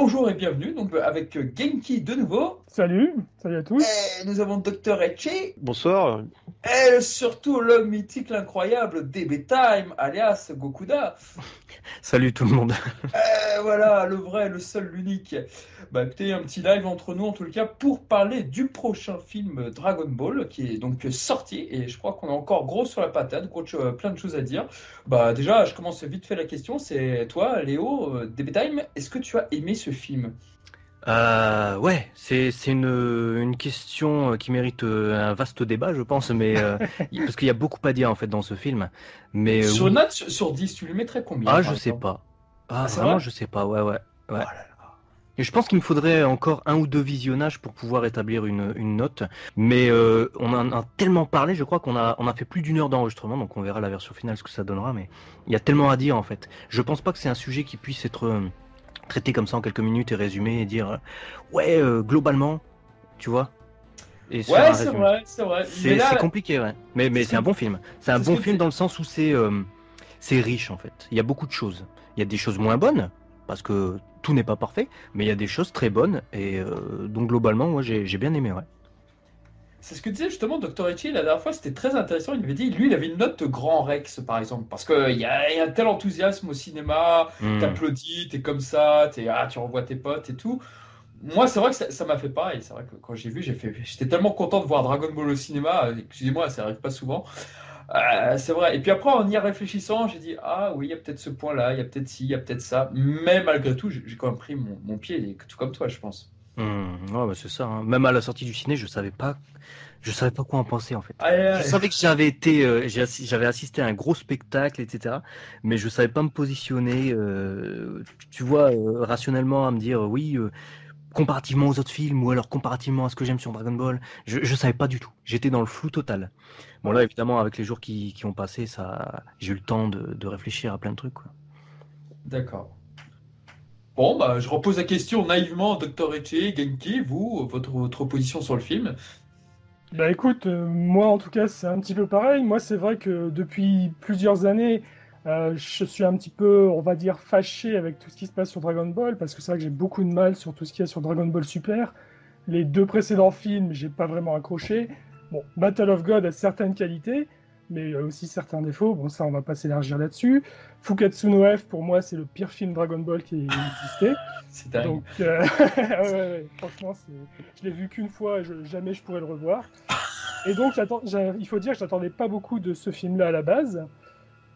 Bonjour et bienvenue donc avec Genki de nouveau. Salut à tous. Et nous avons Dr. Echi. Bonsoir. Et surtout l'homme mythique, l'incroyable DB Time, alias Gokuda. Salut tout le monde. Voilà, le vrai, le seul, l'unique. Bah écoutez, un petit live entre nous en tout cas pour parler du prochain film Dragon Ball qui est donc sorti et je crois qu'on est encore gros sur la patate, plein de choses à dire. Bah déjà, je commence vite fait la question, c'est toi Léo, DB Time, est-ce que tu as aimé ce film? Ouais, c'est une question qui mérite un vaste débat, je pense, mais parce qu'il y a beaucoup à dire en fait dans ce film. Mais Sur oui. une note sur 10, tu lui mettrais combien? Ah, je sais pas. Ah, c'est vraiment, vrai? je sais pas. Ouais. Oh là là. Et je pense qu'il me faudrait encore un ou deux visionnages pour pouvoir établir une note. Mais on en a tellement parlé, je crois qu'on a fait plus d'une heure d'enregistrement, donc on verra la version finale ce que ça donnera. Mais il y a tellement à dire en fait. Je pense pas que c'est un sujet qui puisse être traité comme ça en quelques minutes et résumé et dire ouais, globalement, tu vois. Et se faire Ouais, un c'est résumé. vrai, c'est vrai. Mais C'est là, compliqué, ouais. Mais c'est un bon film. C'est un c'est ce bon que film tu- dans le sens où c'est riche en fait. Il y a beaucoup de choses. Il y a des choses moins bonnes parce que tout n'est pas parfait, mais il y a des choses très bonnes et donc globalement, moi j'ai bien aimé, ouais. c'est ce que disait justement Dr. Echi la dernière fois, c'était très intéressant. Il avait dit, lui, il avait une note de grand Rex, par exemple, parce qu'il y a un tel enthousiasme au cinéma, Hmm. t'applaudis, t'es comme ça, tu revois tes potes et tout. Moi, c'est vrai que ça m'a fait pareil. C'est vrai que quand j'ai vu, j'étais tellement content de voir Dragon Ball au cinéma. Excusez-moi, ça arrive pas souvent. C'est vrai. Et puis après, en y réfléchissant, j'ai dit, ah oui, il y a peut-être ce point-là, il y a peut-être ci, il y a peut-être ça. Mais malgré tout, j'ai quand même pris mon pied, tout comme toi, je pense. Ouais, bah, c'est ça, hein. Même à la sortie du ciné, je savais pas quoi en penser en fait. Je Ah, savais que j'avais assisté à un gros spectacle, etc. Mais je savais pas me positionner, tu vois, rationnellement à me dire oui, comparativement aux autres films ou alors comparativement à ce que j'aime sur Dragon Ball. Je savais pas du tout. J'étais dans le flou total. Bon là, évidemment, avec les jours qui ont passé, j'ai eu le temps de réfléchir à plein de trucs, quoi. d'accord. Bon, bah, je repose la question naïvement, Dr. Eche, Genki, vous, votre position sur le film. Bah écoute, moi en tout cas c'est un petit peu pareil. Moi c'est vrai que depuis plusieurs années, je suis un petit peu, on va dire, fâché avec tout ce qui se passe sur Dragon Ball, parce que c'est vrai que j'ai beaucoup de mal sur tout ce qu'il y a sur Dragon Ball Super. Les deux précédents films, j'ai pas vraiment accroché. Bon, Battle of God a certaines qualités, mais aussi certains défauts. Bon, ça on va pas s'élargir là-dessus. Fukatsu no F, pour moi, c'est le pire film Dragon Ball qui ait existé. C'est dingue. Donc, ouais, franchement, je l'ai vu qu'une fois et jamais je pourrais le revoir. Et donc, il faut dire que j'attendais pas beaucoup de ce film-là à la base.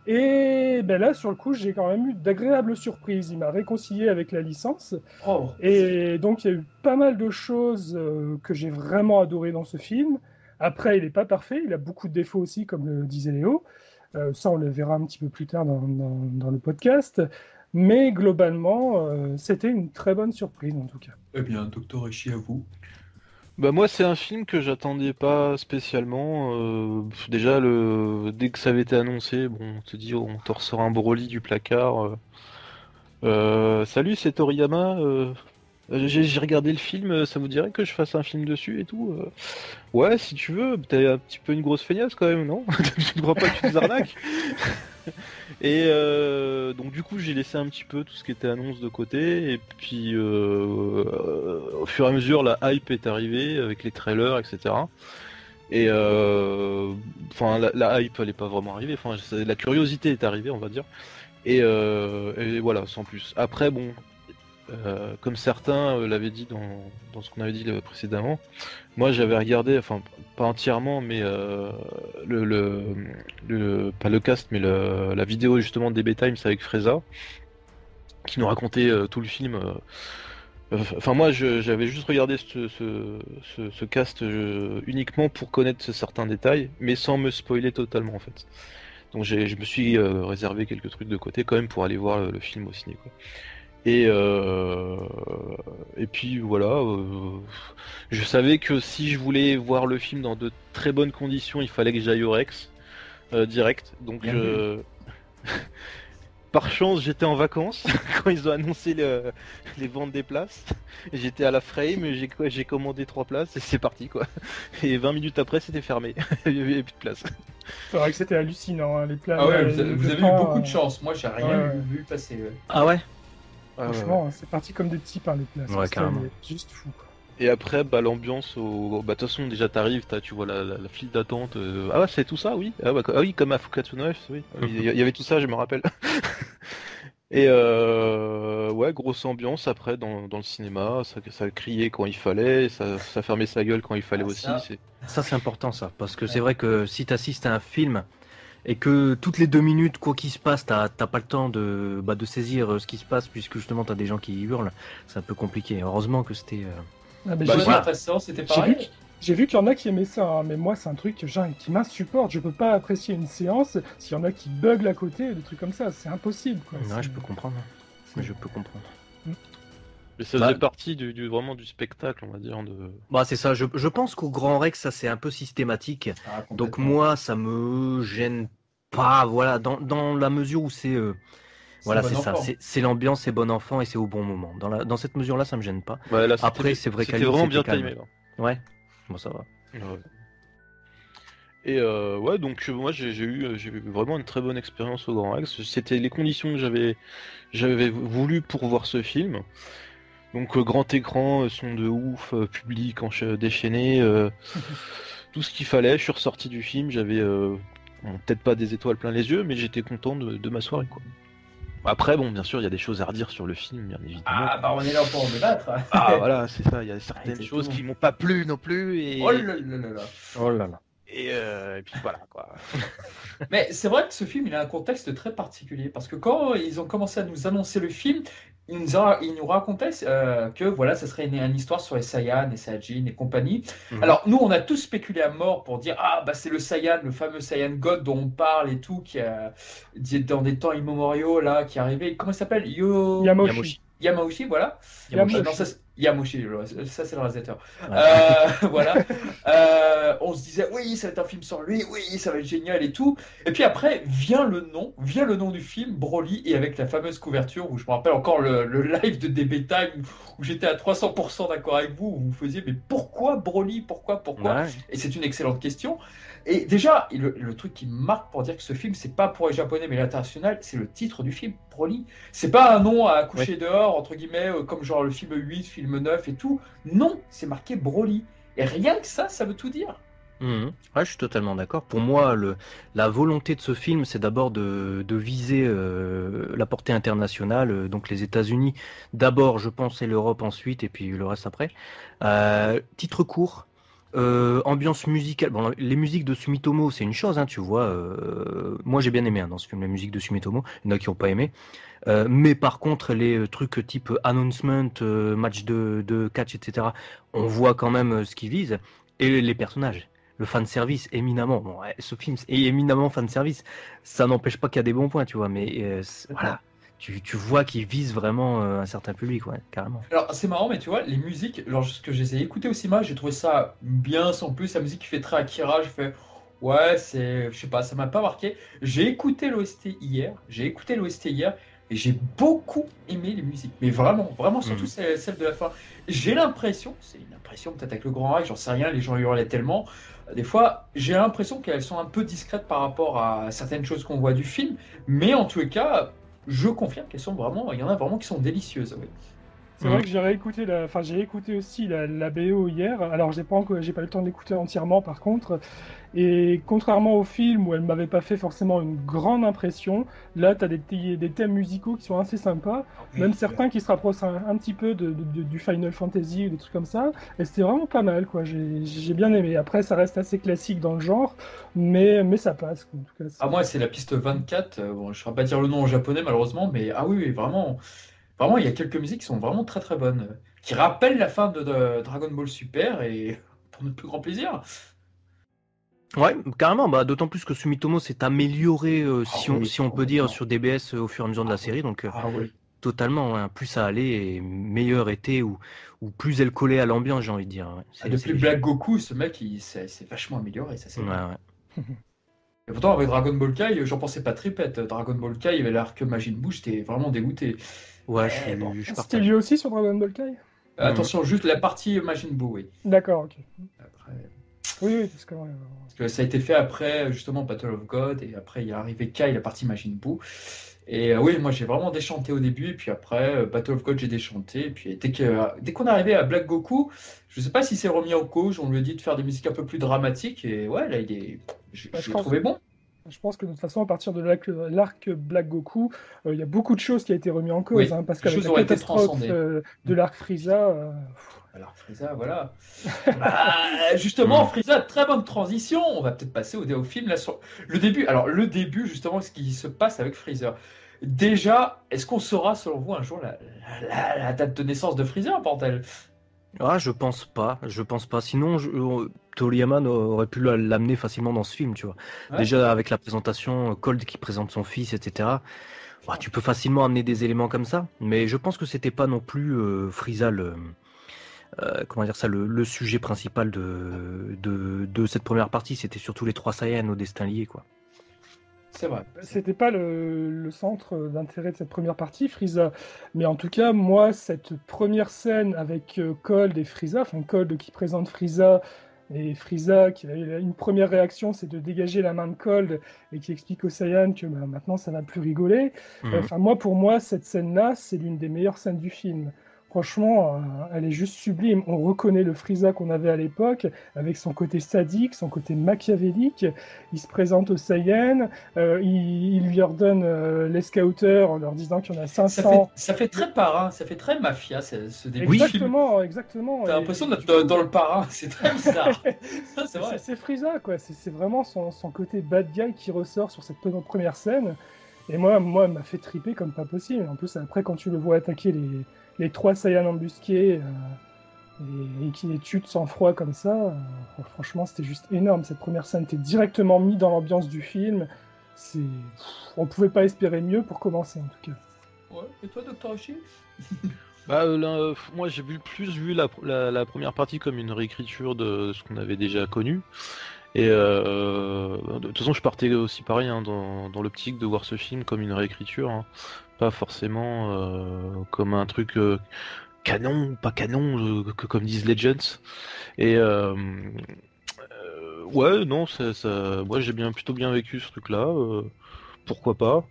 Et ben là, sur le coup, j'ai quand même eu d'agréables surprises. Il m'a réconcilié avec la licence. Oh, Et donc, il y a eu pas mal de choses que j'ai vraiment adorées dans ce film. Après, il n'est pas parfait. Il a beaucoup de défauts aussi, comme le disait Léo. Ça, on le verra un petit peu plus tard dans le podcast. Mais globalement, c'était une très bonne surprise, en tout cas. eh bien, Dr. Echi, à vous. Bah moi c'est un film que j'attendais pas spécialement. Déjà dès que ça avait été annoncé, bon on te dit on te ressort un Broly du placard. Salut c'est Toriyama. J'ai regardé le film, ça vous dirait que je fasse un film dessus et tout? Ouais si tu veux, t'es un petit peu une grosse feignasse quand même, non? Tu ne crois pas que tu nous arnaques? Et donc du coup j'ai laissé un petit peu tout ce qui était annonce de côté et puis au fur et à mesure la hype est arrivée avec les trailers etc. Et enfin la hype elle est pas vraiment arrivée, enfin la curiosité est arrivée on va dire et voilà sans plus. Après bon comme certains l'avaient dit dans ce qu'on avait dit précédemment, moi j'avais regardé, enfin pas entièrement, mais pas le cast, mais la vidéo justement d'EB Times avec Freza, qui nous racontait tout le film. Enfin moi j'avais juste regardé ce cast uniquement pour connaître certains détails, mais sans me spoiler totalement en fait. Donc je me suis réservé quelques trucs de côté quand même pour aller voir le film au ciné, quoi. Et puis voilà, je savais que si je voulais voir le film dans de très bonnes conditions, il fallait que j'aille au Rex direct. Donc Bien vu. par chance, j'étais en vacances quand ils ont annoncé les ventes des places. J'étais à la Frame, j'ai commandé 3 places et c'est parti quoi. Et 20 minutes après, c'était fermé. Il y avait plus de place. C'est vrai que c'était hallucinant, hein, les plans. Ah ouais, vous avez eu beaucoup de chance. Moi, j'ai rien ouais. vu passer. Ouais. Ah ouais? Franchement, c'est parti comme des petits pains, les places. Ouais, carrément. Juste fou, quoi. Et après, bah, l'ambiance bah, de toute façon, déjà, t'arrives, tu vois la file d'attente. Ah ouais, c'est tout ça, oui. Ah oui, comme à Fukatsu no F, oui. Il y avait tout ça, je me rappelle. Et ouais, grosse ambiance après dans le cinéma. Ça criait quand il fallait, ça fermait sa gueule quand il fallait aussi. Ça, c'est important, ça. Parce que c'est vrai que si t'assistes à un film et que toutes les 2 minutes, quoi qu'il se passe, t'as pas le temps de saisir ce qui se passe, puisque justement t'as des gens qui hurlent, c'est un peu compliqué. Heureusement que c'était. C'était pareil. J'ai vu qu'il y en a qui aimaient ça, hein, mais moi c'est un truc qui m'insupporte. Je peux pas apprécier une séance s'il y en a qui buglent à côté, des trucs comme ça, c'est impossible, quoi. Ouais, je peux comprendre. Je peux comprendre. Mais ça faisait partie vraiment du spectacle, on va dire. Bah c'est ça, je pense qu'au Grand Rex, ça c'est un peu systématique. Donc moi, ça me gêne pas, voilà, dans la mesure où c'est... Voilà, c'est ça, c'est l'ambiance, c'est bon enfant et c'est au bon moment. Dans cette mesure-là, ça me gêne pas. Ouais, là, après, c'est vrai qu'à c'était vraiment bien timé. Ouais, bon ça va. Ouais. Et ouais, donc moi j'ai eu vraiment une très bonne expérience au Grand Rex. C'était les conditions que j'avais voulu pour voir ce film. Donc grand écran, son de ouf, public déchaîné, tout ce qu'il fallait. Je suis ressorti du film, j'avais peut-être pas des étoiles plein les yeux, mais j'étais content de ma soirée, quoi. Après, bon, bien sûr, il y a des choses à redire sur le film, bien évidemment. Ah, bah on est là pour en débattre. Ah, voilà, c'est ça, il y a certaines choses qui m'ont pas plu non plus. Et... Oh là là là. Oh là là. Et puis voilà, quoi. Mais c'est vrai que ce film, il a un contexte très particulier, parce que quand ils ont commencé à nous annoncer le film, ils nous racontaient que voilà, ça serait une histoire sur les Saiyans, les Saiyajin et compagnie. Alors nous, on a tous spéculé à mort pour dire bah c'est le Saiyan, le fameux Saiyan God dont on parle et tout, qui a dans des temps immémoriaux là, qui est arrivé. Comment il s'appelle? Yamauchi, voilà. Yamauchi, ça c'est le réalisateur. Ouais. Voilà. On se disait oui, ça va être un film sur lui, oui, ça va être génial et tout. Et puis après vient le nom du film, Broly, et avec la fameuse couverture où je me rappelle encore le live de DB Time où j'étais à 300% d'accord avec vous, où vous faisiez mais pourquoi Broly, pourquoi ouais. Et c'est une excellente question. Et déjà, le truc qui me marque pour dire que ce film, c'est pas pour les Japonais mais l'international, c'est le titre du film, Broly. C'est pas un nom à coucher dehors, entre guillemets, comme genre le film 8, film 9 et tout. Non, c'est marqué Broly. Et rien que ça veut tout dire. Ouais, je suis totalement d'accord. Pour moi, la volonté de ce film, c'est d'abord de viser la portée internationale, donc les États-Unis d'abord, je pense, et l'Europe ensuite, et puis le reste après. Titre court. Ambiance musicale. Bon, les musiques de Sumitomo, c'est une chose, hein, tu vois. Moi, j'ai bien aimé dans ce film les musiques de Sumitomo. Il y en a qui n'ont pas aimé. Mais par contre, les trucs type announcement, match de catch, etc., on voit quand même ce qu'ils visent. Et les personnages. Le fanservice, éminemment. Bon, ce film est éminemment fanservice. Ça n'empêche pas qu'il y a des bons points, tu vois. Mais voilà. Tu vois qu'ils visent vraiment un certain public, ouais, carrément. Alors c'est marrant, mais tu vois, les musiques, lorsque je les ai écoutées au cinéma, j'ai trouvé ça bien sans plus. La musique qui fait très Akira, je fais ouais, je sais pas, ça m'a pas marqué. J'ai écouté l'OST hier, et j'ai beaucoup aimé les musiques, mais vraiment, surtout celle de la fin. J'ai l'impression, c'est une impression peut-être avec le Grand Rex, j'en sais rien, les gens hurlaient tellement. Des fois, j'ai l'impression qu'elles sont un peu discrètes par rapport à certaines choses qu'on voit du film, mais en tous les cas. Je confirme qu'elles sont vraiment, il y en a vraiment qui sont délicieuses. Oui. C'est vrai que j'ai écouté aussi la BO hier. Alors j'ai pas eu le temps d'écouter entièrement par contre. Et contrairement au film où elle m'avait pas fait forcément une grande impression, là tu as des thèmes musicaux qui sont assez sympas, même certains qui se rapprochent un petit peu du Final Fantasy ou des trucs comme ça. Et c'était vraiment pas mal, quoi. J'ai bien aimé. Après ça reste assez classique dans le genre, mais ça passe, quoi. En tout cas, moi c'est la piste 24. Bon, je ne saurais pas dire le nom en japonais malheureusement, mais oui, vraiment. Vraiment, il y a quelques musiques qui sont vraiment très très bonnes, qui rappellent la fin de Dragon Ball Super et pour notre plus grand plaisir. Ouais, carrément. D'autant plus que Sumitomo s'est amélioré, si on peut dire, sur DBS au fur et à mesure de la série. Donc totalement, hein, plus ça allait, et meilleur était ou plus elle collait à l'ambiance, j'ai envie de dire. Ouais. Depuis Black Goku, ce mec, il s'est vachement amélioré, ça c'est vrai. Ouais. Et pourtant, avec Dragon Ball Kai, j'en pensais pas tripette. Dragon Ball Kai, il avait l'arc Majin Buu, j'étais vraiment dégoûté. Ouais, C'était lui aussi sur Dragon Ball Kai. Attention, juste la partie Majin Buu, oui. D'accord, ok. Après... Oui, parce que Parce que ça a été fait après justement Battle of God, et après il est arrivé Kai, la partie Majin Buu. Et oui, moi j'ai vraiment déchanté au début, et puis après Battle of God j'ai déchanté, et puis dès qu'on est arrivé à Black Goku, je sais pas si c'est remis en cause, on lui a dit de faire des musiques un peu plus dramatiques, et ouais, là je bah, je l'ai pense, trouvé bon. je pense que de toute façon, à partir de l'arc Black Goku, il y a beaucoup de choses qui a été remis en cause, Oui, hein, parce les qu'avec choses la auraient été catastrophe transcendées. de l'arc Frieza, Alors Frieza, voilà. Bah, justement, Frieza, très bonne transition. On va peut-être passer au film là sur le début. Alors le début, justement, ce qui se passe avec Freezer. Déjà, est-ce qu'on saura, selon vous, un jour la date de naissance de Freezer, bordel? Ah, je pense pas. Sinon, Toriyama aurait pu l'amener facilement dans ce film, tu vois. Ouais. Déjà, avec la présentation, Cold qui présente son fils, etc. Bah, tu peux facilement amener des éléments comme ça. Mais je pense que c'était pas non plus Frieza comment dire ça, le sujet principal de cette première partie. C'était surtout les trois Saiyans au destin lié, quoi. C'est vrai. c'était pas le centre d'intérêt de cette première partie, Frieza. Mais en tout cas, moi, cette première scène avec Cold et Frieza, enfin Cold qui présente Frieza, et Frieza qui a une première réaction, c'est de dégager la main de Cold et qui explique aux Saiyans que bah, maintenant ça va plus rigoler. Enfin, pour moi, cette scène-là, c'est l'une des meilleures scènes du film. Franchement, elle est juste sublime. On reconnaît le Frieza qu'on avait à l'époque, avec son côté sadique, son côté machiavélique. Il se présente aux Saiyans, il lui ordonne les scouters en leur disant qu'il y en a 500. Ça fait très parrain, ça fait très mafia, ce début Oui. de film. Exactement. T'as Et l'impression d'être dans le parrain, c'est très bizarre. Ça, c'est vrai. c'est Frieza, quoi. C'est vraiment son côté bad guy qui ressort sur cette première scène. Et moi, elle m'a fait triper comme pas possible. En plus, après, quand tu le vois attaquer les trois Saiyans embusqués et qui les tue de sang-froid comme ça, franchement, c'était juste énorme. Cette première scène, t'es directement mis dans l'ambiance du film. On pouvait pas espérer mieux pour commencer, en tout cas. Ouais. Et toi, Dr. Oshi? Bah, moi j'ai plus vu la première partie comme une réécriture de ce qu'on avait déjà connu. Et de toute façon, je partais aussi pareil hein, dans l'optique de voir ce film comme une réécriture, hein. Pas forcément comme un truc canon ou pas canon, comme disent Legends. Et ouais, non, moi j'ai plutôt bien vécu ce truc-là. Pourquoi pas?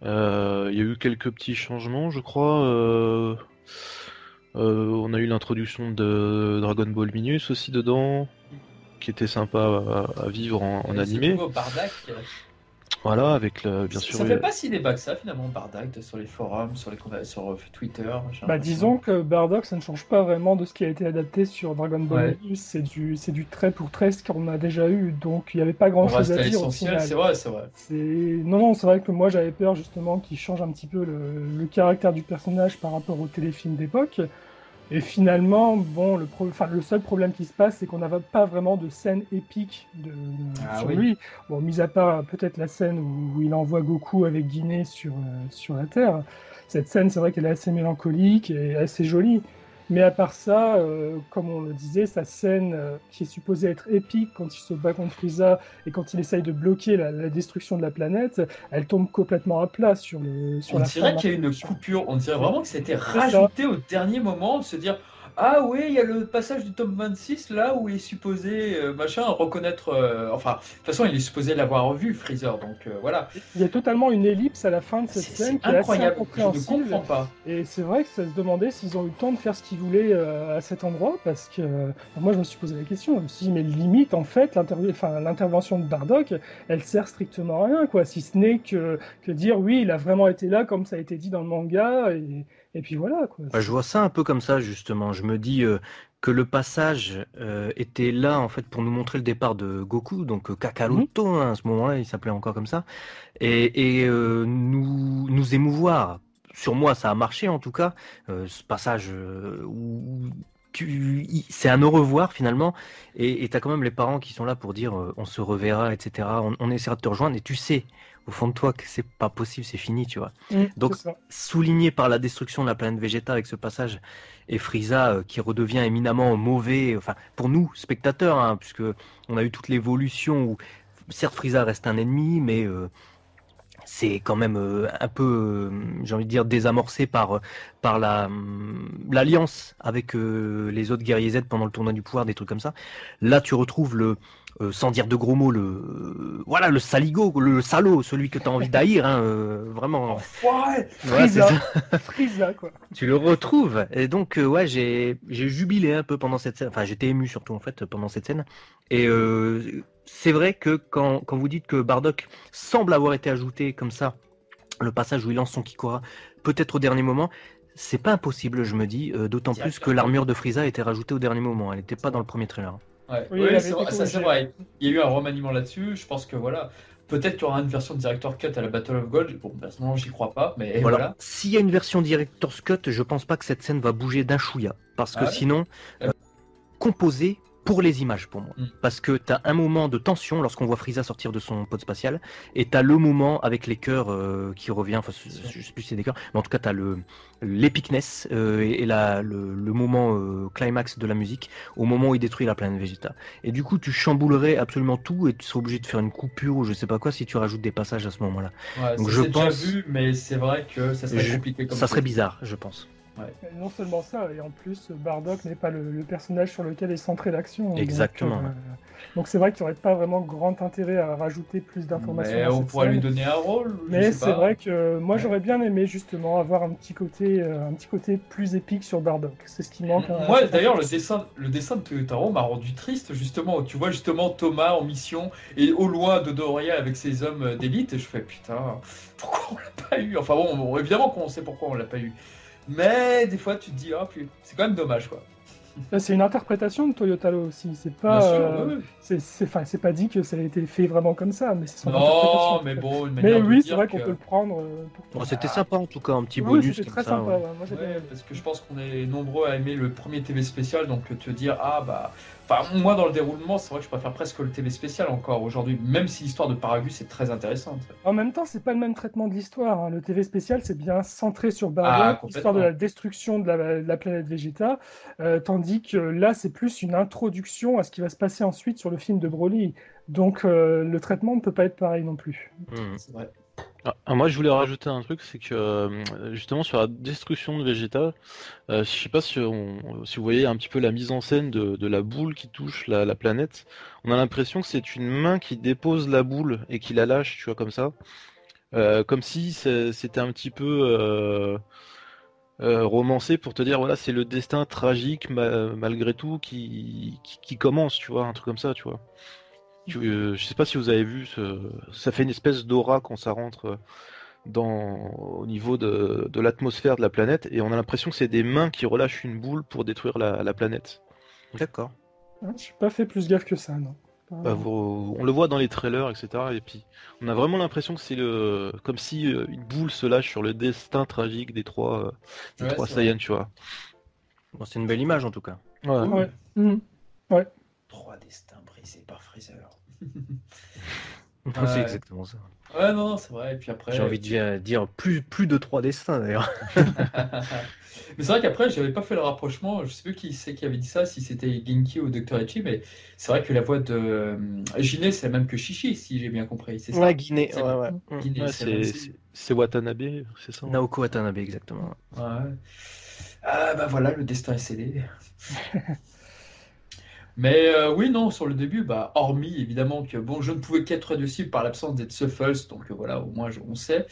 Il y a eu quelques petits changements, je crois. On a eu l'introduction de Dragon Ball Minus aussi dedans, qui était sympa à vivre en animé. Nouveau Bardak. Voilà, avec bien sûr. Ça fait pas si débat que ça, finalement, Bardak, sur les forums, sur Twitter. j'ai Bah, l'impression. disons que Bardock, ça ne change pas vraiment de ce qui a été adapté sur Dragon Ball Ouais. Minus. C'est du trait pour trait ce qu'on a déjà eu, donc il n'y avait pas On grand-chose reste à à dire au l'essentiel, final. c'est vrai, c'est vrai. Non, c'est vrai que moi j'avais peur justement qu'il change un petit peu le caractère du personnage par rapport au téléfilm d'époque. Et finalement, bon, le seul problème qui se passe, c'est qu'on n'avait pas vraiment de scène épique Ah sur oui. lui. Bon, mis à part peut-être la scène où il envoie Goku avec Guinée sur la Terre. Cette scène, c'est vrai qu'elle est assez mélancolique et assez jolie. Mais à part ça, comme on le disait, sa scène qui est supposée être épique quand il se bat contre Frieza et quand il essaye de bloquer la destruction de la planète, elle tombe complètement à plat sur On la dirait fin de qu'il y a une l'introduction. coupure, on dirait vraiment que c'était C'est ça. rajouté au dernier moment, de se dire ah oui, il y a le passage du tome 26 là où il est supposé machin reconnaître. Enfin, de toute façon, il est supposé l'avoir vu, Freezer, donc voilà. Il y a totalement une ellipse à la fin de cette scène C'est qui est assez incroyable, je ne incompréhensible. comprends pas. Et c'est vrai que ça se demandait s'ils ont eu le temps de faire ce qu'ils voulaient à cet endroit, parce que moi je me suis posé la question, je me suis dit, mais limite en fait, l'intervention de Bardock, elle sert strictement à rien, quoi, si ce n'est que dire oui, il a vraiment été là comme ça a été dit dans le manga, et puis voilà, quoi. Bah, je vois ça un peu comme ça justement. Je me dis que le passage était là en fait pour nous montrer le départ de Goku, donc Kakaroto, hein, à ce moment-là il s'appelait encore comme ça, et nous émouvoir. Sur moi ça a marché en tout cas, ce passage où c'est un au revoir finalement, et t'as quand même les parents qui sont là pour dire on se reverra, etc. On essaiera de te rejoindre, et tu sais au fond de toi que c'est pas possible, c'est fini, tu vois. Donc, C'est ça. souligné par la destruction de la planète Vegeta avec ce passage, et Frieza qui redevient éminemment mauvais, enfin, pour nous, spectateurs, hein, puisque on a eu toute l'évolution où, certes, Frieza reste un ennemi, mais c'est quand même un peu, j'ai envie de dire, désamorcé par l'alliance avec les autres guerriers Z pendant le tournoi du pouvoir, des trucs comme ça. Là, tu retrouves sans dire de gros mots, voilà, le saligo, le salaud, celui que tu as envie d'haïr, hein, vraiment. Enfoiré. Ouais, c'est ça. Frieza, quoi. Tu le retrouves. Et donc, ouais, j'ai jubilé un peu pendant cette scène. Enfin, j'étais ému surtout, en fait, pendant cette scène. Et c'est vrai que quand vous dites que Bardock semble avoir été ajouté comme ça, le passage où il lance son Kikora, peut-être au dernier moment, c'est pas impossible, je me dis, d'autant plus que l'armure de Frieza a été rajoutée au dernier moment. Elle n'était pas dans le premier trailer. Ouais, Oui, oui, il avait c'est été vrai, ça c'est corrigé. vrai. Il y a eu un remaniement là-dessus. Je pense que voilà, peut-être qu'il y aura une version Director Cut à la Battle of Gold. Bon, à ce moment, j'y crois pas, mais Voilà. voilà. S'il y a une version Director's Cut, je pense pas que cette scène va bouger d'un chouïa. Parce que Ah ouais sinon, composé pour les images pour moi. Parce que t'as un moment de tension lorsqu'on voit Frieza sortir de son pod spatial, et t'as le moment avec les cœurs qui revient, enfin je sais plus si c'est des cœurs, mais en tout cas t'as l'epicness et le moment climax de la musique au moment où il détruit la planète Vegeta. Et du coup tu chamboulerais absolument tout et tu serais obligé de faire une coupure ou je sais pas quoi si tu rajoutes des passages à ce moment-là. Ouais, Donc ça je c'est pense déjà vu, mais c'est vrai que ça serait compliqué comme ça serait truc. bizarre, je pense. Non seulement ça, et en plus, Bardock n'est pas le personnage sur lequel est centrée l'action. Exactement. Donc c'est vrai qu'il n'y aurait pas vraiment grand intérêt à rajouter plus d'informations Mais dans on cette pourrait scène. lui donner un rôle. Mais je sais c'est pas. vrai que moi Ouais. j'aurais bien aimé justement avoir un petit côté plus épique sur Bardock. C'est ce qui manque. Moi, d'ailleurs, le dessin de Toyotaro m'a rendu triste, justement. Tu vois, justement, Thomas en mission et au loin de Doria avec ses hommes d'élite. Et je fais, putain, pourquoi on l'a pas eu? Enfin bon, évidemment qu'on sait pourquoi on l'a pas eu. Mais des fois, tu te dis, ah, c'est quand même dommage, quoi. C'est une interprétation de Toyotaro aussi. C'est Bien pas, sûr, oui. c'est pas dit que ça a été fait vraiment comme ça, mais c'est son Non, interprétation. mais bon, une Mais manière de oui, c'est dire vrai qu'on que... peut le prendre. Bon, c'était sympa en tout cas, un petit Oui, bonus c'était comme très ça. sympa. Ouais. Ouais. Moi, j'ai bien Ouais, aimé. parce que je pense qu'on est nombreux à aimer le premier TV spécial, donc te dire, ah bah... Enfin, moi, dans le déroulement, c'est vrai que je préfère presque le TV spécial encore aujourd'hui, même si l'histoire de Paragus est très intéressante. En même temps, c'est pas le même traitement de l'histoire. Hein. Le TV spécial, c'est bien centré sur Ah, Bardock, complètement. l'histoire de la destruction de la planète Vegeta, tandis que là, c'est plus une introduction à ce qui va se passer ensuite sur le film de Broly. Donc, le traitement ne peut pas être pareil non plus. C'est vrai. Moi, je voulais rajouter un truc, c'est que justement sur la destruction de Vegeta, je sais pas si vous voyez un petit peu la mise en scène de la boule qui touche la planète. On a l'impression que c'est une main qui dépose la boule et qui la lâche, tu vois, comme ça. Comme si c'était un petit peu romancé pour te dire, voilà, c'est le destin tragique malgré tout qui commence, tu vois, un truc comme ça, tu vois. Je sais pas si vous avez vu, ça fait une espèce d'aura quand ça rentre au niveau de l'atmosphère de la planète, et on a l'impression que c'est des mains qui relâchent une boule pour détruire la planète. D'accord. Hein, je n'ai pas fait plus gaffe que ça, non. Bah, on le voit dans les trailers, etc. Et puis on a vraiment l'impression que c'est comme si une boule se lâche sur le destin tragique des trois Ouais, c'est Saiyans, tu vois. Bon, c'est une belle image en tout cas. Ouais. Ouais. Mhm. Ouais. 3 destins brisés par Freezer. C'est Ouais. exactement ça. Ouais, non, c'est vrai. Et puis après... J'ai envie de dire plus de 3 destins d'ailleurs. Mais c'est vrai qu'après, j'avais pas fait le rapprochement. Je sais plus qui c'est qui avait dit ça, si c'était Genki ou Dr. Echi, mais c'est vrai que la voix de Giné, c'est la même que Shishi, si j'ai bien compris. C'est ça. Ouais, Guinée. C'est- Ouais. Guinée, Ouais, c'est la même- c'est Watanabe, c'est ça? Naoko Watanabe, exactement. Ouais. Ah bah voilà, le destin est scellé. Mais oui, non, sur le début, bah, hormis évidemment que bon, je ne pouvais qu'être déçu par l'absence des Tsuffles, donc voilà, au moins on sait.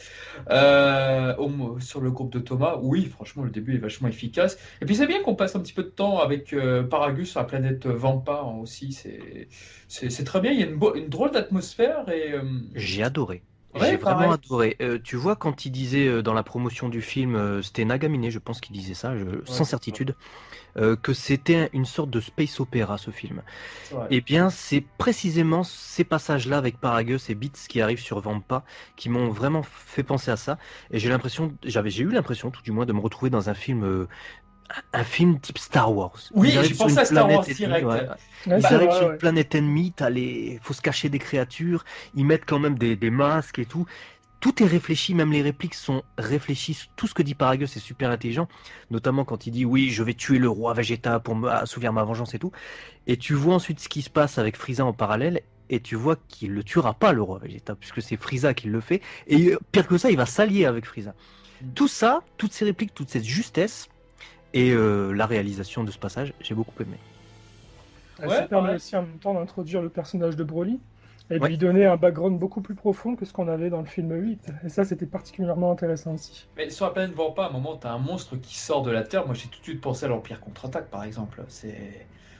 Sur le groupe de Thomas, oui, franchement, le début est vachement efficace. Et puis c'est bien qu'on passe un petit peu de temps avec Paragus sur la planète Vampa hein, aussi, c'est très bien, il y a une drôle d'atmosphère et. J'ai adoré. Ouais, J'ai vraiment pareil. adoré. Tu vois, quand il disait dans la promotion du film, c'était Nagamine, je pense qu'il disait ça, sans c'est certitude, que c'était une sorte de space opéra ce film. C'est vrai. Eh bien, c'est précisément ces passages-là avec Paragus et Beats qui arrivent sur Vampa qui m'ont vraiment fait penser à ça. Et j'ai eu l'impression, tout du moins, de me retrouver dans un film type Star Wars. Oui, Ils arrivent j'ai sur pensé une à Star Wars planète direct. ennemie, ouais. Ouais, Ils c'est arrivent vrai, sur ouais. une planète ennemie, faut se cacher des créatures, ils mettent quand même des masques et tout. Tout est réfléchi, même les répliques sont réfléchies. Tout ce que dit Paragus est super intelligent, notamment quand il dit oui, je vais tuer le roi Vegeta pour assouvir ma vengeance et tout. Et tu vois ensuite ce qui se passe avec Frieza en parallèle, et tu vois qu'il le tuera pas, le roi Vegeta, puisque c'est Frieza qui le fait, et pire que ça, il va s'allier avec Frieza. Tout ça, toutes ces répliques, toute cette justesse, et la réalisation de ce passage, j'ai beaucoup aimé. Ça permet aussi en même temps d'introduire le personnage de Broly et de lui donner un background beaucoup plus profond que ce qu'on avait dans le film 8. Et ça, c'était particulièrement intéressant aussi. Mais sur la planète Vampa, à un moment, t'as un monstre qui sort de la Terre. Moi, j'ai tout de suite pensé à l'Empire contre-attaque, par exemple.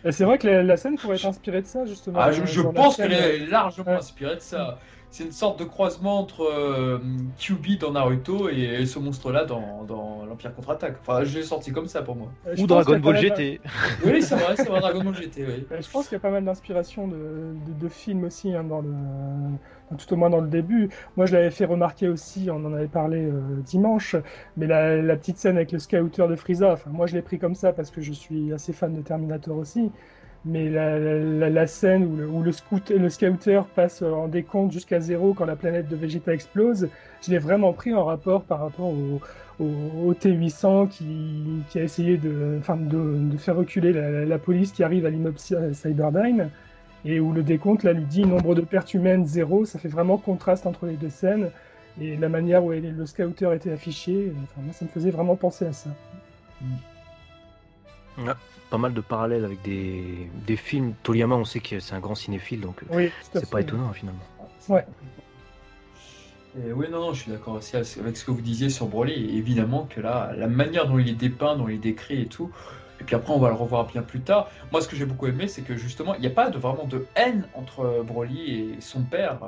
Et c'est vrai que la scène pourrait être inspirée de ça, justement. Ah, je pense qu'elle est largement Ouais. inspirée de ça. C'est une sorte de croisement entre Kyuubi dans Naruto et ce monstre-là dans l'Empire contre-attaque. Enfin, je l'ai sorti comme ça pour moi. Je Ou pense qu'il y Dragon a Ball quand même- GT. Oui, c'est vrai, Dragon Ball GT, oui. Je pense qu'il y a pas mal d'inspiration de films aussi, hein, tout au moins dans le début. Moi, je l'avais fait remarquer aussi, on en avait parlé dimanche, mais la petite scène avec le scouter de Frieza, enfin, moi je l'ai pris comme ça parce que je suis assez fan de Terminator aussi. Mais la scène où le scouter passe en décompte jusqu'à 0 quand la planète de Vegeta explose, je l'ai vraiment pris en rapport par rapport au T-800 qui a essayé de faire reculer la police qui arrive à l'immeuble Cyberdyne, et où le décompte là lui dit nombre de pertes humaines 0, ça fait vraiment contraste entre les deux scènes, et la manière où le scouter était affiché, enfin, moi ça me faisait vraiment penser à ça. Ouais, pas mal de parallèles avec des films. Toriyama, on sait que c'est un grand cinéphile, donc Oui, tout à c'est pas fait. étonnant finalement. Ouais. Et oui, non, je suis d'accord aussi avec ce que vous disiez sur Broly. Et évidemment que là, la manière dont il est dépeint, dont il est décrit et tout. Et puis après, on va le revoir bien plus tard. Moi, ce que j'ai beaucoup aimé, c'est que justement, il n'y a pas vraiment de haine entre Broly et son père.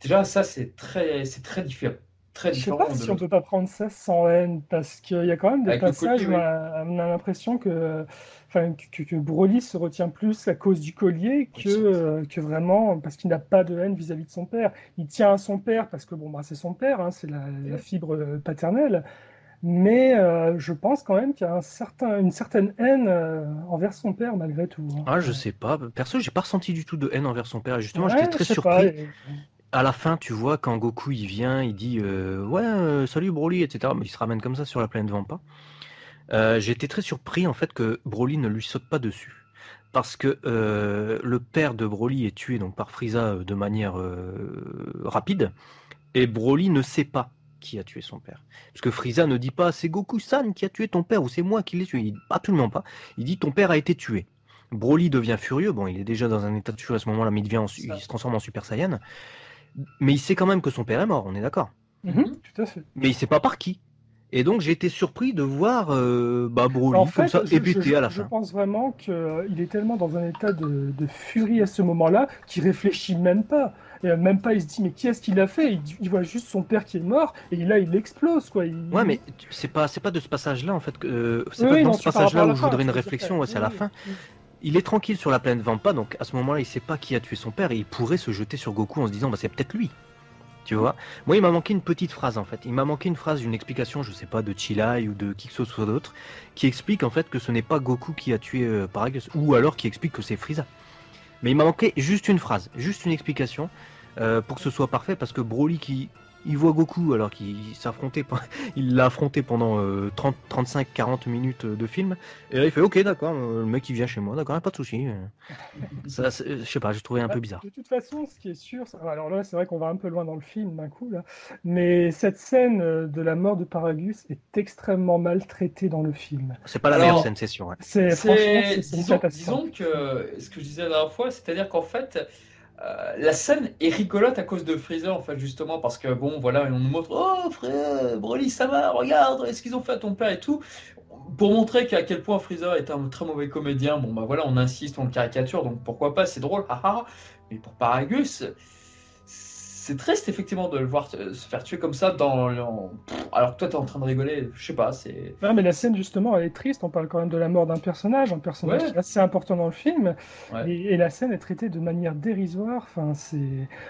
Déjà, ça, c'est très différent. Très Je sais différent pas si de on peut pas prendre ça sans haine, parce qu'il y a quand même des avec le passages collier, où oui. on a l'impression que Broly se retient plus à cause du collier que vraiment parce qu'il n'a pas de haine vis-à-vis de son père. Il tient à son père parce que bon, bah, c'est son père, hein, c'est la fibre paternelle, mais je pense quand même qu'il y a une certaine haine envers son père malgré tout, hein. Ah, je sais pas. Perso, j'ai pas ressenti du tout de haine envers son père. Et justement, Ouais, j'étais je très sais pas. surpris. À la fin, tu vois, quand Goku il vient, il dit ouais, salut Broly, etc. Mais il se ramène comme ça sur la planète Vampa. J'ai été très surpris en fait que Broly ne lui saute pas dessus. Parce que le père de Broly est tué donc par Frieza de manière rapide. Et Broly ne sait pas qui a tué son père. Parce que Frieza ne dit pas c'est Goku-san qui a tué ton père ou c'est moi qui l'ai tué. Absolument pas. Il dit ton père a été tué. Broly devient furieux. Bon, il est déjà dans un état de furie à ce moment-là, mais il se transforme en Super Saiyan. Mais il sait quand même que son père est mort, on est d'accord. Tout à fait. Mais il sait pas par qui. Et donc j'ai été surpris de voir Broly En comme fait, ça hébété à la je fin. pense vraiment qu'il est tellement dans un état de furie à ce moment-là qu'il réfléchit même pas. Et même pas, il se dit mais qui est-ce qui l'a fait? Il voit juste son père qui est mort et là il explose quoi. Ouais, mais c'est pas de ce passage-là en fait que c'est Oui, pas oui, dans non, ce c'est par rapport passage-là à où la je fin, voudrais une tu veux dire réflexion. que- Ouais, c'est à la oui, fin. oui. Il est tranquille sur la planète Vampa, donc à ce moment-là, il sait pas qui a tué son père et il pourrait se jeter sur Goku en se disant bah c'est peut-être lui. Tu vois? Moi, il m'a manqué une petite phrase en fait. Il m'a manqué une phrase, une explication, je sais pas, de Chilai ou de qui que ce soit d'autre, qui explique en fait que ce n'est pas Goku qui a tué Paragus, ou alors qui explique que c'est Frieza. Mais il m'a manqué juste une phrase, juste une explication pour que ce soit parfait, parce que Broly il voit Goku alors qu'il s'affrontait, il l'a affronté pendant 30, 35, 40 minutes de film, et là il fait ok d'accord, le mec il vient chez moi, d'accord, pas de souci. Ça, je sais pas, j'ai trouvé un peu bizarre. De toute façon, ce qui est sûr, alors là, c'est vrai qu'on va un peu loin dans le film d'un coup, là, mais cette scène de la mort de Paragus est extrêmement mal traitée dans le film. C'est pas la Alors, meilleure scène session. Ouais. Franchement, c'est une catastrophe. Disons que ce que je disais la dernière fois, c'est-à-dire qu'en fait, la scène est rigolote à cause de Freezer, en fait, justement, parce que bon, voilà, on nous montre, oh frère, Broly, ça va, regarde, ce qu'ils ont fait à ton père et tout. Pour montrer qu'à quel point Freezer est un très mauvais comédien, bon bah voilà, on insiste, on le caricature, donc pourquoi pas, c'est drôle, haha. Mais pour Paragus, c'est triste effectivement de le voir se faire tuer comme ça alors que toi t'es en train de rigoler, je sais pas, c'est. Non, mais la scène, justement, elle est triste. On parle quand même de la mort d'un personnage, un personnage Ouais. qui est assez important dans le film. Ouais. Et la scène est traitée de manière dérisoire. Enfin,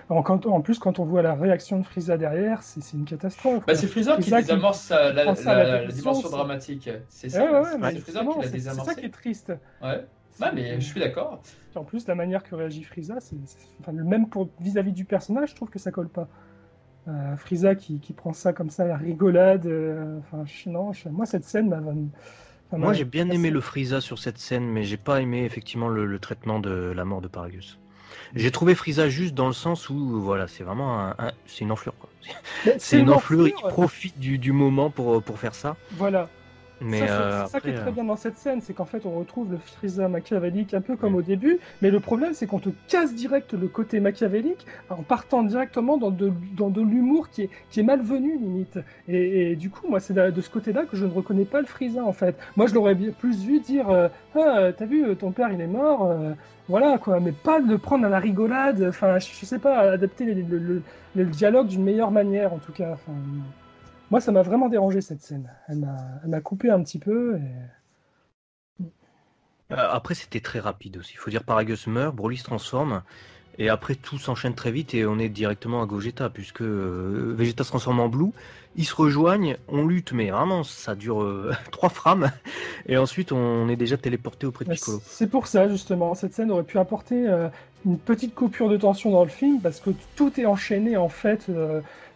en plus, quand on voit la réaction de Frieza derrière, c'est une catastrophe. Bah, c'est Freezer qui désamorce prend ça à la la télévision, dimension c'est- dramatique. C'est Ouais, ça, ouais, ouais, c'est mais Freezer justement, qui l'a c'est ça désamorcé. qui est triste. Ouais. Ouais, mais je suis d'accord. En plus, la manière que réagit Frieza, enfin, même vis-à-vis du personnage, je trouve que ça colle pas. Frieza qui prend ça comme ça, la rigolade. Enfin, moi, cette scène Moi m'a j'ai bien aimé cassé. le Frieza sur cette scène, mais j'ai pas aimé effectivement le traitement de la mort de Paragus. J'ai trouvé Frieza juste dans le sens où, voilà, c'est vraiment c'est une enflure, quoi. Mais C'est une enflure, il profite du moment pour faire ça. Voilà. Mais C'est ça qui est très bien dans cette scène, c'est qu'en fait on retrouve le Frieza machiavélique un peu comme au début, mais le problème c'est qu'on te casse direct le côté machiavélique en partant directement dans de l'humour qui est malvenu limite. Et du coup, moi c'est de ce côté-là que je ne reconnais pas le Frieza en fait. Moi je l'aurais plus vu dire ah t'as vu ton père il est mort, voilà quoi, mais pas de le prendre à la rigolade, enfin je sais pas, adapter le dialogue d'une meilleure manière en tout cas. Enfin, moi, ça m'a vraiment dérangé cette scène. Elle m'a coupé un petit peu. Après, c'était très rapide aussi. Il faut dire, Paragus meurt, Broly se transforme, et après tout s'enchaîne très vite et on est directement à Gogeta, puisque Vegeta se transforme en Blue, ils se rejoignent, on lutte, mais vraiment, ça dure 3 frames, et ensuite on est déjà téléporté auprès de Piccolo. C'est pour ça, justement, cette scène aurait pu apporter une petite coupure de tension dans le film, parce que tout est enchaîné, en fait,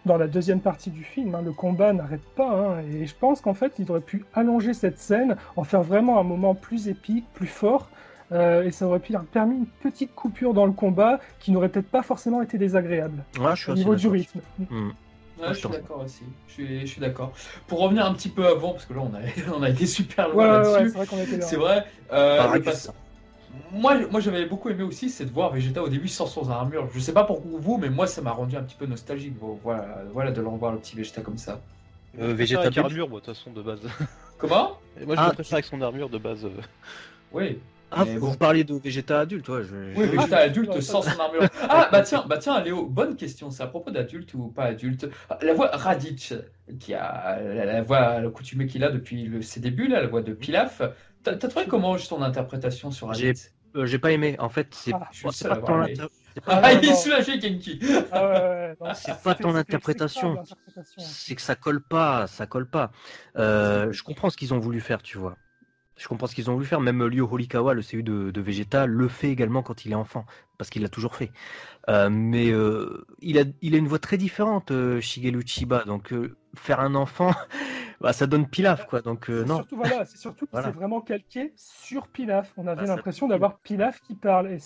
dans la deuxième partie du film. Le combat n'arrête pas, et je pense qu'en fait, il aurait pu allonger cette scène, en faire vraiment un moment plus épique, plus fort, et ça aurait permis une petite coupure dans le combat qui n'aurait peut-être pas forcément été désagréable au niveau du rythme. Ouais, je suis d'accord aussi. Je suis d'accord. Pour revenir un petit peu avant, parce que là on a été super loin là-dessus. Ouais, c'est vrai qu'on était là. C'est vrai. Moi j'avais beaucoup aimé aussi, c'est de voir Vegeta au début sans son armure. Je sais pas pour vous, mais moi ça m'a rendu un petit peu nostalgique. Bon, voilà de l'en voir le petit Vegeta comme ça. Vegeta avec armure, moi de toute façon de base. Comment? Moi je le préfère avec son armure de base. Oui. Ah, vous parliez de Vegeta adulte, ouais. Oui, Vegeta adulte sans son armure. Ah, bah tiens, Léo, bonne question. C'est à propos d'adulte ou pas adulte. La voix Raditz, qui a la voix accoutumée qu'il a depuis ses débuts, là, la voix de Pilaf. T'as trouvé comment son interprétation sur Raditz? J'ai pas aimé. En fait, c'est pas ton il est soulagé, Genki. C'est pas ton interprétation. C'est que ça colle pas, je comprends ce qu'ils ont voulu faire, tu vois. Je comprends ce qu'ils ont voulu faire. Même Ryo Horikawa, le CU de Vegeta, le fait également quand il est enfant, parce qu'il l'a toujours fait. Mais il a une voix très différente, Shigeru Chiba. Donc faire un enfant, ça donne Pilaf, quoi. Donc non. C'est surtout que c'est vraiment calqué sur Pilaf. On avait l'impression d'avoir Pilaf qui parle. Et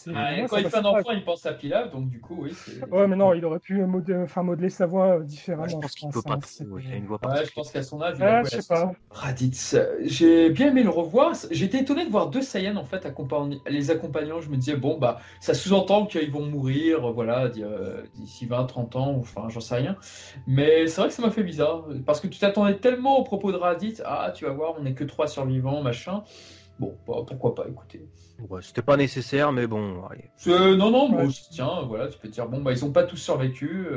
quand il fait un enfant, il pense à Pilaf, donc du coup, oui. Ouais, mais non, il aurait pu modeler sa voix différemment. Je pense qu'il peut pas trop. Il a une voix je pense qu'à son âge, je sais pas. Raditz, j'ai bien aimé le revoir. J'étais étonné de voir deux Saiyans en fait les accompagnant. Je me disais, bon, bah, ça sous-entend qu'ils vont mourir, voilà, d'ici 20-30 ans, ou enfin, j'en sais rien. Mais c'est vrai que ça m'a fait bizarre, parce que tu t'attendais tellement au propos de Raditz, tu vas voir, on n'est que 3 survivants, machin. Bon, bah, pourquoi pas, écoutez. Ouais, c'était pas nécessaire, mais bon, allez. Non, moi aussi, tiens, voilà, tu peux te dire, bon, bah, ils ont pas tous survécu.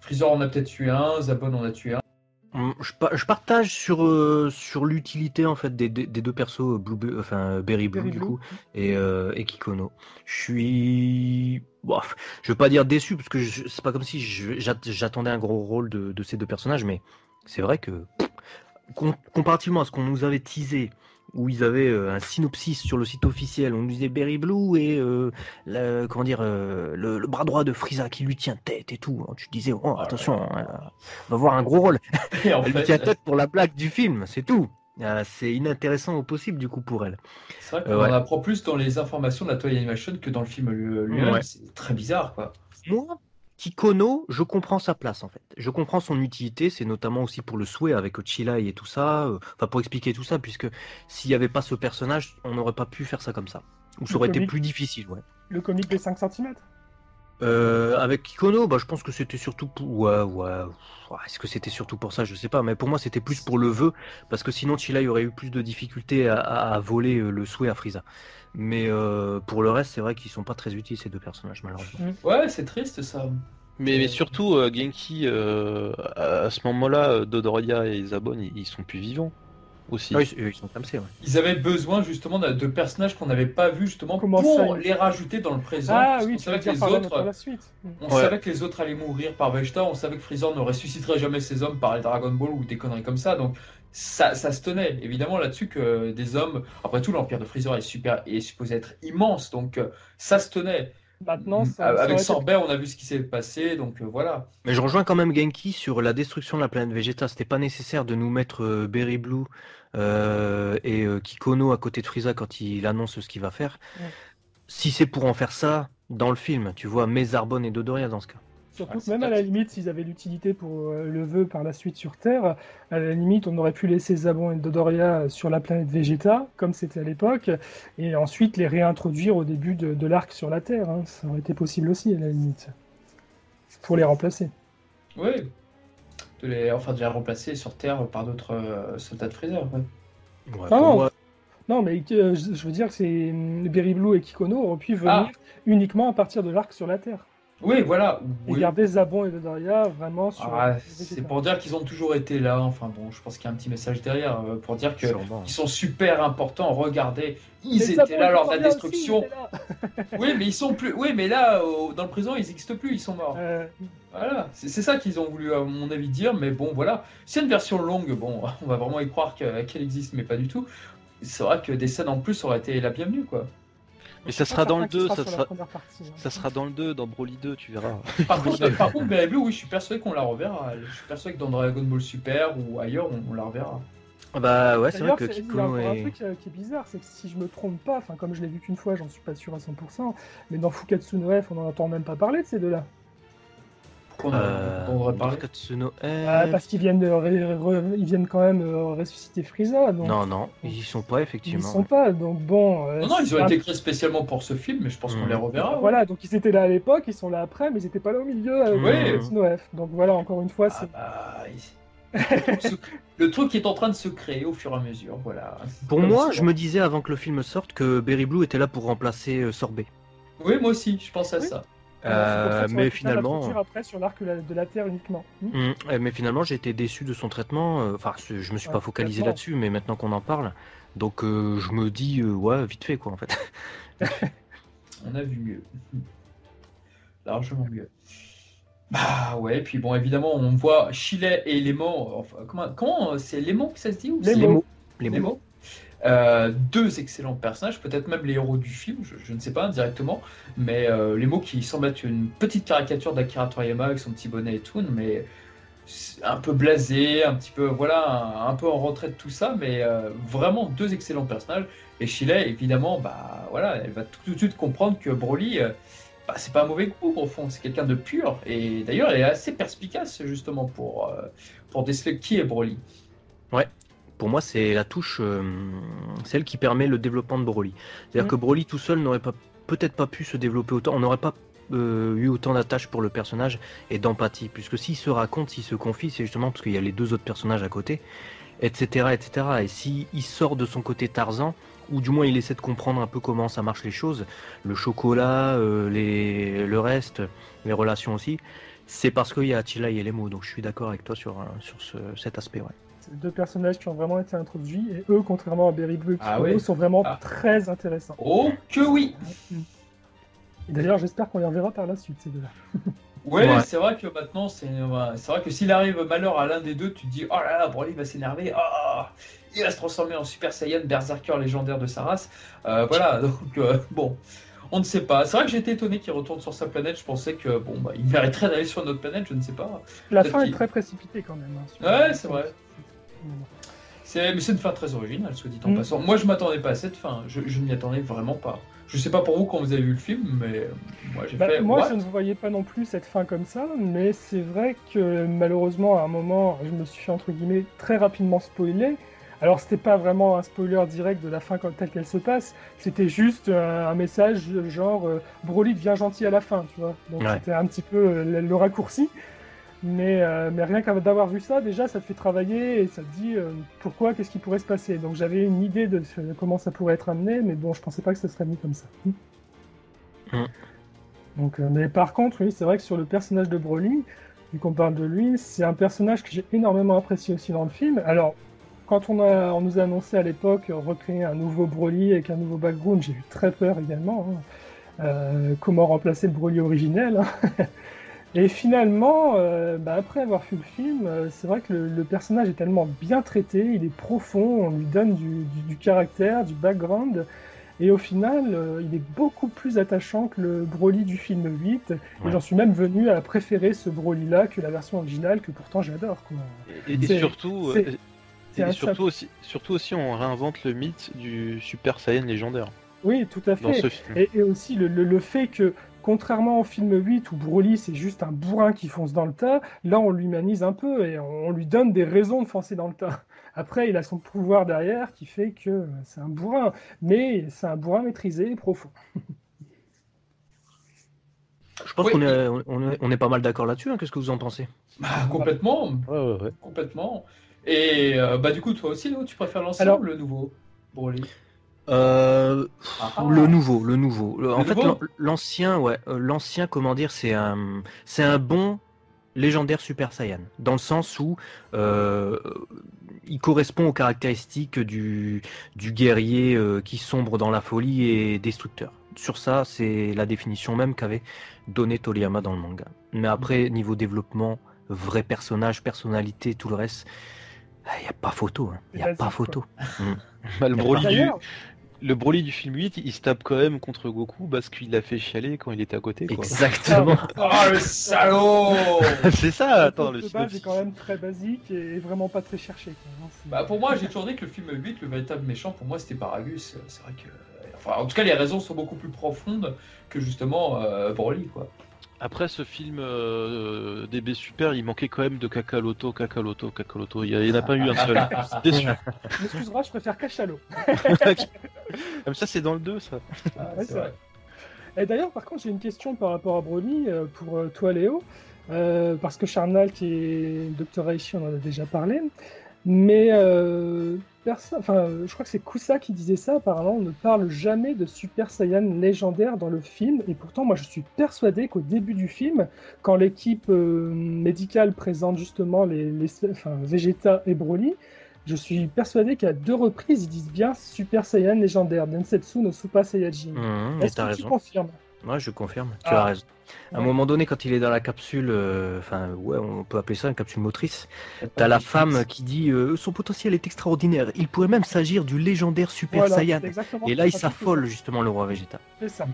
Freezer en a peut-être tué un, Zabon en a tué un. Je partage sur l'utilité en fait des deux persos Berry Blue du coup et Kikono. Je vais pas dire déçu parce que c'est pas comme si j'attendais un gros rôle de ces deux personnages, mais c'est vrai que comparativement à ce qu'on nous avait teasé, où ils avaient un synopsis sur le site officiel, on nous disait Berry Blue et le bras droit de Frieza qui lui tient tête et tout. Tu disais attention, on va voir un gros rôle. Elle lui tient tête pour la blague du film, c'est tout. C'est inintéressant au possible du coup pour elle. C'est vrai qu'on en apprend plus dans les informations de la Toei Animation que dans le film lui-même. C'est très bizarre, quoi. Moi, Kikono, je comprends sa place en fait. Je comprends son utilité, c'est notamment aussi pour le souhait avec Ochilai et tout ça, pour expliquer tout ça, puisque s'il n'y avait pas ce personnage, on n'aurait pas pu faire ça comme ça. Ou ça aurait été plus difficile, ouais. Le comique des 5 cm avec Kikono, je pense que c'était surtout pour... Est-ce que c'était surtout pour ça? Je sais pas, mais pour moi c'était plus pour le vœu, parce que sinon Chilai aurait eu plus de difficultés à voler le souhait à Frieza. Mais pour le reste, c'est vrai qu'ils sont pas très utiles ces deux personnages, malheureusement. Ouais, c'est triste ça. Mais surtout, Genki, à ce moment-là, Dodoria et Zabon, ils sont plus vivants. Aussi. Ah, ils sont comme ça, ouais. Ils avaient besoin justement de personnages qu'on n'avait pas vus justement pour les rajouter dans le présent. On savait que les autres, la suite. On savait que les autres allaient mourir par Vegeta, on savait que Freezer ne ressusciterait jamais ses hommes par les Dragon Ball ou des conneries comme ça, donc ça se tenait évidemment là-dessus que des hommes. Après tout, l'empire de Freezer est supposé être immense, donc ça se tenait. Maintenant, avec Sorbet, on a vu ce qui s'est passé, donc voilà. Mais je rejoins quand même Genki sur la destruction de la planète Vegeta. C'était pas nécessaire de nous mettre Berry Blue et Kikono à côté de Frieza quand il annonce ce qu'il va faire. Si c'est pour en faire ça, Dans le film, tu vois Mesarbon et Dodoria dans ce cas. Surtout Ouais, que c'est même à top. la limite, s'ils avaient l'utilité pour le vœu par la suite sur Terre, à la limite, on aurait pu laisser Zabon et Dodoria sur la planète Vegeta, comme c'était à l'époque, et ensuite les réintroduire au début de l'arc sur la Terre. Hein. Ça aurait été possible aussi, à la limite, pour les remplacer. Oui, de les remplacer sur Terre par d'autres soldats de Freezer. Ouais. Ouais, Non, pour non, moi, non, mais je veux dire que c'est Berry Blue et Kikono auraient pu venir Ah, uniquement à partir de l'arc sur la Terre. oui, voilà. Et Oui. garder Zabon et Dodoria vraiment sur Ah, c'est Vegeta. pour dire qu'ils ont toujours été là. Enfin bon, je pense qu'il y a un petit message derrière pour dire que sûrement. ils sont super importants. Regardez, ils Mais étaient Zabon là et lors de la Dodoria aussi, ils destruction. étaient là. Oui, mais ils sont plus. Oui, mais là, dans le présent, ils n'existent plus. Ils sont morts. Voilà, c'est ça qu'ils ont voulu, à mon avis, dire. Mais bon, voilà. C'est une version longue. Bon, on va vraiment y croire qu'elle existe, mais pas du tout. C'est vrai que des scènes en plus auraient été la bienvenue, quoi. Mais ça Je suis sera pas dans le certain qu'il 2, sera ça sur la sera, première partie, hein. ça sera dans le 2, dans Broly 2, tu verras. Par contre, Berry Blue, oui, je suis persuadé qu'on la reverra. Je suis persuadé que dans Dragon Ball Super ou ailleurs, on la reverra. Bah ouais, c'est vrai D'ailleurs, que il y a Kikono encore un est... truc qui est bizarre, c'est que si je me trompe pas, enfin comme je l'ai vu qu'une fois, j'en suis pas sûr à 100%, mais dans Fukatsu no F, on n'en entend même pas parler de ces deux-là. Pourquoi on devrait parler? Katsuno Parce qu'ils viennent, ils viennent quand même ressusciter Frieza, donc Non, ils y sont pas, ils y effectivement. sont pas, donc bon... Non, ils ont c'est été créés spécialement pour ce film, mais je pense qu'on les reverra. Ouais. Voilà, donc ils étaient là à l'époque, ils sont là après, mais ils étaient pas là au milieu avec Oui. Fukatsu no F. Donc voilà, encore une fois, Ah c'est... bah, le truc est en train de se créer au fur et à mesure, voilà. Pour Comme moi, ça. je me disais avant que le film sorte que Berry Blue était là pour remplacer Sorbet. Oui, moi aussi, je pense à Oui. ça. c'est pour ça qu'ils auraient mais pu finalement, l'introduire après sur l'arc de la Terre uniquement. mais finalement, j'ai été déçu de son traitement. Enfin, je me suis Ouais, pas focalisé complètement. là-dessus, mais maintenant qu'on en parle, donc je me dis ouais, vite fait quoi en fait. On a vu mieux. Largement mieux. Bah ouais, puis bon, évidemment, on voit Chile et Lémo. Enfin, comment c'est Lémo que ça se dit ou Les c'est mots. Lémo. Deux excellents personnages, peut-être même les héros du film, je ne sais pas directement, mais les mots qui semblent être une petite caricature d'Akira Toriyama avec son petit bonnet et tout, mais un peu blasé, un petit peu, voilà, un peu en retrait de tout ça, mais vraiment deux excellents personnages. Et Chile, évidemment, bah voilà, elle va tout de suite comprendre que Broly, bah, c'est pas un mauvais coup au fond, c'est quelqu'un de pur. Et d'ailleurs, elle est assez perspicace justement pour déceler qui est Broly. Pour moi, c'est la touche, celle qui permet le développement de Broly. C'est-à-dire que Broly tout seul n'aurait peut-être pas pu se développer autant, on n'aurait pas eu autant d'attache pour le personnage et d'empathie, puisque s'il se raconte, s'il se confie, c'est justement parce qu'il y a les deux autres personnages à côté, etc., etc. Et s'il sort de son côté Tarzan, ou du moins il essaie de comprendre un peu comment ça marche les choses, le chocolat, le reste, les relations aussi, c'est parce qu'il y a Attila et Elemo. Donc je suis d'accord avec toi sur cet aspect, ouais. C'est deux personnages qui ont vraiment été introduits, et eux, contrairement à Berry Blue et Ah Kikono, ouais. sont vraiment Ah. très intéressants. Oh que oui! Et d'ailleurs, j'espère qu'on les reverra par la suite, ces deux-là. Ouais, Ouais. c'est vrai que maintenant, c'est vrai que s'il arrive malheur à l'un des deux, tu te dis, oh là là, Broly va s'énerver, oh, il va se transformer en Super Saiyan berserker légendaire de sa race. Voilà, donc bon, on ne sait pas. C'est vrai que j'étais étonné qu'il retourne sur sa planète. Je pensais que bon, bah, il mériterait d'aller sur une autre planète, je ne sais pas. La Peut-être fin est qu'il- très précipitée quand même. Hein, Ouais, c'est vrai. Mais c'est une fin très originale, soit dit en passant. Moi, je m'attendais pas à cette fin. Je ne m'y attendais vraiment pas. Je sais pas pour vous quand vous avez vu le film, mais moi, j'ai fait. Moi, what je ne voyais pas non plus cette fin comme ça, mais c'est vrai que malheureusement, à un moment, je me suis fait entre guillemets très rapidement spoiler. Alors, c'était pas vraiment un spoiler direct de la fin telle qu'elle se passe, c'était juste un message genre Broly devient gentil à la fin, tu vois. Donc, Ouais. c'était un petit peu le raccourci. Mais rien qu'à d'avoir vu ça, déjà, ça te fait travailler et ça te dit pourquoi, qu'est-ce qui pourrait se passer. Donc j'avais une idée de comment ça pourrait être amené, mais bon, je pensais pas que ça serait mis comme ça. Donc, mais par contre, oui, c'est vrai que sur le personnage de Broly, vu qu'on parle de lui, c'est un personnage que j'ai énormément apprécié aussi dans le film. Alors, quand on nous a annoncé à l'époque recréer un nouveau Broly avec un nouveau background, j'ai eu très peur également. Comment remplacer le Broly originel, hein. Et finalement, après avoir vu le film, c'est vrai que le personnage est tellement bien traité, il est profond, on lui donne du caractère, du background, et au final, il est beaucoup plus attachant que le Broly du film 8, et Ouais. j'en suis même venu à préférer ce Broly-là que la version originale, que pourtant j'adore, quoi. Et C'est- surtout, c'est- c'est un surtout aussi, on réinvente le mythe du Super Saiyan légendaire Oui, tout à dans fait. ce film. Et aussi le fait que contrairement au film 8 où Broly c'est juste un bourrin qui fonce dans le tas, là on l'humanise un peu et on lui donne des raisons de foncer dans le tas. Après, il a son pouvoir derrière qui fait que c'est un bourrin, mais c'est un bourrin maîtrisé et profond. Je pense Oui. qu'on est pas mal d'accord là-dessus, hein. Qu'est-ce que vous en pensez? Complètement, Ouais. complètement. Et du coup, toi aussi, Léo, tu préfères l'ancien Alors- ou le nouveau Broly? Le nouveau. En fait, nouveau l'ancien, comment dire, c'est un bon légendaire Super Saiyan, dans le sens où il correspond aux caractéristiques du guerrier qui sombre dans la folie et destructeur. Sur ça, c'est la définition même qu'avait donné Toriyama dans le manga. Mais après, niveau développement, vrai personnage, personnalité, tout le reste, il n'y a pas photo. Il n'y a Basique, pas quoi. photo. Bah, D'ailleurs, le Broly du film 8, il se tape quand même contre Goku parce qu'il l'a fait chialer quand il était à côté. Quoi. Exactement. Oh, le salaud! C'est ça, attends, le le base est synopsis. quand même très basique et vraiment pas très cherché. Quoi, hein. C'est- Pour moi, j'ai toujours dit que le film 8, le véritable méchant, pour moi, c'était Paragus. C'est vrai que... en tout cas, les raisons sont beaucoup plus profondes que justement Broly, quoi. Après ce film DB Super, il manquait quand même de Kakaroto. Il n'y en a pas eu un seul. J'étais déçu. Tu m'excuseras, je préfère Cachalo. Comme ça, c'est dans le 2, ça. Ouais, c'est vrai. Et d'ailleurs, par contre, j'ai une question par rapport à Broly pour toi, Léo, parce que Charnalt et Dr. Aishi, on en a déjà parlé, mais je crois que c'est Kusa qui disait ça, apparemment, on ne parle jamais de Super Saiyan légendaire dans le film, et pourtant, moi, je suis persuadé qu'au début du film, quand l'équipe médicale présente justement Vegeta et Broly, je suis persuadé qu'à 2 reprises, ils disent bien Super Saiyan légendaire, Densetsu no Super Saiyajin. Et Est-ce t'as que tu raison. confirmes? Ouais, je confirme. Tu as raison. À un Ouais. moment donné, quand il est dans la capsule, on peut appeler ça une capsule motrice, t'as la femme qui dit son potentiel est extraordinaire. Il pourrait même s'agir du légendaire Super Voilà, Saiyan. c'est exactement Et là, il ça. s'affole justement le roi Vegeta. C'est ça.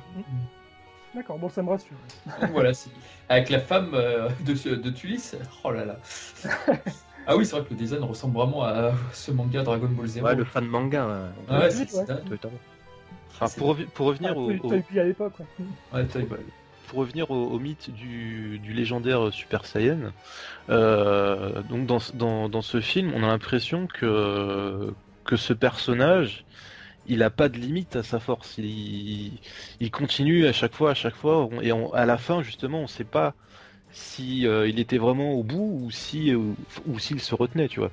D'accord, bon, ça me rassure. Donc voilà, avec la femme de Tulis. Oh là là. Ah oui, c'est vrai que le design ressemble vraiment à ce manga Dragon Ball Z. Ouais, le fan manga. Ouais, Ouais. c'est dingue. Totalement. Enfin, pour revenir T'as eu à l'époque, ouais. Ouais, t'as- pour revenir au mythe du légendaire Super Saiyan, donc dans ce film, on a l'impression que ce personnage, il a pas de limite à sa force. Il continue à chaque fois, et à la fin, justement, on sait pas si il était vraiment au bout ou s'il se retenait, tu vois.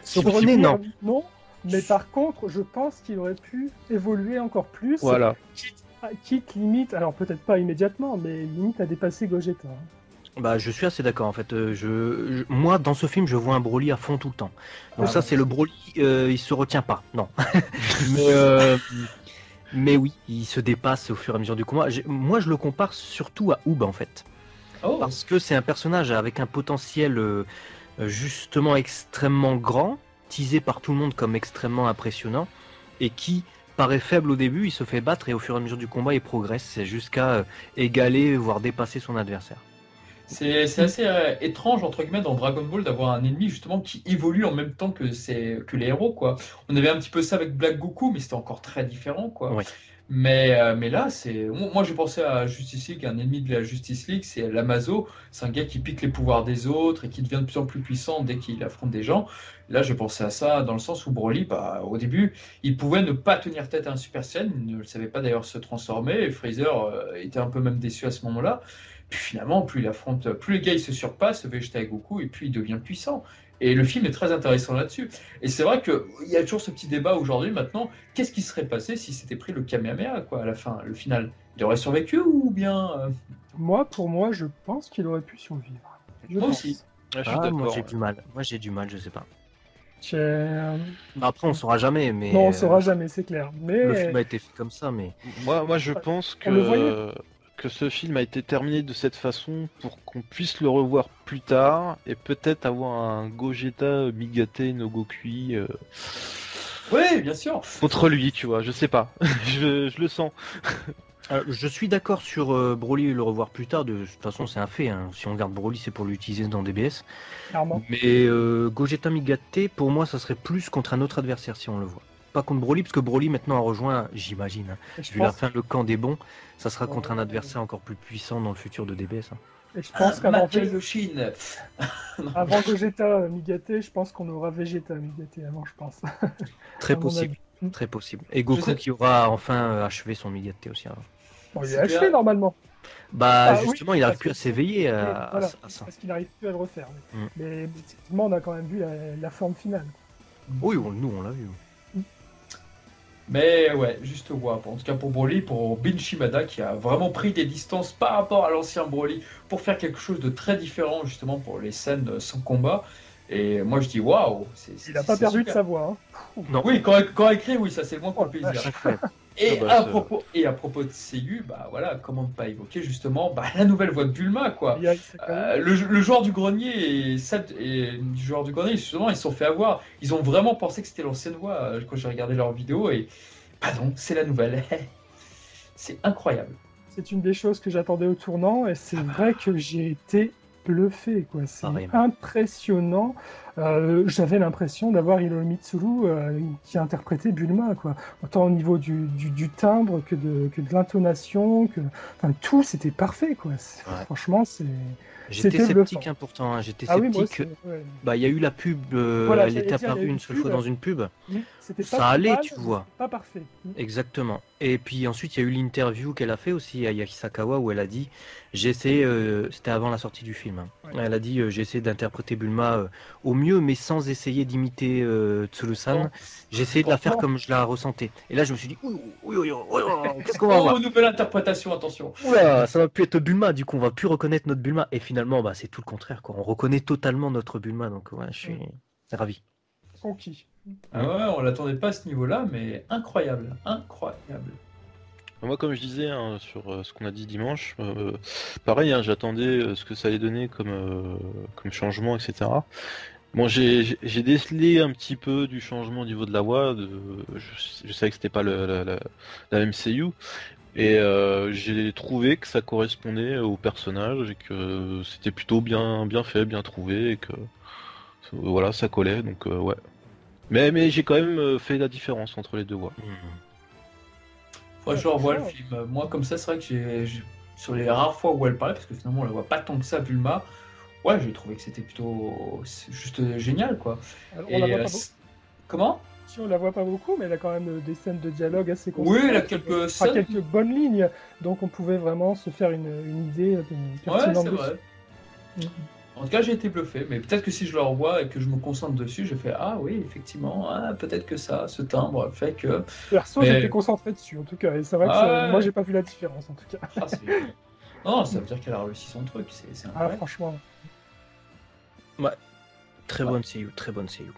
Se retenait, non. Non, mais par contre, je pense qu'il aurait pu évoluer encore plus. Voilà. Quitte limite, alors peut-être pas immédiatement, mais limite à dépasser Gogeta. Bah, je suis assez d'accord en fait. Moi, dans ce film, je vois un Broly à fond tout le temps. Donc ça, c'est le Broly, il se retient pas, non. mais oui, il se dépasse au fur et à mesure du combat. Moi, je le compare surtout à Oob en fait, Oh, parce que c'est un personnage avec un potentiel justement extrêmement grand, teasé par tout le monde comme extrêmement impressionnant, et qui paraît faible au début, il se fait battre et au fur et à mesure du combat, il progresse jusqu'à égaler, voire dépasser son adversaire. c'est assez étrange, entre guillemets, dans Dragon Ball d'avoir un ennemi justement qui évolue en même temps que les héros, quoi. On avait un petit peu ça avec Black Goku, mais c'était encore très différent, quoi. Ouais. Mais là, moi j'ai pensé à Justice League, un ennemi de la Justice League, c'est Lamazo. C'est un gars qui pique les pouvoirs des autres et qui devient de plus en plus puissant dès qu'il affronte des gens. Là, j'ai pensé à ça dans le sens où Broly, au début, il pouvait ne pas tenir tête à un Super Saiyan, il ne le savait pas d'ailleurs se transformer. Et Freezer était un peu même déçu à ce moment-là. Puis finalement, plus il affronte, plus les gars ils se surpassent, Vegeta et Goku, et puis il devient puissant. Et le film est très intéressant là-dessus. Et c'est vrai qu'il y a toujours ce petit débat aujourd'hui, maintenant, qu'est-ce qui serait passé si c'était pris le Kamehameha, quoi, à la fin, le final? Il aurait survécu ou bien... Pour moi, je pense qu'il aurait pu survivre. Je Moi pense. aussi. Ouais, je suis d'accord. Moi, j'ai du mal, je sais pas. J'ai- Bah, après, on saura jamais, mais. Non, on saura jamais, c'est clair. Le Mais film a été fait comme ça, mais. Moi, je pense On le voyait. que ce film a été terminé de cette façon pour qu'on puisse le revoir plus tard et peut-être avoir un Gogeta Migate no Gokui Oui, bien sûr. contre lui, tu vois. Je sais pas. je le sens. Je suis d'accord sur Broly le revoir plus tard. De toute façon, c'est un fait. Hein. Si on regarde Broly, c'est pour l'utiliser dans DBS. clairement. Mais Gogeta Migate, pour moi, ça serait plus contre un autre adversaire si on le voit. pas contre Broly, parce que Broly maintenant a rejoint, j'imagine, hein, Et je vu la pense, fin, le camp des bons, ça sera contre un Ouais. adversaire encore plus puissant dans le futur de DBS. Hein. et je pense qu'avant Mathieu Yoshin. avant Gogeta Migaté, je pense qu'on aura Vegeta Migaté avant, je pense. Très À mon possible, avis. très possible. Et Goku sais- qui aura enfin achevé son Migaté aussi. Hein. Bon, il est C'est achevé bien. normalement. Bah Ah, oui, justement, il n'arrive parce plus à que- s'éveiller Oui, à voilà, ça. parce qu'il n'arrive plus à le refaire. Mm. Mais effectivement, on a quand même vu la forme finale. Oui, nous on l'a vu. Mais ouais, juste WAP. En tout cas pour Broly, pour Bin Shimada qui a vraiment pris des distances par rapport à l'ancien Broly pour faire quelque chose de très différent justement pour les scènes sans combat. Et moi je dis waouh, Il n'a pas perdu de sa voix. Hein. Non. Oui, quand écrit, oui, ça c'est le moins pour le plaisir. Incroyable. Et, Ah bah, à propos de Seiyu, bah voilà, comment ne pas évoquer justement la nouvelle voix de Bulma quoi. Il y a Isakawa. Le joueur du grenier et du joueur du grenier, justement, ils se sont fait avoir. Ils ont vraiment pensé que c'était l'ancienne voix quand j'ai regardé leur vidéo et bah non, c'est la nouvelle. C'est incroyable. C'est une des choses que j'attendais au tournant et c'est vrai que j'ai été bluffé, quoi. C'est Pareil. impressionnant. J'avais l'impression d'avoir Hiromi Mitsuru qui interprétait Bulma, quoi. Autant au niveau du timbre que de l'intonation, enfin, tout c'était parfait, quoi. Ouais. Franchement, c'est. J'étais C'était sceptique bluffant. pourtant. Hein. J'étais Ah oui, moi sceptique. aussi. Ouais. Bah il y a eu la pub, Voilà, elle j'allais était dire, il y a apparue eu une seule une fois pub. dans une pub. C'était Ça pas allait, mal, tu mais vois. c'était pas parfait. Exactement. Et puis ensuite, il y a eu l'interview qu'elle a fait aussi à Yahisakawa où elle a dit j'ai essayé, c'était avant la sortie du film, hein. Ouais. Elle a dit j'ai essayé d'interpréter Bulma au mieux, mais sans essayer d'imiter Tsuru-san. Bon. J'ai essayé de la faire Franchement. comme je la ressentais. Et là, je me suis dit oui, qu'est-ce qu'on va Oh, voir? nouvelle interprétation, attention. Oula, ça va plus être Bulma, du coup, on va plus reconnaître notre Bulma. Et finalement, bah, c'est tout le contraire, quoi. On reconnaît totalement notre Bulma, donc ouais, je suis ravi. Conquis. Ah ouais, on l'attendait pas à ce niveau-là, mais incroyable, incroyable. Moi, comme je disais hein, sur ce qu'on a dit dimanche, pareil, hein, j'attendais ce que ça allait donner comme changement, etc. Bon, j'ai décelé un petit peu du changement au niveau de la voix. Je savais que c'était pas la même seiyuu. Et j'ai trouvé que ça correspondait au personnage et que c'était plutôt bien fait, bien trouvé et que voilà, ça collait. Donc ouais. Mais j'ai quand même fait la différence entre les deux voix. Faudrait que je revoie le film. Moi, comme ça, c'est vrai que sur les rares fois où elle parlait, parce que finalement, on la voit pas tant que ça, Bulma, ouais, j'ai trouvé que c'était plutôt juste génial, quoi. Alors, Et, on la voit pas beaucoup. comment? Si on la voit pas beaucoup, mais elle a quand même des scènes de dialogue assez Oui, conséquentes. elle a quelques Enfin, scènes. quelques bonnes lignes, donc on pouvait vraiment se faire une idée Ouais, pertinente c'est dessus. vrai. Mhm. En tout cas, j'ai été bluffé, mais peut-être que si je le revois et que je me concentre dessus, je fais ah oui, effectivement, peut-être que ça, ce timbre fait que. Perso, Mais- j'étais concentré dessus, en tout cas, et c'est vrai que Ouais. moi, j'ai pas vu la différence, en tout cas. Ah, c'est- non, ça veut dire qu'elle a réussi son truc, c'est Ah, incroyable. franchement. Très bonne seiyuu, très bonne seiyuu.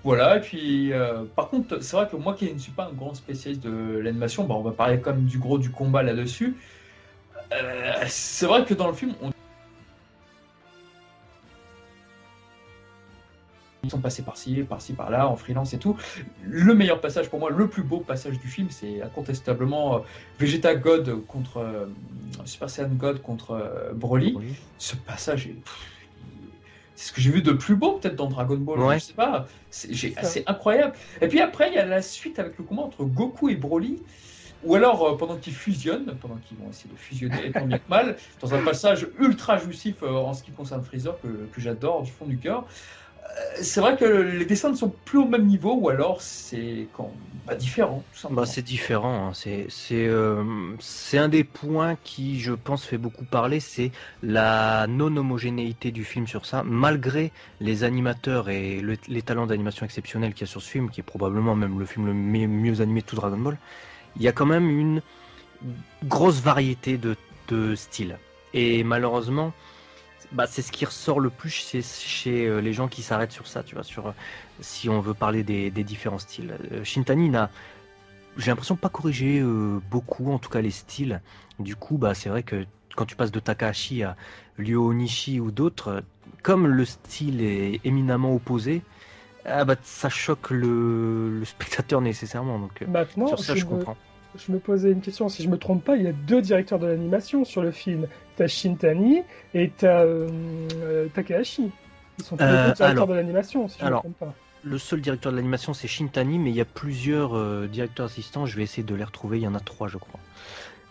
Voilà, et puis par contre, c'est vrai que moi qui ne suis pas un grand spécialiste de l'animation, bah, on va parler quand même du gros du combat là-dessus. C'est vrai que dans le film, ils sont passés par-ci, par-là, en freelance et tout. Le meilleur passage pour moi, le plus beau passage du film, c'est incontestablement Vegeta God contre Super Saiyan God contre Broly. Ce passage c'est ce que j'ai vu de plus beau peut-être dans Dragon Ball, Ouais. je sais pas, c'est incroyable. Et puis après il y a la suite avec le combat entre Goku et Broly, ou alors pendant qu'ils fusionnent, pendant qu'ils vont essayer de fusionner tant bien que mal, dans un passage ultra jouissif en ce qui concerne Freezer que j'adore du fond du cœur. C'est vrai que les dessins ne sont plus au même niveau, ou alors c'est différent, tout simplement. Bah, c'est différent, hein. C'est un des points qui, je pense, fait beaucoup parler, c'est la non-homogénéité du film sur ça, malgré les animateurs et les talents d'animation exceptionnels qu'il y a sur ce film, qui est probablement même le film le mieux animé de tout Dragon Ball. Il y a quand même une grosse variété de styles. Et malheureusement, bah, c'est ce qui ressort le plus chez les gens qui s'arrêtent sur ça, tu vois, si on veut parler des différents styles. Shintani j'ai l'impression pas corrigé beaucoup, en tout cas les styles. Du coup, bah, c'est vrai que quand tu passes de Takahashi à Ryo Onishi ou d'autres, comme le style est éminemment opposé, bah, ça choque le spectateur nécessairement. Donc, Maintenant, sur ça, je comprends. je me posais une question, si je me trompe pas, il y a 2 directeurs de l'animation sur le film. T'as Shintani et t'as Takahashi. Ils sont tous les 2 directeurs alors- de l'animation, si je me alors, trompe pas. le seul directeur de l'animation, c'est Shintani, mais il y a plusieurs directeurs assistants. Je vais essayer de les retrouver. Il y en a 3, je crois.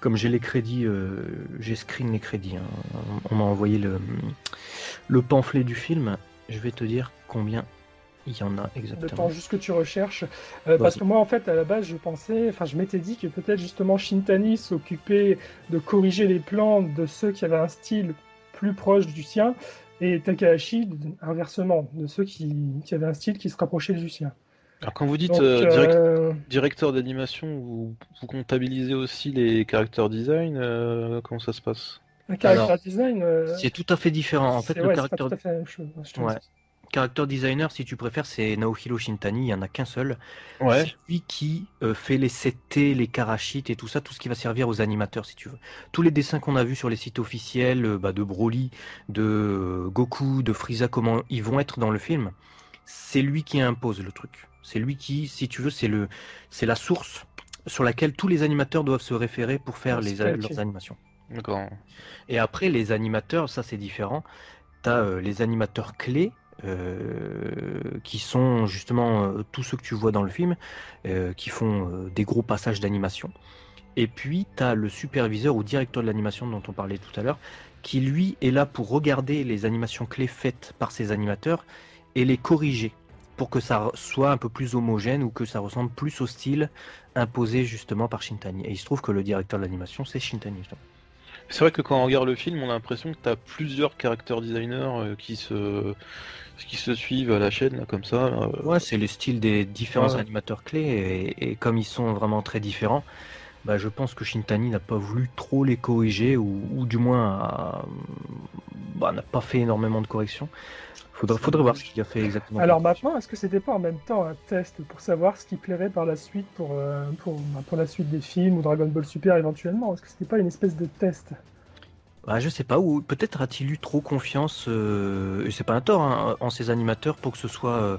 Comme j'ai les crédits, j'ai screen les crédits. Hein. On m'a envoyé le pamphlet du film. Je vais te dire combien il y en a Le exactement. temps juste que tu recherches. Parce Vas-y. que moi, en fait, à la base, je m'étais dit que peut-être justement Shintani s'occupait de corriger les plans de ceux qui avaient un style plus proche du sien, et Takahashi, inversement, de ceux qui avaient un style qui se rapprochait du sien. Alors quand vous dites Donc, directeur d'animation, vous comptabilisez aussi les character design, comment ça se passe? un character Alors, design, C'est tout à fait différent. En fait, c'est le ouais, c'est pas character, tout à fait la même chose. Je te ouais. dis. Character designer, si tu préfères, c'est Naohiro Shintani. Il n'y en a qu'un seul. Ouais. C'est lui qui fait les CT, les karashits et tout ça, tout ce qui va servir aux animateurs, si tu veux. Tous les dessins qu'on a vus sur les sites officiels, de Broly, de Goku, de Frieza, comment ils vont être dans le film, c'est lui qui impose le truc. C'est lui qui, si tu veux, c'est la source sur laquelle tous les animateurs doivent se référer pour faire leurs animations. D'accord. Et après, les animateurs, ça c'est différent. Tu as les animateurs clés, qui sont justement tous ceux que tu vois dans le film, qui font des gros passages d'animation. Et puis, tu as le superviseur ou directeur de l'animation dont on parlait tout à l'heure, qui lui est là pour regarder les animations clés faites par ces animateurs et les corriger pour que ça soit un peu plus homogène ou que ça ressemble plus au style imposé justement par Shintani. Et il se trouve que le directeur de l'animation, c'est Shintani. C'est vrai que quand on regarde le film, on a l'impression que tu as plusieurs character designers qui se suivent à la chaîne, là, comme ça. Ouais, c'est le style des différents Ouais. animateurs clés, et comme ils sont vraiment très différents, bah, je pense que Shintani n'a pas voulu trop les corriger, ou du moins n'a pas fait énormément de corrections. Faudrait voir ce qu'il a fait exactement. Alors maintenant, est-ce que c'était pas en même temps un test pour savoir ce qui plairait par la suite pour la suite des films ou Dragon Ball Super éventuellement? Est-ce que c'était pas une espèce de test? Bah, je sais pas, ou peut-être a-t-il eu trop confiance, et c'est pas un tort, hein, en ces animateurs pour que ce soit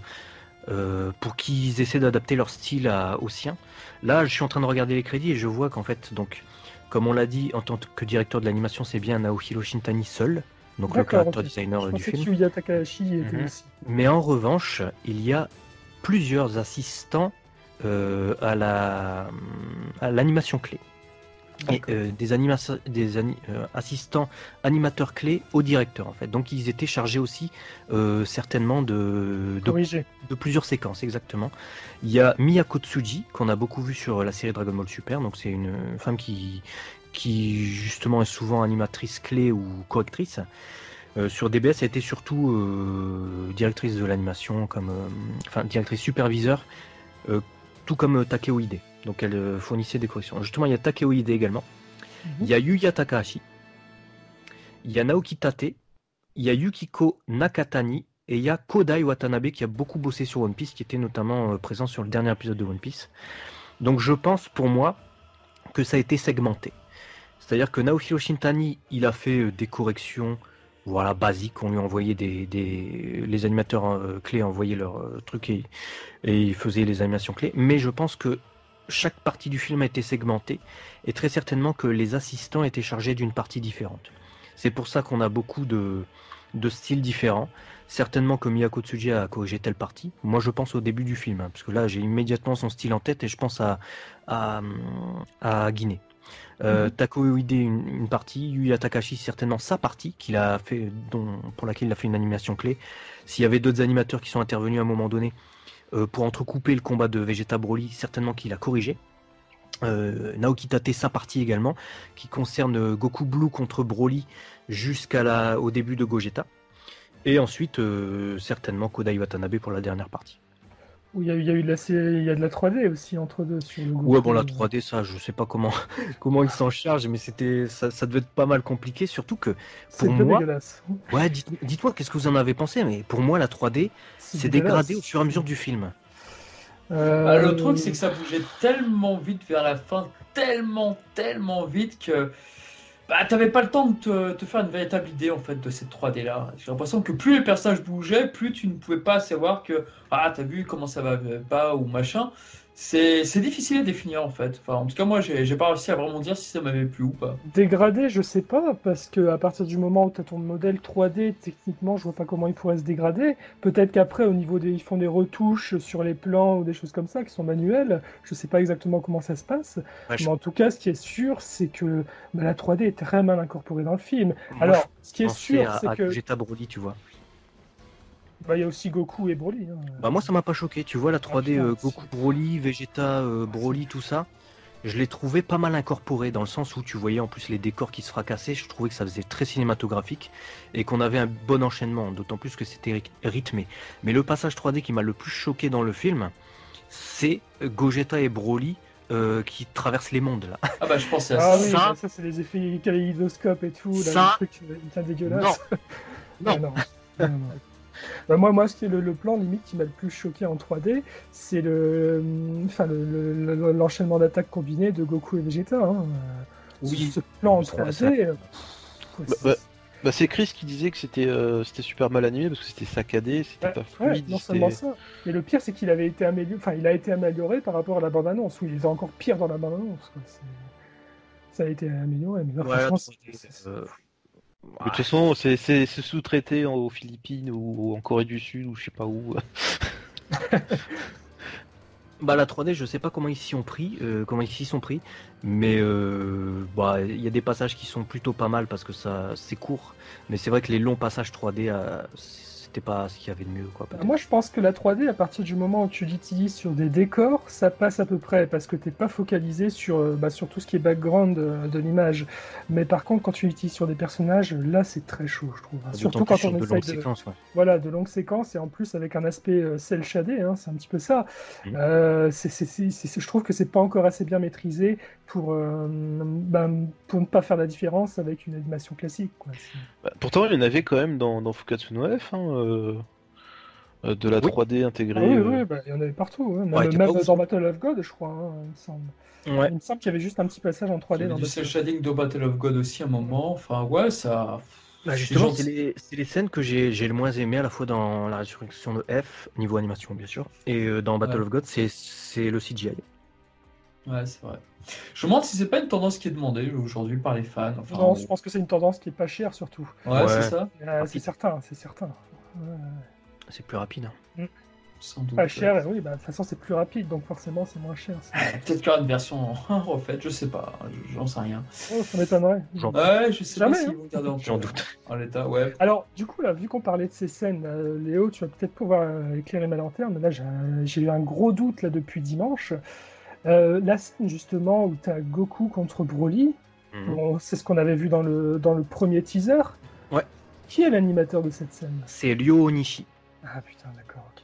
pour qu'ils essaient d'adapter leur style au sien. Là, je suis en train de regarder les crédits et je vois qu'en fait, donc, comme on l'a dit, en tant que directeur de l'animation, c'est bien Naohiro Shintani seul, donc le D'accord, character ok. designer Je du pensais que film. Yuya Takahashi était Mhm. aussi. Mais en revanche, il y a plusieurs assistants à l'animation clé. Et assistants animateurs clés au directeur en fait. Donc ils étaient chargés aussi certainement de Corrigé. plusieurs séquences exactement. Il y a Miyako Tsuji qu'on a beaucoup vu sur la série Dragon Ball Super. Donc c'est une femme qui justement est souvent animatrice clé ou correctrice. Sur DBS, elle était surtout directrice de l'animation, directrice superviseur, tout comme Takeo Ide. Donc elle fournissait des corrections. Justement, il y a Takeo Ide également. Il y a Yuya Takahashi. Il y a Naoki Tate. Il y a Yukiko Nakatani. Et il y a Kodai Watanabe qui a beaucoup bossé sur One Piece, qui était notamment présent sur le dernier épisode de One Piece. Donc je pense pour moi que ça a été segmenté. C'est-à-dire que Naohiro Shintani, il a fait des corrections basiques. On lui envoyait les animateurs clés envoyaient leurs trucs et ils faisaient les animations clés. Mais je pense que chaque partie du film a été segmentée et très certainement que les assistants étaient chargés d'une partie différente. C'est pour ça qu'on a beaucoup de styles différents. Certainement que Miyako Tsuji a corrigé telle partie. Moi, je pense au début du film, hein, parce que là, j'ai immédiatement son style en tête et je pense à Guinée. Takeo Ide une partie, Yuya Takahashi certainement sa partie qu'il a fait, pour laquelle il a fait une animation clé. S'il y avait d'autres animateurs qui sont intervenus à un moment donné pour entrecouper le combat de Vegeta Broly, certainement qu'il a corrigé. Naoki Tate sa partie également, qui concerne Goku Blue contre Broly au début de Gogeta. Et ensuite certainement Kodai Watanabe pour la dernière partie. Où il y a eu de la 3D aussi entre deux sur le Goku. Ouais, bon, la 3D, ça, je sais pas comment ils s'en chargent, mais ça devait être pas mal compliqué, surtout que C'est pour un peu moi, dégueulasse. ouais, dites-moi qu'est-ce que vous en avez pensé, mais pour moi, la 3D, c'est dégueulasse. dégradé au fur et à mesure du film. Le truc, c'est que ça bougeait tellement vite vers la fin, tellement vite que t'avais pas le temps de te faire une véritable idée en fait de cette 3D là. J'ai l'impression que plus les personnages bougeaient, plus tu ne pouvais pas savoir que t'as vu comment ça va pas ou machin. C'est difficile à définir en fait. Enfin, en tout cas, moi, j'ai pas réussi à vraiment dire si ça m'avait plu ou pas. Dégradé, je sais pas, parce que à partir du moment où tu as ton modèle 3D, techniquement, je vois pas comment il pourrait se dégrader. Peut-être qu'après, au niveau des, ils font des retouches sur les plans ou des choses comme ça qui sont manuelles. Je sais pas exactement comment ça se passe. Ouais, Mais en tout cas, ce qui est sûr, c'est que bah, la 3D est très mal incorporée dans le film. moi, Alors, ce qui je est pensais sûr, c'est à que Vegeta Broly, tu vois. bah, il y a aussi Goku et Broly, hein. Bah moi ça m'a pas choqué, tu vois la 3D putain, Goku Broly, Vegeta Broly, tout ça, je l'ai trouvé pas mal incorporé dans le sens où tu voyais en plus les décors qui se fracassaient, je trouvais que ça faisait très cinématographique et qu'on avait un bon enchaînement, d'autant plus que c'était rythmé. Mais le passage 3D qui m'a le plus choqué dans le film, c'est Gogeta et Broly qui traversent les mondes là. Ah bah, je pensais à Ah ça. oui, Ça- bah, ça c'est les effets kaléidoscope et tout, là, Ça- le truc bien dégueulasse. Non. Ah, non. Non, non. Bah, moi, ce qui est le plan limite qui m'a le plus choqué en 3D, c'est l'enchaînement d'attaques combinées de Goku et Vegeta, hein. Oui. Ce plan en Ça- 3D. Bah, c'est Chris qui disait que c'était super mal animé parce que c'était saccadé, c'était pas Ouais, fluide. non c'était- seulement ça, mais le pire c'est qu'il avait été amélioré, enfin il a été amélioré par rapport à la bande-annonce, où il était encore pire dans la bande-annonce, quoi. Ça a été amélioré, mais là, Ouais, franchement, Mais de toute façon, c'est sous-traité aux Philippines ou en Corée du Sud ou je sais pas où. Bah la 3D, je sais pas comment ils s'y ont pris, mais bah il y a des passages qui sont plutôt pas mal parce que ça c'est court, mais c'est vrai que les longs passages 3D c'était pas ce qu'il y avait de mieux quoi. peut-être. Moi, je pense que la 3D, à partir du moment où tu l'utilises sur des décors, ça passe à peu près, parce que t'es pas focalisé sur tout ce qui est background de l'image. Mais par contre, quand tu l'utilises sur des personnages, là, c'est très chaud, je trouve. Surtout D'autant plus quand sur on de essaye longues de... séquences. Ouais. Voilà, de longues séquences, et en plus avec un aspect cel shadé, hein, c'est un petit peu ça. Je trouve que c'est pas encore assez bien maîtrisé pour ne pas faire la différence avec une animation classique, quoi. Bah, pourtant, il y en avait quand même dans Fukatsu no F, de la Oui. 3D Ah intégrée. oui, bah, il y en avait partout, hein. Ouais, Même, t'es même pas ouf. dans Battle of God, je crois, hein, il me semble. Ouais. Il me semble qu'il y avait juste un petit passage en Il y 3D avait dans du Battle cel of God. shading de Battle of God aussi à un moment. Enfin, ouais, ça. Bah C'est justement, gentil. c'est les scènes que j'ai le moins aimé à la fois dans la résurrection de F, niveau animation bien sûr, et dans Battle Ouais. of God, c'est le CGI. Ouais, c'est vrai. Je me demande si c'est pas une tendance qui est demandée aujourd'hui par les fans. Enfin, Non, je pense que c'est une tendance qui est pas chère, surtout. ouais, Ouais. c'est ça. C'est Rapide. certain, c'est certain. Ouais. C'est plus rapide. Sans doute. Pas cher, oui, bah, de toute façon, c'est plus rapide, donc forcément, c'est moins cher. Peut-être qu'il y aura une version refaite, je sais pas. J'en sais rien. Oh, ça m'étonnerait. J'en- Ouais, je sais Jamais, pas s'ils hein. vont garder en J'en doute. En l'état, ouais. Alors, du coup, là, vu qu'on parlait de ces scènes, Léo, tu vas peut-être pouvoir éclairer ma lanterne. Là, j'ai eu un gros doute là depuis dimanche. La scène, justement, où tu as Goku contre Broly, Mhm. bon, c'est ce qu'on avait vu dans le premier teaser. Ouais. Qui est l'animateur de cette scène? C'est Ryo Onishi. Ah putain, d'accord, ok.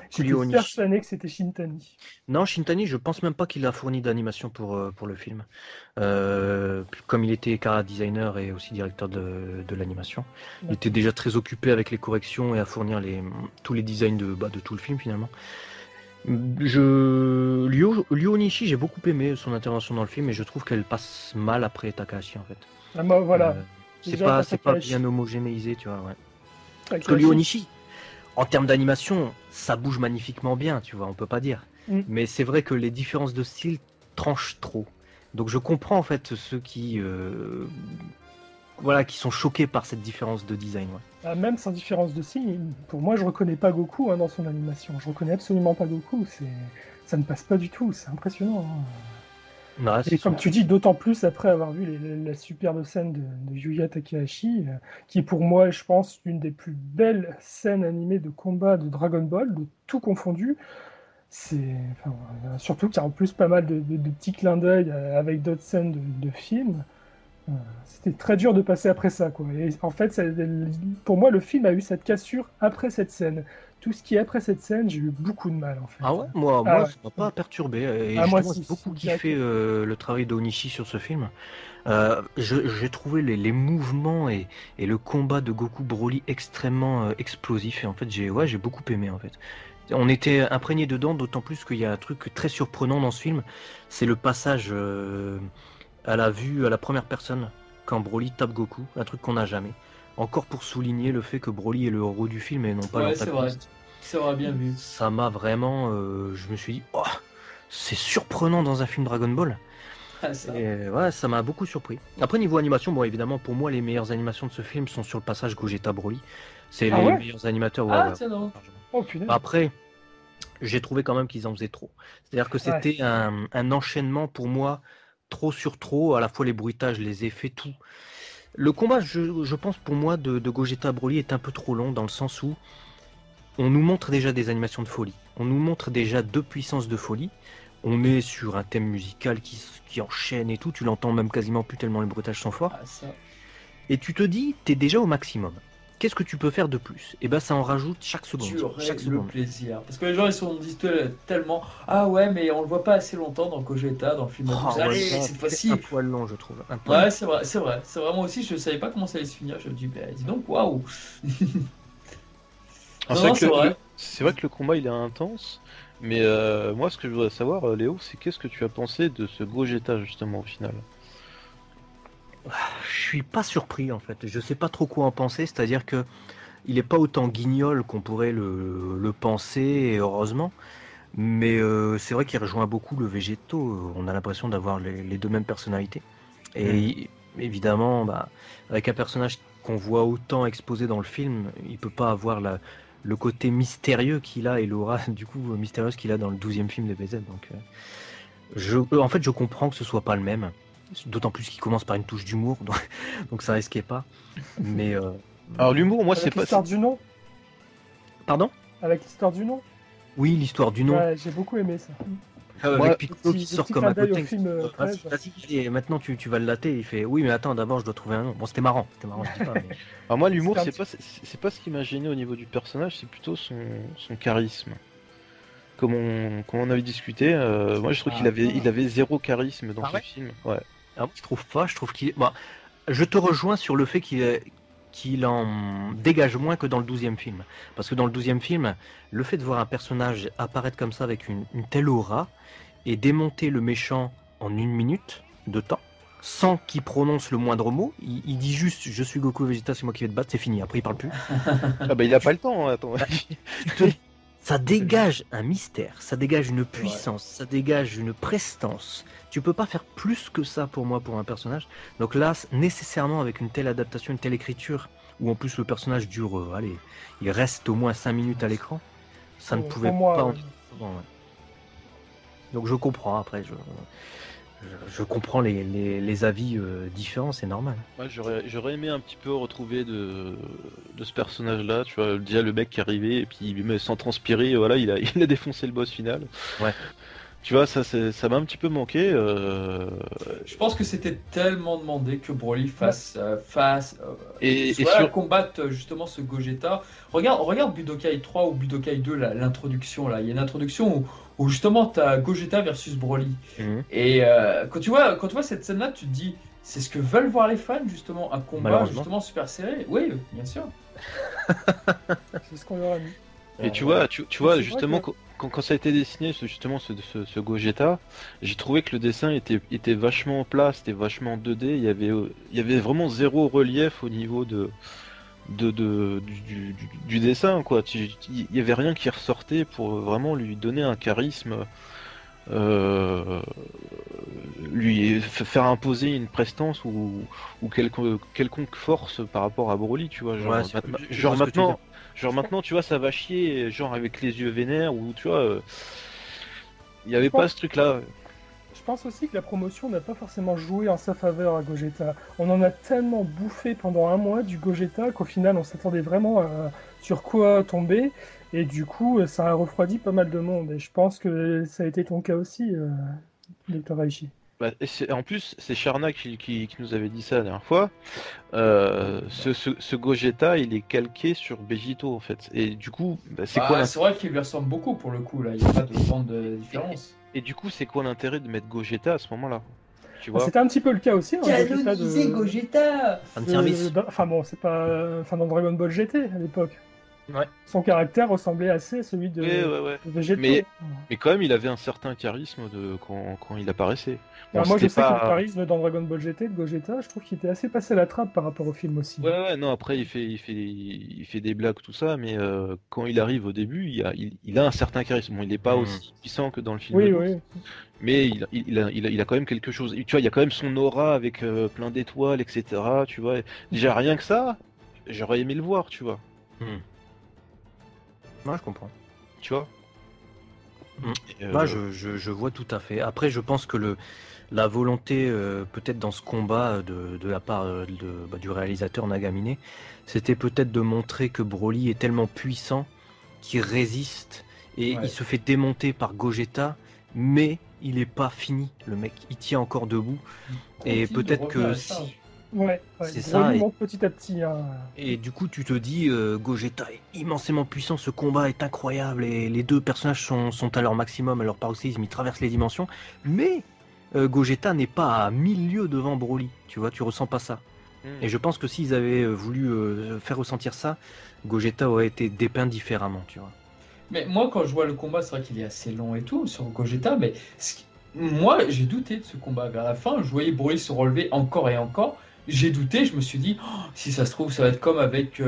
Ryo J'étais Onishi. persuadé que c'était Shintani. Non, Shintani, je pense même pas qu'il a fourni d'animation pour le film. Comme il était cara designer et aussi directeur de l'animation, il était déjà très occupé avec les corrections et à fournir tous les designs de tout le film finalement. Ryo Onishi, j'ai beaucoup aimé son intervention dans le film et je trouve qu'elle passe mal après Takahashi en fait. Ah, moi, voilà. C'est Déjà, pas, quand c'est pas Takahashi- bien homogénéisé, tu vois. Ouais. Parce que Takahashi- Ryo Onishi, en termes d'animation, ça bouge magnifiquement bien, tu vois, on peut pas dire. Mm. Mais c'est vrai que les différences de style tranchent trop. Donc je comprends en fait ceux qui sont choqués par cette différence de design. Ouais. Ah, même sans différence de signe, pour moi, je reconnais pas Goku dans son animation. Je reconnais absolument pas Goku. Ça ne passe pas du tout. C'est impressionnant, hein. Ouais, c'est Et comme sûr. tu dis, d'autant plus après avoir vu la superbe scène de Yuya Takahashi, qui est pour moi, je pense, une des plus belles scènes animées de combat de Dragon Ball, de tout confondu. Surtout qu'il y a en plus pas mal de petits clins d'œil avec d'autres scènes de films. C'était très dur de passer après ça, quoi. Et en fait, pour moi, le film a eu cette cassure après cette scène. Tout ce qui est après cette scène, j'ai eu beaucoup de mal, en fait. Ah ouais, moi Ah ouais. ça m'a pas perturbé. Et Ah, moi, justement, si, j'ai beaucoup si, kiffé le travail d'Onishi sur ce film. J'ai trouvé les mouvements et le combat de Goku Broly extrêmement explosif. Et en fait, j'ai beaucoup aimé en fait. On était imprégné dedans, d'autant plus qu'il y a un truc très surprenant dans ce film, c'est le passage à la vue, à la première personne, quand Broly tape Goku, un truc qu'on n'a jamais. Encore pour souligner le fait que Broly est le héros du film et non pas Ouais, c'est vrai. l'antagoniste. C'est vrai, bien vu. Ça m'a vraiment, je me suis dit, oh, c'est surprenant dans un film Dragon Ball. Ah, ça. Et ouais, ça m'a beaucoup surpris. Après, niveau animation, bon, évidemment, pour moi, les meilleures animations de ce film sont sur le passage Gogeta-Broly. C'est Ah les ouais meilleurs animateurs. Ouais, Ah, ouais, tiens, non. largement. Oh punaise. Après, j'ai trouvé quand même qu'ils en faisaient trop. C'est-à-dire que c'était un enchaînement pour moi, trop sur trop, à la fois les bruitages, les effets, tout. Le combat, je pense pour moi, de Gogeta Broly est un peu trop long dans le sens où on nous montre déjà des animations de folie. On nous montre déjà deux puissances de folie. On est sur un thème musical qui enchaîne et tout. Tu l'entends même quasiment plus tellement les bruitages sont forts. Ah, ça. Et tu te dis, t'es déjà au maximum. Qu'est-ce que tu peux faire de plus? Et ben ça en rajoute chaque seconde. Tu aurais Chaque le seconde. plaisir. Parce que les gens ils sont disent tellement. Ah ouais, mais on le voit pas assez longtemps dans Gogeta, dans le film. Oh, Allez, ouais, ça, cette c'est fois-ci. un poil long, je trouve. Un poil Ouais, c'est vrai, c'est vrai. C'est vrai, moi aussi, je savais pas comment ça allait se finir. Je me dis, bah, dis donc, waouh. Alors, Non, non, c'est vrai. c'est vrai que le combat il est intense, mais moi ce que je voudrais savoir, Léo, c'est qu'est-ce que tu as pensé de ce Gogeta justement au final? Je suis pas surpris en fait. Je sais pas trop quoi en penser. C'est-à-dire que il est pas autant guignol qu'on pourrait le penser, et heureusement. Mais c'est vrai qu'il rejoint beaucoup le Végéto. On a l'impression d'avoir les deux mêmes personnalités. Et évidemment, bah, avec un personnage qu'on voit autant exposé dans le film, il peut pas avoir le côté mystérieux qu'il a et l'aura du coup mystérieuse qu'il a dans le 12e film de BZ. Donc, en fait, je comprends que ce soit pas le même. D'autant plus qu'il commence par une touche d'humour, donc ça risquait pas. Mais Alors l'humour, moi c'est Avec pas. l'histoire du nom. pardon? Avec l'histoire du nom. Oui, l'histoire du nom. Ouais, j'ai beaucoup aimé ça. Moi, Avec Piccolo qui Petit sort clin comme un d'œil au potin. film 13. Vas-y, et maintenant tu vas le latter. Il fait oui, mais attends, d'abord je dois trouver un nom. Bon, c'était marrant, je dis pas. Mais... Alors moi l'humour C'est un c'est pas ce qui m'a gêné au niveau du personnage, c'est plutôt son charisme. Comme on avait discuté, moi je trouve il avait zéro charisme dans Ah ce ouais film. Ouais. Alors, je trouve pas, je trouve qu'il. Bah, je te rejoins sur le fait qu'il en dégage moins que dans le 12e film. Parce que dans le 12e film, le fait de voir un personnage apparaître comme ça avec une telle aura et démonter le méchant en 1 minute de temps, sans qu'il prononce le moindre mot, il dit juste je suis Goku Vegeta, c'est moi qui vais te battre, c'est fini, après il parle plus. Ah bah il a pas le temps, hein, attends. Ça dégage un mystère, ça dégage une puissance, ça dégage une prestance. Tu peux pas faire plus que ça pour moi, pour un personnage. Donc là, nécessairement, avec une telle adaptation, une telle écriture, où en plus le personnage dure, allez, il reste au moins 5 minutes à l'écran, ça ne pouvait pour moi, pas en ouais. dire autrement, ouais. Donc je comprends, après, je comprends les avis différents, c'est normal. Moi j'aurais aimé un petit peu retrouver de ce personnage-là, tu vois, déjà le mec qui est arrivé et puis mais sans transpirer, voilà, il a défoncé le boss final. Ouais. Tu vois, ça m'a un petit peu manqué. Je pense que c'était tellement demandé que Broly fasse Et combatte justement ce Gogeta. Regarde Budokai 3 ou Budokai 2, l'introduction là. Il y a une introduction où justement t'as Gogeta versus Broly. Mhm. Et quand tu vois cette scène-là, tu te dis, c'est ce que veulent voir les fans justement, un combat Malheureusement. justement super serré. Oui, bien sûr. C'est ce qu'on leur a mis. Et tu vois, C'est justement, vrai quand ça a été dessiné, justement, ce Gogeta, j'ai trouvé que le dessin était vachement plat, c'était vachement 2D, il y avait vraiment zéro relief au niveau du dessin, quoi. Il y avait rien qui ressortait pour vraiment lui donner un charisme, lui faire imposer une prestance ou quelconque force par rapport à Broly, tu vois. Ouais, je vois ce que tu veux dire. Genre maintenant, tu vois, ça va chier, genre avec les yeux vénères, ou tu vois, il n'y avait Je pas pense- ce truc-là. Je pense aussi que la promotion n'a pas forcément joué en sa faveur à Gogeta. On en a tellement bouffé pendant un mois du Gogeta qu'au final on s'attendait vraiment à sur quoi tomber. Et du coup, ça a refroidi pas mal de monde. Et je pense que ça a été ton cas aussi, Dr. Aichi. Bah, en plus, c'est Charna qui nous avait dit ça la dernière fois. Ce Gogeta, il est calqué sur Begito en fait. Et du coup, bah, c'est quoi C'est vrai qu'il lui ressemble beaucoup pour le coup là. Il n'y a pas de grande différence. Et du coup, c'est quoi l'intérêt de mettre Gogeta à ce moment-là? Tu vois? C'était un petit peu le cas aussi dans Gogeta Canoniser Gogeta. Un service. Enfin bon, c'est pas. Enfin dans Dragon Ball GT à l'époque. Ouais. Son caractère ressemblait assez à celui de, Ouais. de Végéto. Mais quand même, il avait un certain charisme quand il apparaissait. Bon, Moi, je c'était sais que le pas. charisme dans Dragon Ball GT de Gogeta, je trouve qu'il était assez passé à la trappe par rapport au film aussi. Ouais, non, après, il fait des blagues, tout ça, mais quand il arrive au début, il a un certain charisme. Bon, il n'est pas aussi puissant que dans le film Oui, 12, oui. mais il a quand même quelque chose. Et tu vois, il y a quand même son aura avec plein d'étoiles, etc. Tu vois, déjà rien que ça, j'aurais aimé le voir, tu vois. Ouais, je comprends. Tu vois. Et, Je vois tout à fait. Après, je pense que la volonté, peut-être dans ce combat de la part du réalisateur Nagamine, c'était peut-être de montrer que Broly est tellement puissant qu'il résiste et il se fait démonter par Gogeta, mais il n'est pas fini, le mec. Il tient encore debout. Et peut-être que si... Ouais, c'est Broly ça. monte petit à petit. Hein. Et du coup, tu te dis, Gogeta est immensément puissant, ce combat est incroyable, et les deux personnages sont à leur maximum, à leur paroxysme, ils traversent les dimensions, mais Gogeta n'est pas à 1000 lieues devant Broly, tu vois, tu ressens pas ça. Et je pense que s'ils avaient voulu faire ressentir ça, Gogeta aurait été dépeint différemment, tu vois. Mais moi, quand je vois le combat, c'est vrai qu'il est assez long et tout sur Gogeta, mais moi, j'ai douté de ce combat. Vers la fin, je voyais Broly se relever encore et encore. J'ai douté, je me suis dit, oh, si ça se trouve, ça va être comme avec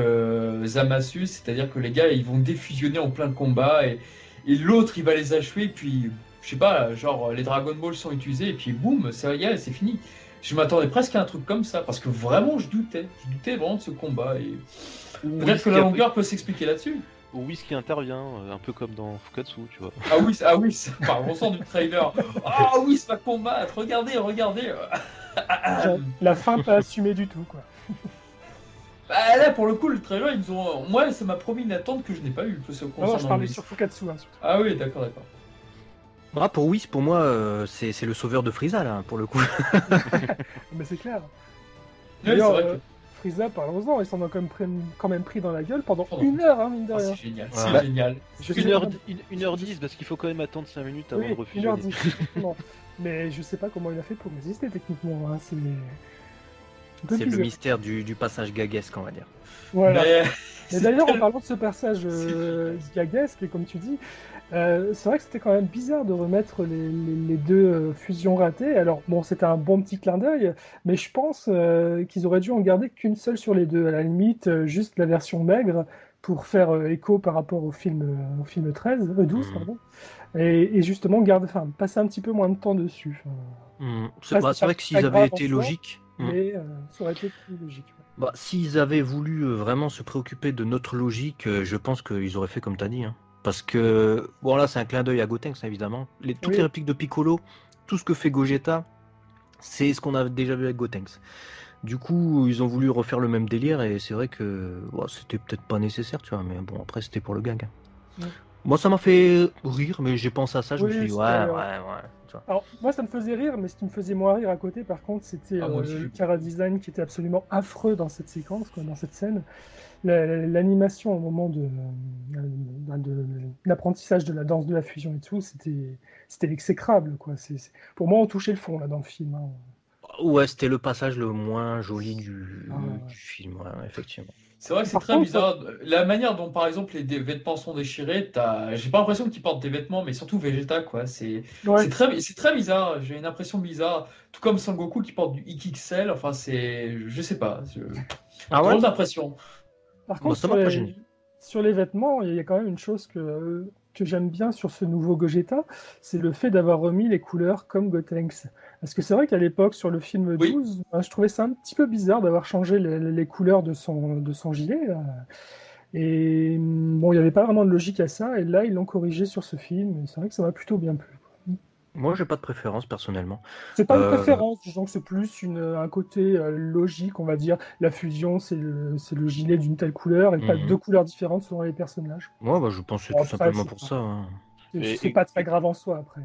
Zamasu, c'est-à-dire que les gars, ils vont défusionner en plein combat et l'autre, il va les achever, puis, je sais pas, genre, les Dragon Ball sont utilisés, et puis boum, ça y est, c'est fini. Je m'attendais presque à un truc comme ça, parce que vraiment, je doutais vraiment de ce combat. Et peut-être que la longueur peut s'expliquer là-dessus. Whis qui intervient, un peu comme dans Fukatsu, tu vois. Ah oui, on sort du trailer. Ah oui, ça va combattre, regardez. La fin pas assumée du tout, quoi. Bah là, pour le coup, le trailer, moi, ça m'a promis une attente que je n'ai pas eu. Non, je parlais sur Fukatsu. Hein, surtout. Ah oui, d'accord. Pour Whis, pour moi, c'est le sauveur de Frieza, là, pour le coup. Mais c'est clair. Oui, c'est vrai que... Frieza, parlons-en, ils s'en ont quand même pris dans la gueule pendant 1 heure, hein, mine de rien. C'est génial, voilà. c'est génial. 1h10, parce qu'il faut quand même attendre 5 minutes avant de refuser. 1h10, non. Mais je sais pas comment il a fait pour résister techniquement. Hein. C'est le mystère du passage gaguesque, on va dire. Voilà. Mais d'ailleurs, en parlant de ce passage gaguesque, comme tu dis, c'est vrai que c'était quand même bizarre de remettre les deux fusions ratées. Alors, bon, c'était un bon petit clin d'œil, mais je pense qu'ils auraient dû en garder qu'une seule sur les deux. À la limite, juste la version maigre pour faire écho par rapport au film 12, pardon. Et justement, passer un petit peu moins de temps dessus. C'est vrai que s'ils avaient été logiques... Mais ça aurait été plus logique. Ouais. S'ils avaient voulu vraiment se préoccuper de notre logique, je pense qu'ils auraient fait comme tu as dit. Hein. Parce que, bon là c'est un clin d'œil à Gotenks évidemment. Toutes les répliques de Piccolo, tout ce que fait Gogeta, c'est ce qu'on a déjà vu avec Gotenks. Du coup, ils ont voulu refaire le même délire et c'est vrai que c'était peut-être pas nécessaire, tu vois. Mais bon, après c'était pour le gag. Hein. Moi ça m'a fait rire, mais j'ai pensé à ça, je me suis dit ouais. Alors, moi, ça me faisait rire, mais ce qui me faisait moins rire à côté, par contre, c'était le chara design qui était absolument affreux dans cette séquence, quoi, dans cette scène. L'animation au moment de l'apprentissage de la danse de la fusion et tout, c'était exécrable, quoi. Pour moi, on touchait le fond, là, dans le film. Hein. Ouais, c'était le passage le moins joli du film, effectivement. C'est vrai que c'est très bizarre. La manière dont, par exemple, les vêtements sont déchirés, j'ai pas l'impression qu'ils portent des vêtements, mais surtout Vegeta, quoi. C'est très bizarre. J'ai une impression bizarre. Tout comme Sangoku qui porte du XXL. Enfin, je sais pas. Drôle d'impression. Par contre, sur les vêtements, il y a quand même une chose que j'aime bien sur ce nouveau Gogeta, c'est le fait d'avoir remis les couleurs comme Gotenks. Parce que c'est vrai qu'à l'époque, sur le film 12, je trouvais ça un petit peu bizarre d'avoir changé les couleurs de son gilet. Là. Et bon, il n'y avait pas vraiment de logique à ça, et là, ils l'ont corrigé sur ce film, et c'est vrai que ça m'a plutôt bien plu. Moi, j'ai pas de préférence, personnellement. C'est pas une préférence, disons que c'est plus un côté logique, on va dire. La fusion, c'est le gilet d'une telle couleur, et pas deux couleurs différentes selon les personnages. Moi, je pense que c'est tout simplement pour ça. Hein. C'est pas très grave en soi, après.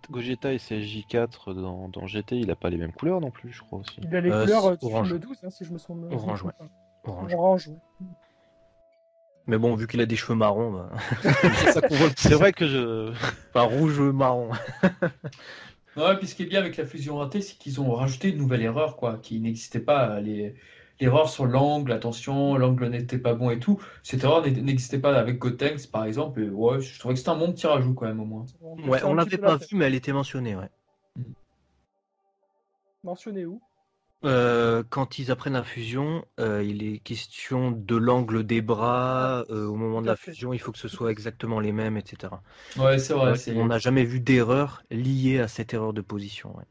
Gogeta et CJ4 dans GT, il a pas les mêmes couleurs non plus, je crois aussi. Il a les couleurs du orange. film 12, hein, si je me souviens. Orange, ouais. Orange, ouais. Mais bon, vu qu'il a des cheveux marrons, c'est vrai que Enfin, rouge-marron. Ouais, puis ce qui est bien avec la fusion ratée, c'est qu'ils ont rajouté une nouvelle erreur, quoi, qui n'existait pas. Les l'erreur sur l'angle, attention, l'angle n'était pas bon et tout. Cette erreur n'existait pas avec Gotenks, par exemple. Et ouais, je trouvais que c'était un bon petit rajout quand même, au moins. Ouais, on l'avait pas vu, mais elle était mentionnée, ouais. Mentionnée où? Quand ils apprennent la fusion, il est question de l'angle des bras. Au moment de la fusion, il faut que ce soit exactement les mêmes, etc. Ouais, c'est vrai. On n'a jamais vu d'erreur liée à cette erreur de position. Ouais.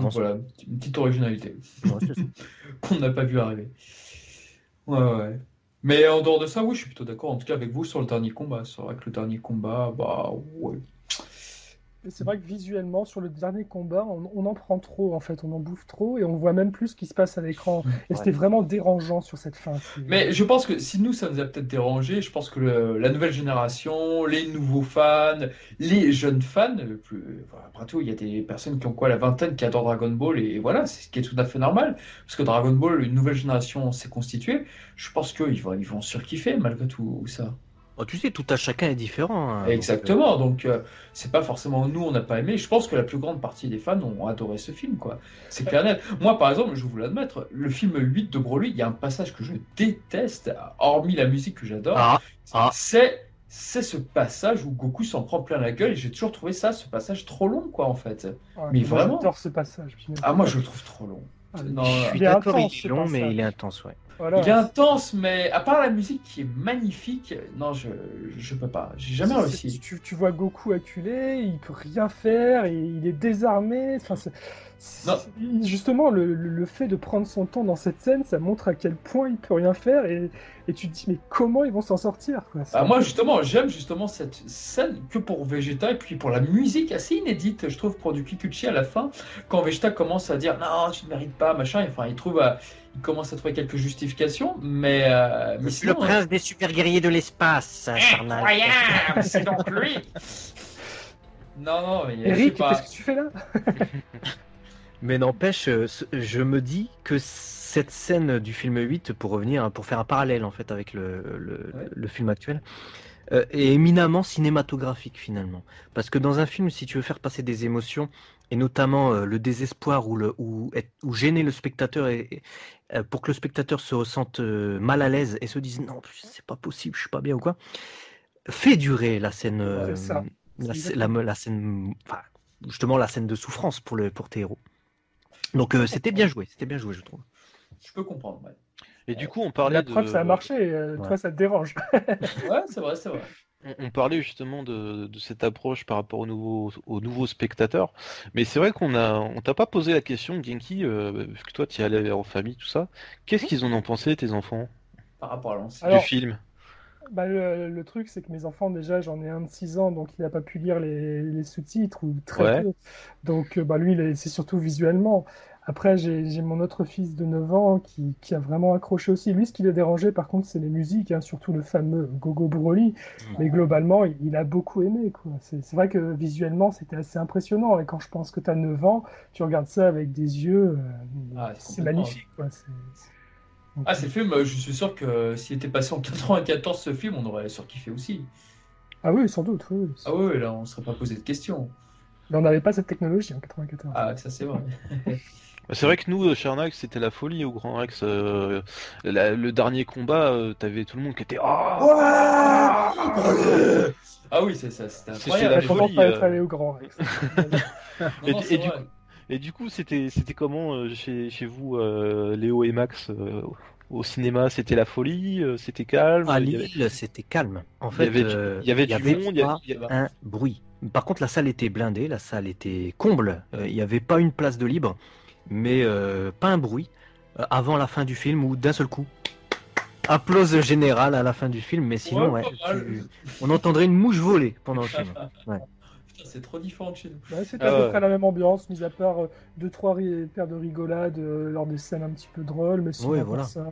Donc, voilà, une petite originalité qu'on n'a pas vu arriver. Ouais. Mais en dehors de ça, oui, je suis plutôt d'accord. En tout cas, avec vous sur le dernier combat. C'est vrai que le dernier combat, bah ouais. C'est vrai que visuellement, sur le dernier combat, on en prend trop, en fait, on en bouffe trop, et on voit même plus ce qui se passe à l'écran. Et c'était vraiment dérangeant sur cette fin. Mais je pense que si nous, ça nous a peut-être dérangé, je pense que la nouvelle génération, les nouveaux fans, les jeunes fans, après tout, il y a des personnes qui ont la vingtaine qui adorent Dragon Ball, et voilà, c'est ce qui est tout à fait normal, parce que Dragon Ball, une nouvelle génération s'est constituée. Je pense qu'ils vont surkiffer malgré tout ça. Oh, tu sais, tout à chacun est différent. Hein, exactement, donc c'est pas forcément nous, on n'a pas aimé. Je pense que la plus grande partie des fans ont adoré ce film, quoi. C'est clair net. Moi, par exemple, je vais vous l'admettre, le film 8 de Broly, il y a un passage que je déteste, hormis la musique que j'adore. C'est ce passage où Goku s'en prend plein la gueule, et j'ai toujours trouvé ce passage trop long, quoi, en fait. Mais vraiment. J'adore ce passage. Moi, je le trouve trop long. Non, je suis d'accord, il est long, mais il est intense, ouais. Voilà. Il est intense, mais à part la musique qui est magnifique, non, je peux pas. J'ai jamais réussi. Tu vois Goku acculé, il peut rien faire, et il est désarmé. Enfin, justement, le fait de prendre son temps dans cette scène, ça montre à quel point il peut rien faire, et tu te dis, mais comment ils vont s'en sortir, quoi. Moi, justement, j'aime justement cette scène que pour Vegeta, et puis pour la musique assez inédite, je trouve, pour du Kikuchi à la fin, quand Vegeta commence à dire non, tu ne mérites pas, machin, enfin, il commence à trouver quelques justifications, mais sinon, le prince des super guerriers de l'espace, incroyable, c'est donc lui. Non, mais Eric, qu'est-ce que tu fais là? Mais n'empêche, je me dis que cette scène du film 8, pour faire un parallèle en fait avec le film actuel, est éminemment cinématographique finalement. Parce que dans un film, si tu veux faire passer des émotions, et notamment le désespoir ou gêner le spectateur, pour que le spectateur se ressente mal à l'aise et se dise non, c'est pas possible, je suis pas bien ou quoi, fais durer la scène, la scène, justement la scène de souffrance pour tes héros. Donc c'était bien joué, je trouve. Je peux comprendre, ouais. Et du coup, on parlait la preuve, ça a marché, toi, ça te dérange. Ouais, c'est vrai. On parlait justement de cette approche par rapport aux nouveaux spectateurs, mais c'est vrai on t'a pas posé la question, Genki, vu que toi tu y allais en famille, tout ça. Qu'est-ce qu'ils en ont pensé, tes enfants, par rapport à l'ancien du film? Le truc, c'est que mes enfants, déjà, j'en ai un de 6 ans, donc il n'a pas pu lire les sous-titres, ou très peu. Donc, lui, c'est surtout visuellement. Après, j'ai mon autre fils de 9 ans qui a vraiment accroché aussi. Lui, ce qui l'a dérangé, par contre, c'est les musiques, hein, surtout le fameux Gogo Broly. Mais globalement, il a beaucoup aimé, quoi. C'est vrai que visuellement, c'était assez impressionnant. Et quand je pense que tu as 9 ans, tu regardes ça avec des yeux, c'est magnifique, quoi. C'est le film, je suis sûr que s'il était passé en 94, ce film, on aurait surkiffé aussi. Ah oui, sans doute. Oui. Ah oui, là, on ne serait pas posé de questions. Mais on n'avait pas cette technologie en 94. Ah, ça c'est vrai. C'est vrai que nous, Charnac, c'était la folie au Grand Rex. Le dernier combat, t'avais tout le monde qui était Ah oui, c'était incroyable. Je comprends pas être allé au Grand Rex. Et du coup, c'était comment chez vous, Léo et Max, au cinéma? C'était la folie, c'était calme? À Lille, c'était calme. En fait, il y avait du monde, il y avait un bruit. Par contre, la salle était blindée, la salle était comble. Il n'y avait pas une place de libre, mais pas un bruit avant la fin du film où d'un seul coup, applause générale à la fin du film. Mais sinon, on entendrait une mouche voler pendant le film. Ouais. C'est trop différent de chez nous. Ouais, c'était à peu près la même ambiance, mis à part 2-3 paires de rigolades lors des scènes un petit peu drôles, mais sinon, voilà. ça.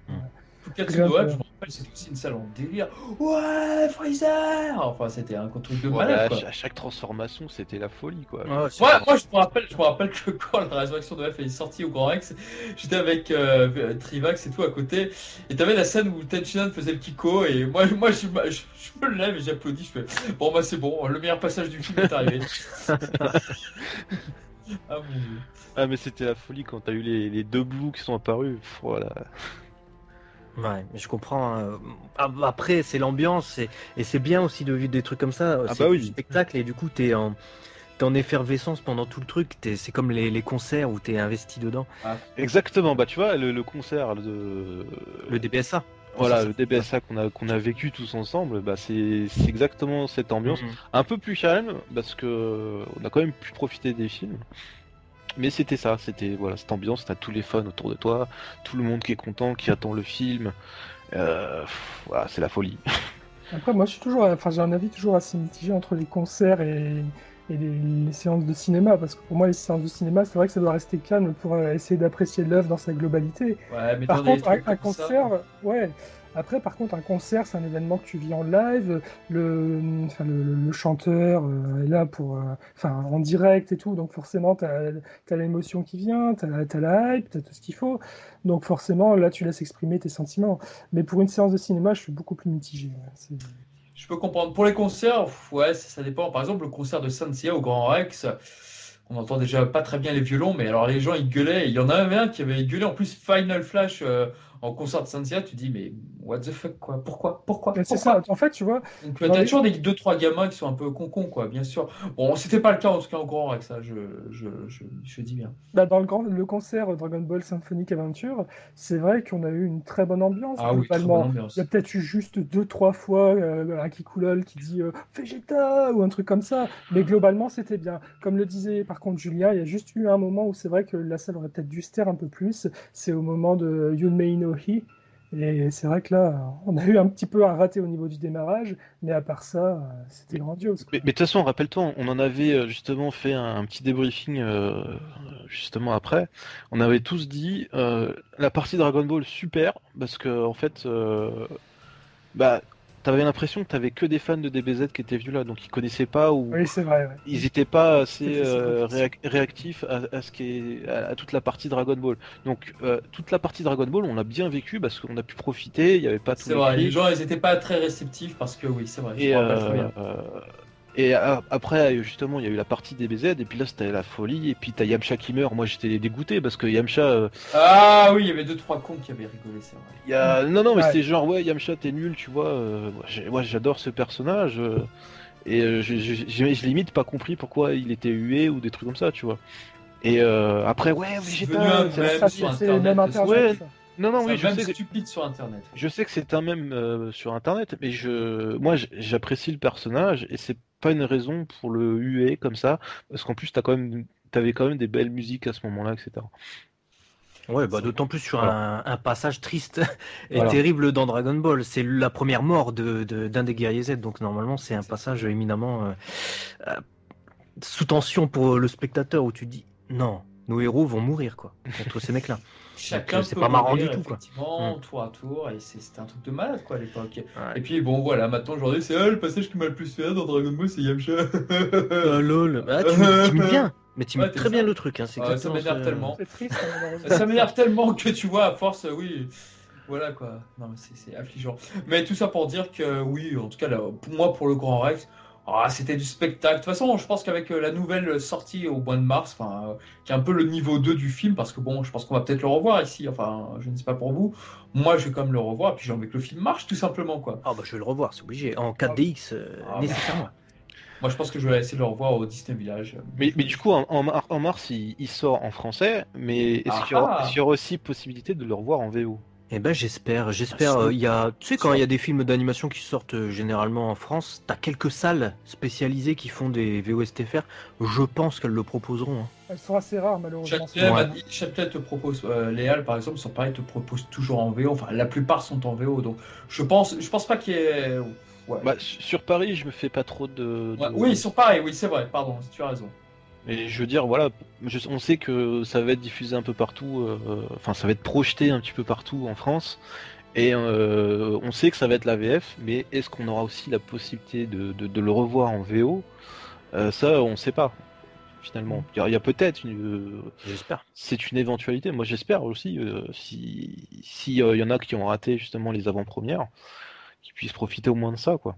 En tout cas, de Noël, je me rappelle, c'était aussi une salle en délire. Ouais, Freezer! Enfin, c'était un truc de malade, quoi. À chaque transformation, c'était la folie, quoi. Moi, je me rappelle que quand la résurrection de F est sortie au Grand Rex, j'étais avec Trivax et tout à côté, et t'avais la scène où Tenchinan faisait le Kiko, et moi je me lève et j'applaudis, je fais bon, c'est bon, le meilleur passage du film est arrivé. Ah mon Dieu. Ah, mais c'était la folie quand t'as eu les deux blues qui sont apparus. Voilà. Ouais, mais je comprends. Après, c'est l'ambiance et c'est bien aussi de vivre des trucs comme ça. Ah C'est bah du oui. spectacle et du coup, t'es en effervescence pendant tout le truc. C'est comme les concerts où t'es investi dedans. Exactement, bah tu vois, le concert Le DBSA. Voilà, Ça, le DBSA qu'on a vécu tous ensemble, bah c'est exactement cette ambiance. Mhm. Un peu plus calme, parce que on a quand même pu profiter des films. Mais c'était ça, c'était voilà, cette ambiance, t'as tous les fans autour de toi, tout le monde qui est content, qui attend le film. Voilà, c'est la folie. Après, moi, j'ai un avis toujours assez mitigé entre les concerts et les séances de cinéma, parce que pour moi, les séances de cinéma, c'est vrai que ça doit rester calme pour essayer d'apprécier l'œuvre dans sa globalité. Ouais, mais Par dans des contre, un, trucs un comme ça. concert, ouais. Après, par contre, un concert, c'est un événement que tu vis en live. Le chanteur est là en direct et tout. Donc forcément, tu as l'émotion qui vient, tu as la hype, tu as tout ce qu'il faut. Donc forcément, là, tu laisses exprimer tes sentiments. Mais pour une séance de cinéma, je suis beaucoup plus mitigé. Ouais. Je peux comprendre. Pour les concerts, ouais, ça dépend. Par exemple, le concert de Saint-Sia au Grand Rex, on entend déjà pas très bien les violons, mais alors les gens ils gueulaient. Il y en avait un qui avait gueulé en plus Final Flash en concert de Saint-Sia. Tu dis, mais what the fuck, quoi? Pourquoi? Pourquoi? Mais c'est ça. Pourquoi? En fait, tu vois, Donc, dans t'as les, toujours des deux, trois gamins qui sont un peu concons, quoi, bien sûr. Bon, c'était pas le cas en tout cas au Grand Rex, ça, je dis bien. dans le concert Dragon Ball Symphonic Adventure, c'est vrai qu'on a eu une très bonne ambiance. Ah oui, très bonne Globalement, il y a ambiance. peut-être eu juste deux, trois fois un Kikoulol qui dit Vegeta ou un truc comme ça, mais globalement, c'était bien. Comme le disait par contre Julien, il y a juste eu un moment où c'est vrai que la salle aurait peut-être dû se taire un peu plus. C'est au moment de Yunmei no Hi. Et c'est vrai que là, on a eu un petit peu un raté au niveau du démarrage, mais à part ça, c'était grandiose, quoi. Mais de toute façon, rappelle-toi, on en avait justement fait un petit débriefing justement après. On avait tous dit la partie Dragon Ball super parce que en fait, bah, t'avais l'impression que t'avais que des fans de DBZ qui étaient venus là, donc ils connaissaient pas ou Oui, c'est vrai, ouais. ils étaient pas assez C'était sacrifice. réactifs à ce qui est à toute la partie Dragon Ball. Donc toute la partie Dragon Ball, on l'a bien vécu parce qu'on a pu profiter. Il y avait pas tous C'est les vrai, les cris. gens, ils étaient pas très réceptifs parce que oui, c'est vrai, je Et, me rappelle très bien. après, justement, il y a eu la partie DBZ, et puis là, c'était la folie, et puis t'as Yamcha qui meurt. Moi, j'étais dégoûté, parce que Yamcha... Ah oui, il y avait deux, trois cons qui avaient rigolé, c'est vrai. Non, non, mais Ouais. c'était genre, ouais, Yamcha, t'es nul, tu vois. Moi, j'adore ce personnage, et j'ai limite pas compris pourquoi il était hué, ou des trucs comme ça, tu vois. Et après, ouais, C'est devenu un Vegeta, c'est la mème Ça, sur folie. c'est même Internet. Internet, Ouais, ça. non, non, C'est un oui, mème stupide sur Internet. je sais que c'est un mème sur Internet, mais moi, j'apprécie le personnage et c'est pas une raison pour le huer comme ça, parce qu'en plus, t'avais quand même des belles musiques à ce moment-là, etc. Ouais, C'est vrai. d'autant plus sur Voilà. un passage triste et Voilà. terrible dans Dragon Ball. C'est la première mort d'un des guerriers Z, donc normalement c'est un passage éminemment euh, sous tension pour le spectateur où tu dis non, nos héros vont mourir quoi contre ces mecs-là. Donc Chacun c'est peut pas marrant mourir du tout quoi. Mm. effectivement, tour à tour, et c'était un truc de malade quoi à l'époque. Ouais. Et puis bon voilà, maintenant aujourd'hui c'est le passage qui m'a le plus fait rire dans Dragon Ball, c'est Yamcha. Lol. Ah, t'imites bien, mais Ouais, t'imites t'aimes très bien ça? le truc. Hein. C'est Ça exactement m'énerve ce. tellement. C'est triste, hein, malheureusement. Ça m'énerve tellement que tu vois, à force, oui, voilà quoi. Non, mais c'est affligeant. Mais tout ça pour dire que oui, en tout cas, là, pour moi, pour le Grand Rex, c'était du spectacle. De toute façon, je pense qu'avec la nouvelle sortie au mois de mars, enfin, qui est un peu le niveau 2 du film, parce que bon, je pense qu'on va peut-être le revoir ici, enfin, je ne sais pas pour vous. Moi, je vais quand même le revoir, et puis j'ai envie que le film marche, tout simplement, quoi. Ah bah je vais le revoir, c'est obligé. En Ah, 4DX, Ah, bah, nécessairement. moi, je pense que je vais essayer de le revoir au Disney Village. Mais du coup, en mars, il sort en français, mais est-ce qu'il y aura aussi possibilité de le revoir en VO? Eh ben j'espère. sûr. Il y a, tu sais Bien quand sûr. il y a des films d'animation qui sortent généralement en France, t'as quelques salles spécialisées qui font des VOSTFR. Je pense qu'elles le proposeront. Hein. elles sont assez rares, malheureusement. Châtelet, Ouais. Châtelet te propose, les Halles par exemple, sont pareil, te proposent toujours en VO. Enfin, la plupart sont en VO. Donc, je pense pas qu'il y ait. Ouais. Bah, sur Paris, je me fais pas trop Ouais, oui, ils sont pareils. Oui, c'est vrai. Pardon, tu as raison. Mais je veux dire, voilà, on sait que ça va être diffusé un peu partout, enfin, ça va être projeté un petit peu partout en France, et on sait que ça va être la VF, mais est-ce qu'on aura aussi la possibilité de le revoir en VO? Ça, on sait pas, finalement. Il y a peut-être J'espère. c'est une éventualité. Moi, j'espère aussi, si il y en a qui ont raté justement les avant-premières, qu'ils puissent profiter au moins de ça, quoi.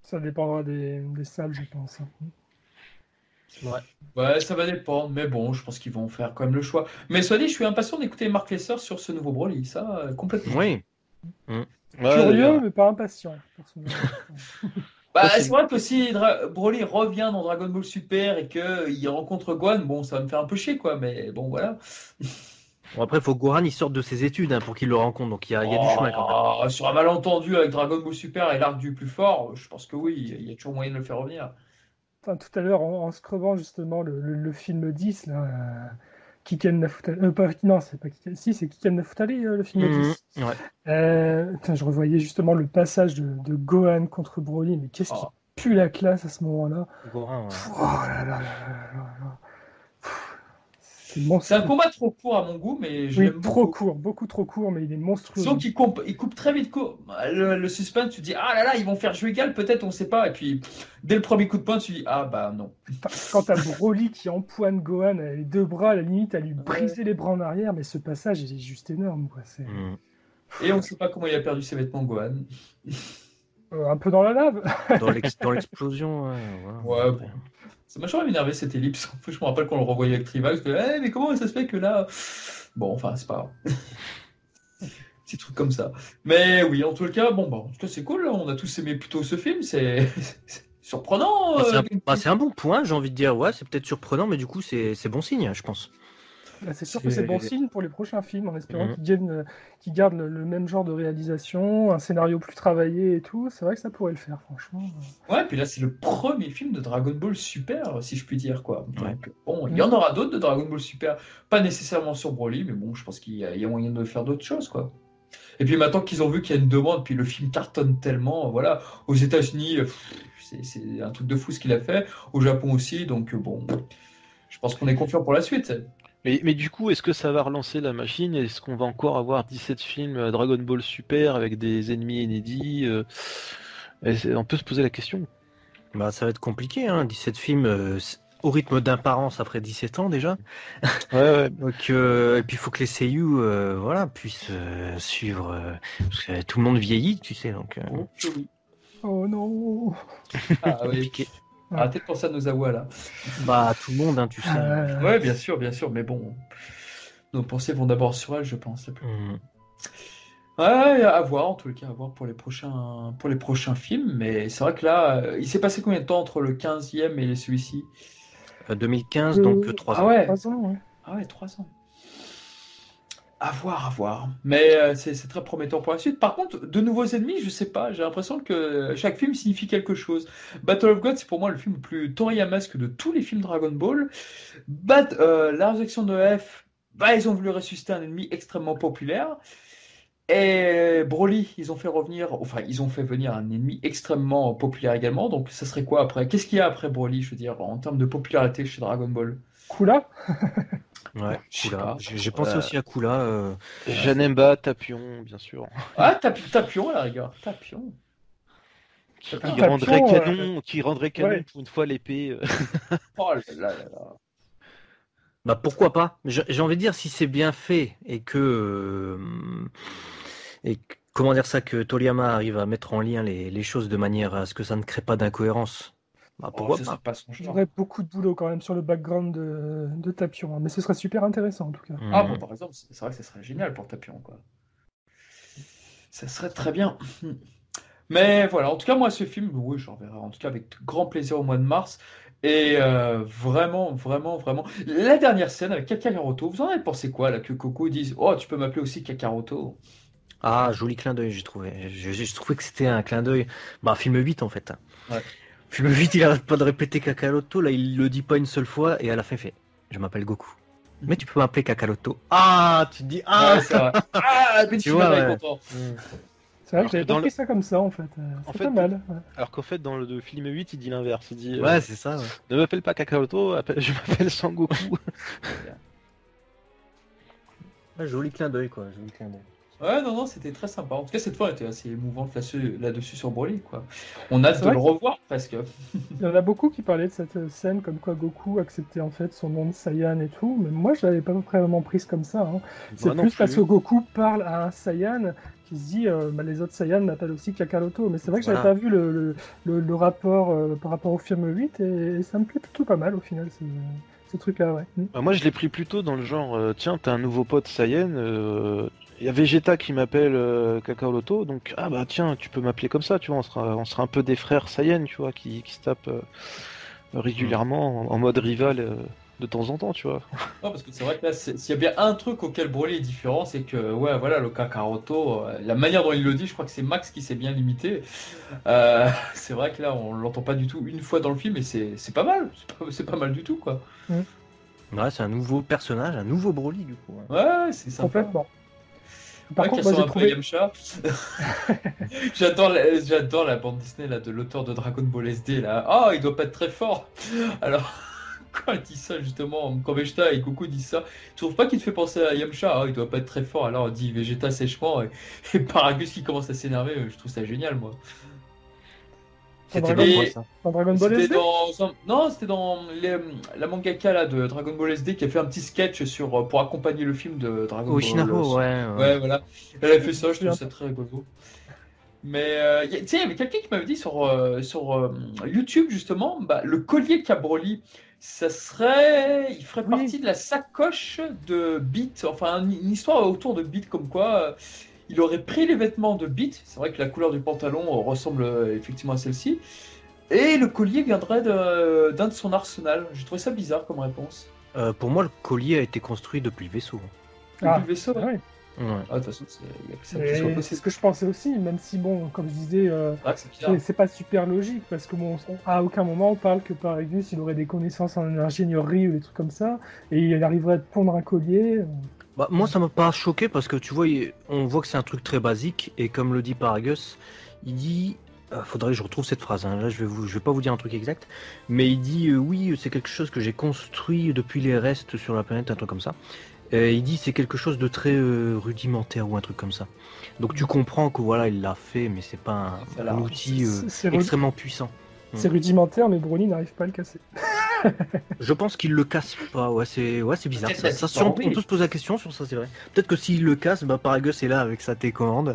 Ça dépendra des salles, je pense. Hein. Ouais, ça va dépendre, mais bon, je pense qu'ils vont faire quand même le choix. Mais soit dit, je suis impatient d'écouter Mark Lesser sur ce nouveau Broly, ça, complètement. Oui. Ouais, Curieux, d'ailleurs, mais pas impatient, personnellement. Bah, Ça, c'est c'est vrai que si Broly revient dans Dragon Ball Super et qu'il rencontre Gohan, bon, ça va me faire un peu chier, quoi, mais bon, voilà. Bon, après, il faut que Gohan il sorte de ses études pour qu'il le rencontre, donc il y a du chemin quand même. Sur un malentendu avec Dragon Ball Super et l'arc du plus fort, je pense que oui, il y a toujours moyen de le faire revenir. Enfin, tout à l'heure, en scrollant justement le film 10, là, Kiken Nafutale. Non, c'est pas Kiken. Si, c'est Kiken Nafutale, le film 10. Ouais. Putain, je revoyais justement le passage de Gohan contre Broly, mais qu'est-ce qui Oh. pue la classe à ce moment-là. Gohan, ouais. Oh là là là là là là. C'est C'est un monstrueux. combat trop court à mon goût, mais je Oui, l'aime trop beaucoup. court, beaucoup trop court, mais il est monstrueux. Sauf qu'il coupe très vite court. Le suspense, tu te dis, ah là là, ils vont faire jeu égal, peut-être, on sait pas. Et puis, dès le premier coup de poing, tu dis, ah bah non. Quand t'as Broly qui empoigne Gohan avec les deux bras, à la limite, à lui briser les bras en arrière, mais ce passage, il est juste énorme, quoi. C'est Et on sait pas comment il a perdu ses vêtements, Gohan. un peu dans la lave. Dans l'explosion, voilà. Ouais, bon. Ça m'a toujours énervé cette ellipse. En fait, je me rappelle qu'on le revoyait avec Trivax. Mais comment ça se fait que là. Bon, enfin, c'est pas grave. Petit truc comme ça. Mais oui, en tout cas, bon, bah, en tout cas, c'est cool. On a tous aimé plutôt ce film. C'est surprenant. C'est un bon point, j'ai envie de dire. Ouais, c'est peut-être surprenant, mais du coup, c'est bon signe, je pense. Là, c'est sûr que c'est bon signe pour les prochains films, en espérant qu'ils gardent le même genre de réalisation, un scénario plus travaillé et tout. C'est vrai que ça pourrait le faire, franchement. Ouais, puis là, c'est le premier film de Dragon Ball Super, si je puis dire, quoi. Ouais. Donc, bon, il y en aura d'autres de Dragon Ball Super. Pas nécessairement sur Broly, mais bon, je pense qu'il y a moyen de faire d'autres choses, quoi. Et puis maintenant qu'ils ont vu qu'il y a une demande, puis le film cartonne tellement, voilà. Aux États-Unis, c'est un truc de fou ce qu'il a fait. Au Japon aussi, donc bon, je pense qu'on est confiant pour la suite. Mais du coup, est-ce que ça va relancer la machine? Est-ce qu'on va encore avoir 17 films Dragon Ball Super avec des ennemis inédits? On peut se poser la question. Bah, ça va être compliqué, hein. 17 films au rythme d'un par an, ça ferait 17 ans déjà. Ouais. Donc, et puis il faut que les seiyuu voilà, puissent suivre. Parce que tout le monde vieillit, tu sais. Donc, Oh, oui. Oh non. Ah oui. compliqué. Arrêtez de penser à nos Awa là. Bah, tout le monde, hein, tu sais. Ouais, bien sûr, mais bon, nos pensées vont d'abord sur elle, je pense. Ouais, à voir, en tout cas, à voir pour les prochains films. Mais c'est vrai que là, il s'est passé combien de temps entre le 15e et celui-ci? 2015, donc 3 ans. Ah ouais, 3 ans, ouais. ah ouais, 3 ans. À voir, à voir. Mais c'est très prometteur pour la suite. Par contre, de nouveaux ennemis, je sais pas. J'ai l'impression que chaque film signifie quelque chose. Battle of God, c'est pour moi le film le plus Toriyama-esque de tous les films Dragon Ball. La résurrection de F, bah, ils ont voulu ressusciter un ennemi extrêmement populaire. Et Broly, ils ont fait venir un ennemi extrêmement populaire également. Donc, ça serait quoi après? Qu'est-ce qu'il y a après Broly, je veux dire, en termes de popularité chez Dragon Ball? Kula. Ouais, Je sais Kula. pas. J'ai pensé aussi à Kula. Janemba, Tapion, bien sûr. Ah, Tapion à la rigueur. Tapion. Qui Tapion, rendrait canon, qui rendrait canon ouais. pour une fois l'épée. Oh là là là là. Bah, pourquoi pas? J'ai envie de dire, si c'est bien fait et que. Comment dire ça, que Toriyama arrive à mettre en lien les choses de manière à ce que ça ne crée pas d'incohérence. Bah, pourquoi Ce pas? serait pas son Il y genre. aurait beaucoup de boulot quand même sur le background de Tapion, hein, mais ce serait super intéressant en tout cas. Ah bon, par exemple, c'est vrai que ça serait génial pour Tapion, quoi. Ça serait très bien. Mais voilà, en tout cas, moi, ce film, oui, j'en verrai en tout cas avec grand plaisir au mois de mars. Et vraiment, vraiment, vraiment. La dernière scène avec Kakaroto, vous en avez pensé quoi, là, que Coco dise, oh, tu peux m'appeler aussi Kakaroto? Ah, joli clin d'œil, j'ai trouvé. J'ai trouvé que c'était un clin d'œil. Bah, film 8 en fait. Ouais. Film 8, il arrête pas de répéter Kakaroto. Là, il le dit pas une seule fois et à la fin, il fait je m'appelle Goku. Mais tu peux m'appeler Kakaroto. Ah, tu te dis ah, Ouais, c'est vrai. Ah, Tu Benzema vois, va être ouais. content. C'est vrai que j'avais dans pas pris ça comme ça en fait. C'est pas mal. Ouais. Alors qu'en fait, dans le film 8, il dit l'inverse. Il dit Ouais, c'est ça. Ouais. ne m'appelle pas Kakaroto, je m'appelle Sangoku. Ouais, joli clin d'œil, quoi. Joli clin d'œil. Ouais, non, c'était très sympa. En tout cas, cette fois, elle était assez émouvante là-dessus sur Broly, quoi. On a hâte C'est de vrai le revoir, presque. Il y en a beaucoup qui parlaient de cette scène comme quoi Goku acceptait en fait son nom de Saiyan et tout, mais moi je l'avais pas vraiment prise comme ça. Hein. C'est Moi non plus parce que plus. Goku parle à un Saiyan qui se dit bah, les autres Saiyans m'appellent aussi Kakaroto, mais c'est vrai que j'avais Voilà. pas vu le rapport par rapport au film 8 et ça me plaît plutôt pas mal au final ce truc-là, ouais. Bah, moi, je l'ai pris plutôt dans le genre, tiens, t'as un nouveau pote Saiyan, il y a Vegeta qui m'appelle Kakaroto, donc ah bah tiens, tu peux m'appeler comme ça, tu vois, on sera un peu des frères Saiyan, tu vois, qui se tapent régulièrement en mode rival de temps en temps, tu vois. Non, parce que c'est vrai que là, s'il y a bien un truc auquel Broly est différent, c'est que, ouais, voilà, le Kakaroto, la manière dont il le dit, je crois que c'est Max qui s'est bien limité. C'est vrai que là, on l'entend pas du tout une fois dans le film, et c'est pas mal. C'est pas mal du tout, quoi. Ouais, c'est un nouveau personnage, un nouveau Broly du coup. Ouais. Ouais, c'est sympa. Complètement. Par Ouais, contre, qui moi ressemble j'ai un peu à trouvé. Yamcha. J'adore la bande Disney là, de l'auteur de Dragon Ball SD là. Ah, il doit pas être très fort. Alors, quand il dit ça justement, quand Vegeta et Goku disent ça, tu trouves pas qu'il te fait penser à Yamcha? Ah, il doit pas être très fort. Alors, on dit Vegeta sèchement et Paragus qui commence à s'énerver. Je trouve ça génial, moi. C'était Dragon dans quoi Et ça? Dans Dragon Ball c'était SD? non, c'était dans la mangaka là de Dragon Ball SD qui a fait un petit sketch pour accompagner le film de Dragon Ball. Oshinaro, ouais, ouais. Ouais, voilà. Elle a fait ça, je trouve Bien. ça très rigolo. Mais tu sais, il y avait quelqu'un qui m'avait dit sur YouTube justement, bah, le collier qu'a Broly, il ferait Oui. partie de la sacoche de Beat, enfin une histoire autour de Beat comme quoi il aurait pris les vêtements de Beat, c'est vrai que la couleur du pantalon ressemble effectivement à celle-ci, et le collier viendrait d'un de son arsenal. J'ai trouvé ça bizarre comme réponse. Pour moi, le collier a été construit depuis le vaisseau. Depuis le vaisseau, ouais. ouais. Ouais. Ah, de toute façon, il y a que ça qui soit Et c'est possible. ce que je pensais aussi, même si, bon, comme je disais, C'est vrai que c'est bizarre. c'est pas super logique, parce que bon, à aucun moment on parle que Paragus il aurait des connaissances en ingénierie ou des trucs comme ça, et il arriverait à te pondre un collier. Bah, moi, ça m'a pas choqué parce que tu vois, on voit que c'est un truc très basique et comme le dit Paragus, il dit, faudrait que je retrouve cette phrase. Hein, là, je vais pas vous dire un truc exact, mais il dit oui, c'est quelque chose que j'ai construit depuis les restes sur la planète, un truc comme ça. Il dit c'est quelque chose de très rudimentaire ou un truc comme ça. Donc tu comprends que voilà, il l'a fait, mais c'est pas Ça un l'a- outil C'est extrêmement puissant. c'est rudimentaire, mais Broly n'arrive pas à le casser. Je pense qu'il le casse pas, c'est bizarre. Peut-être On peut se poser la question sur ça, c'est vrai. Peut-être que s'il le casse, bah Paragus est là avec sa télécommande.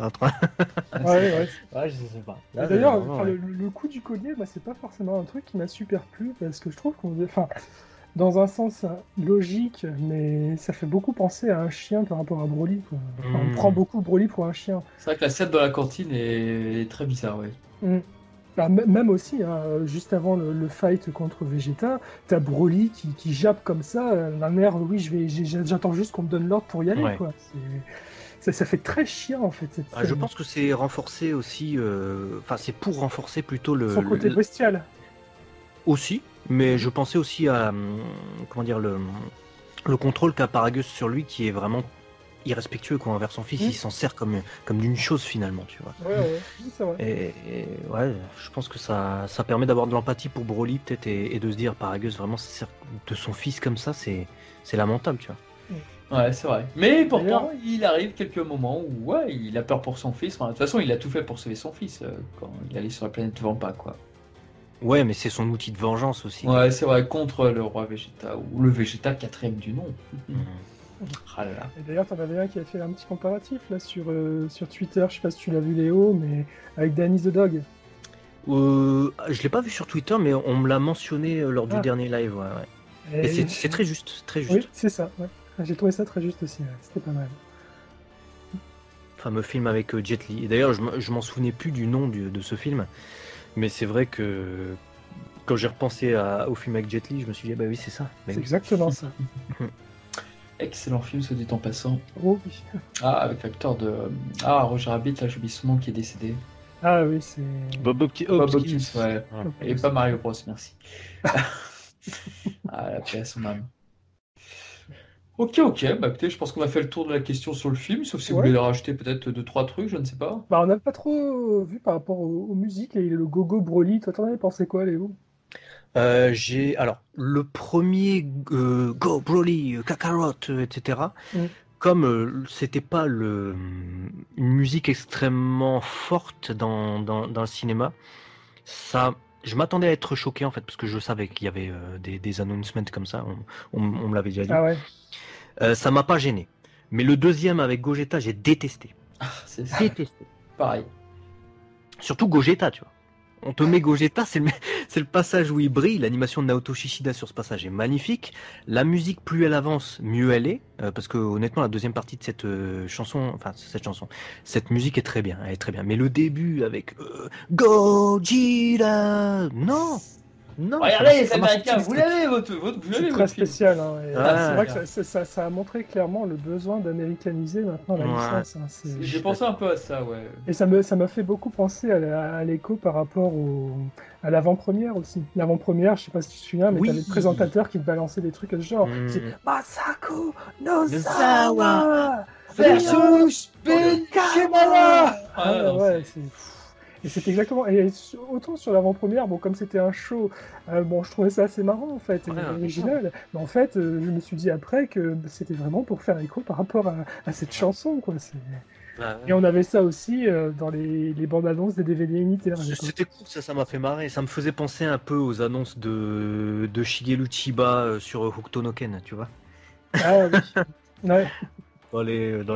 Ouais. Ouais, je sais pas. Et d'ailleurs, enfin, le coup du collier, bah, c'est pas forcément un truc qui m'a super plu, parce que je trouve enfin, dans un sens logique, mais ça fait beaucoup penser à un chien par rapport à Broly, quoi. Enfin, on prend beaucoup Broly pour un chien. C'est vrai que la scène dans la cantine est très bizarre, ouais. Bah, même aussi, hein, juste avant le fight contre Vegeta, t'as Broly qui jappe comme ça, d'un air, oui, j'attends juste qu'on me donne l'ordre pour y aller, Ouais. quoi. Ça fait très chien, en fait, cette Je scène. pense que c'est renforcé aussi, enfin c'est pour renforcer plutôt Son côté bestial. aussi, mais je pensais aussi à comment dire le contrôle qu'a Paragus sur lui qui est vraiment irrespectueux quoi envers son fils. Il s'en sert comme d'une chose finalement, tu vois. Ouais, c'est vrai. Et ouais, je pense que ça permet d'avoir de l'empathie pour Broly peut-être et de se dire Paragus vraiment se sert de son fils comme ça, c'est lamentable, tu vois. Ouais, c'est vrai. Mais pourtant, D'ailleurs- il arrive quelques moments où ouais, il a peur pour son fils. Enfin, de toute façon, il a tout fait pour sauver son fils quand il allait sur la planète Vampa, quoi. Ouais, mais c'est son outil de vengeance aussi. Ouais, c'est vrai, contre le roi Vegeta, ou le Vegeta 4ème du nom. Ah là là. Et d'ailleurs, t'en avais un qui a fait un petit comparatif là sur Twitter, je sais pas si tu l'as vu Léo, mais avec Danny the Dog. Je l'ai pas vu sur Twitter, mais on me l'a mentionné lors du dernier live. Ouais. Et c'est très juste, très juste. Oui, c'est ça. Ouais. J'ai trouvé ça très juste aussi. Ouais. C'était pas mal. Fameux film avec Jet Li. Et d'ailleurs, je m'en souvenais plus du nom de ce film, mais c'est vrai que quand j'ai repensé au film avec Jet Li, je me suis dit, ah bah oui, c'est ça. C'est exactement ça. Excellent film, soit dit en passant. Oh oui. Ah, avec l'acteur de. Ah, Roger Rabbit, là, j'oublie son nom qui est décédé. Ah oui, c'est. Bob Hopkins. Bob Hopkins, ouais. Ouais. Et pas Mario Bros, merci. Ah, la paix à son âme. Ok, bah écoutez, je pense qu'on a fait le tour de la question sur le film, sauf si vous voulez rajouter peut-être 2-3 trucs, je ne sais pas. Bah, on n'a pas trop vu par rapport aux musiques et le Gogo Broly. Toi, t'en avais pensé quoi, Léo? Alors le premier Go Broly, Kakarot, etc. comme c'était pas une musique extrêmement forte dans le cinéma, ça, je m'attendais à être choqué en fait, parce que je savais qu'il y avait des announcements comme ça, on me l'avait déjà dit. Ah ouais. Ça m'a pas gêné. Mais le deuxième avec Gogeta, j'ai détesté. C'est Détesté. pareil. Surtout Gogeta, tu vois. On te met Gogeta, c'est le passage où il brille. L'animation de Naoto Shishida sur ce passage est magnifique. La musique, plus elle avance, mieux elle est. Parce que honnêtement, la deuxième partie de cette cette musique est très bien. Elle est très bien. Mais le début avec Gogeta, non. Regardez les ça m'a Américains, sorti vous du l'avez votre C'est film. très spécial. Hein, et Ah, c'est vrai que ça a montré clairement le besoin d'américaniser maintenant la Ouais. licence. Hein, J'ai pensé un peu à ça, ouais. Et ça m'a fait beaucoup penser à l'écho par rapport à l'avant-première aussi. L'avant-première, je sais pas si tu te souviens, mais Oui. t'avais le présentateur qui te balançait des trucs de ce genre. Mm. C'est Masako Nozawa Nozawa Versus Ben Shimala. Ah, non, ouais, et c'est exactement. Et autant sur l'avant-première, bon, comme c'était un show, bon, je trouvais ça assez marrant en fait, Ouais, original. Mais en fait, je me suis dit après que c'était vraiment pour faire écho par rapport à cette chanson, quoi. Et on avait ça aussi dans les bandes annonces des DVD unitaires. à l'époque. C'était cool, ça m'a fait marrer. Ça me faisait penser un peu aux annonces de Shigeru Chiba sur Hokuto no Ken, tu vois. Ah oui. Ouais. Dans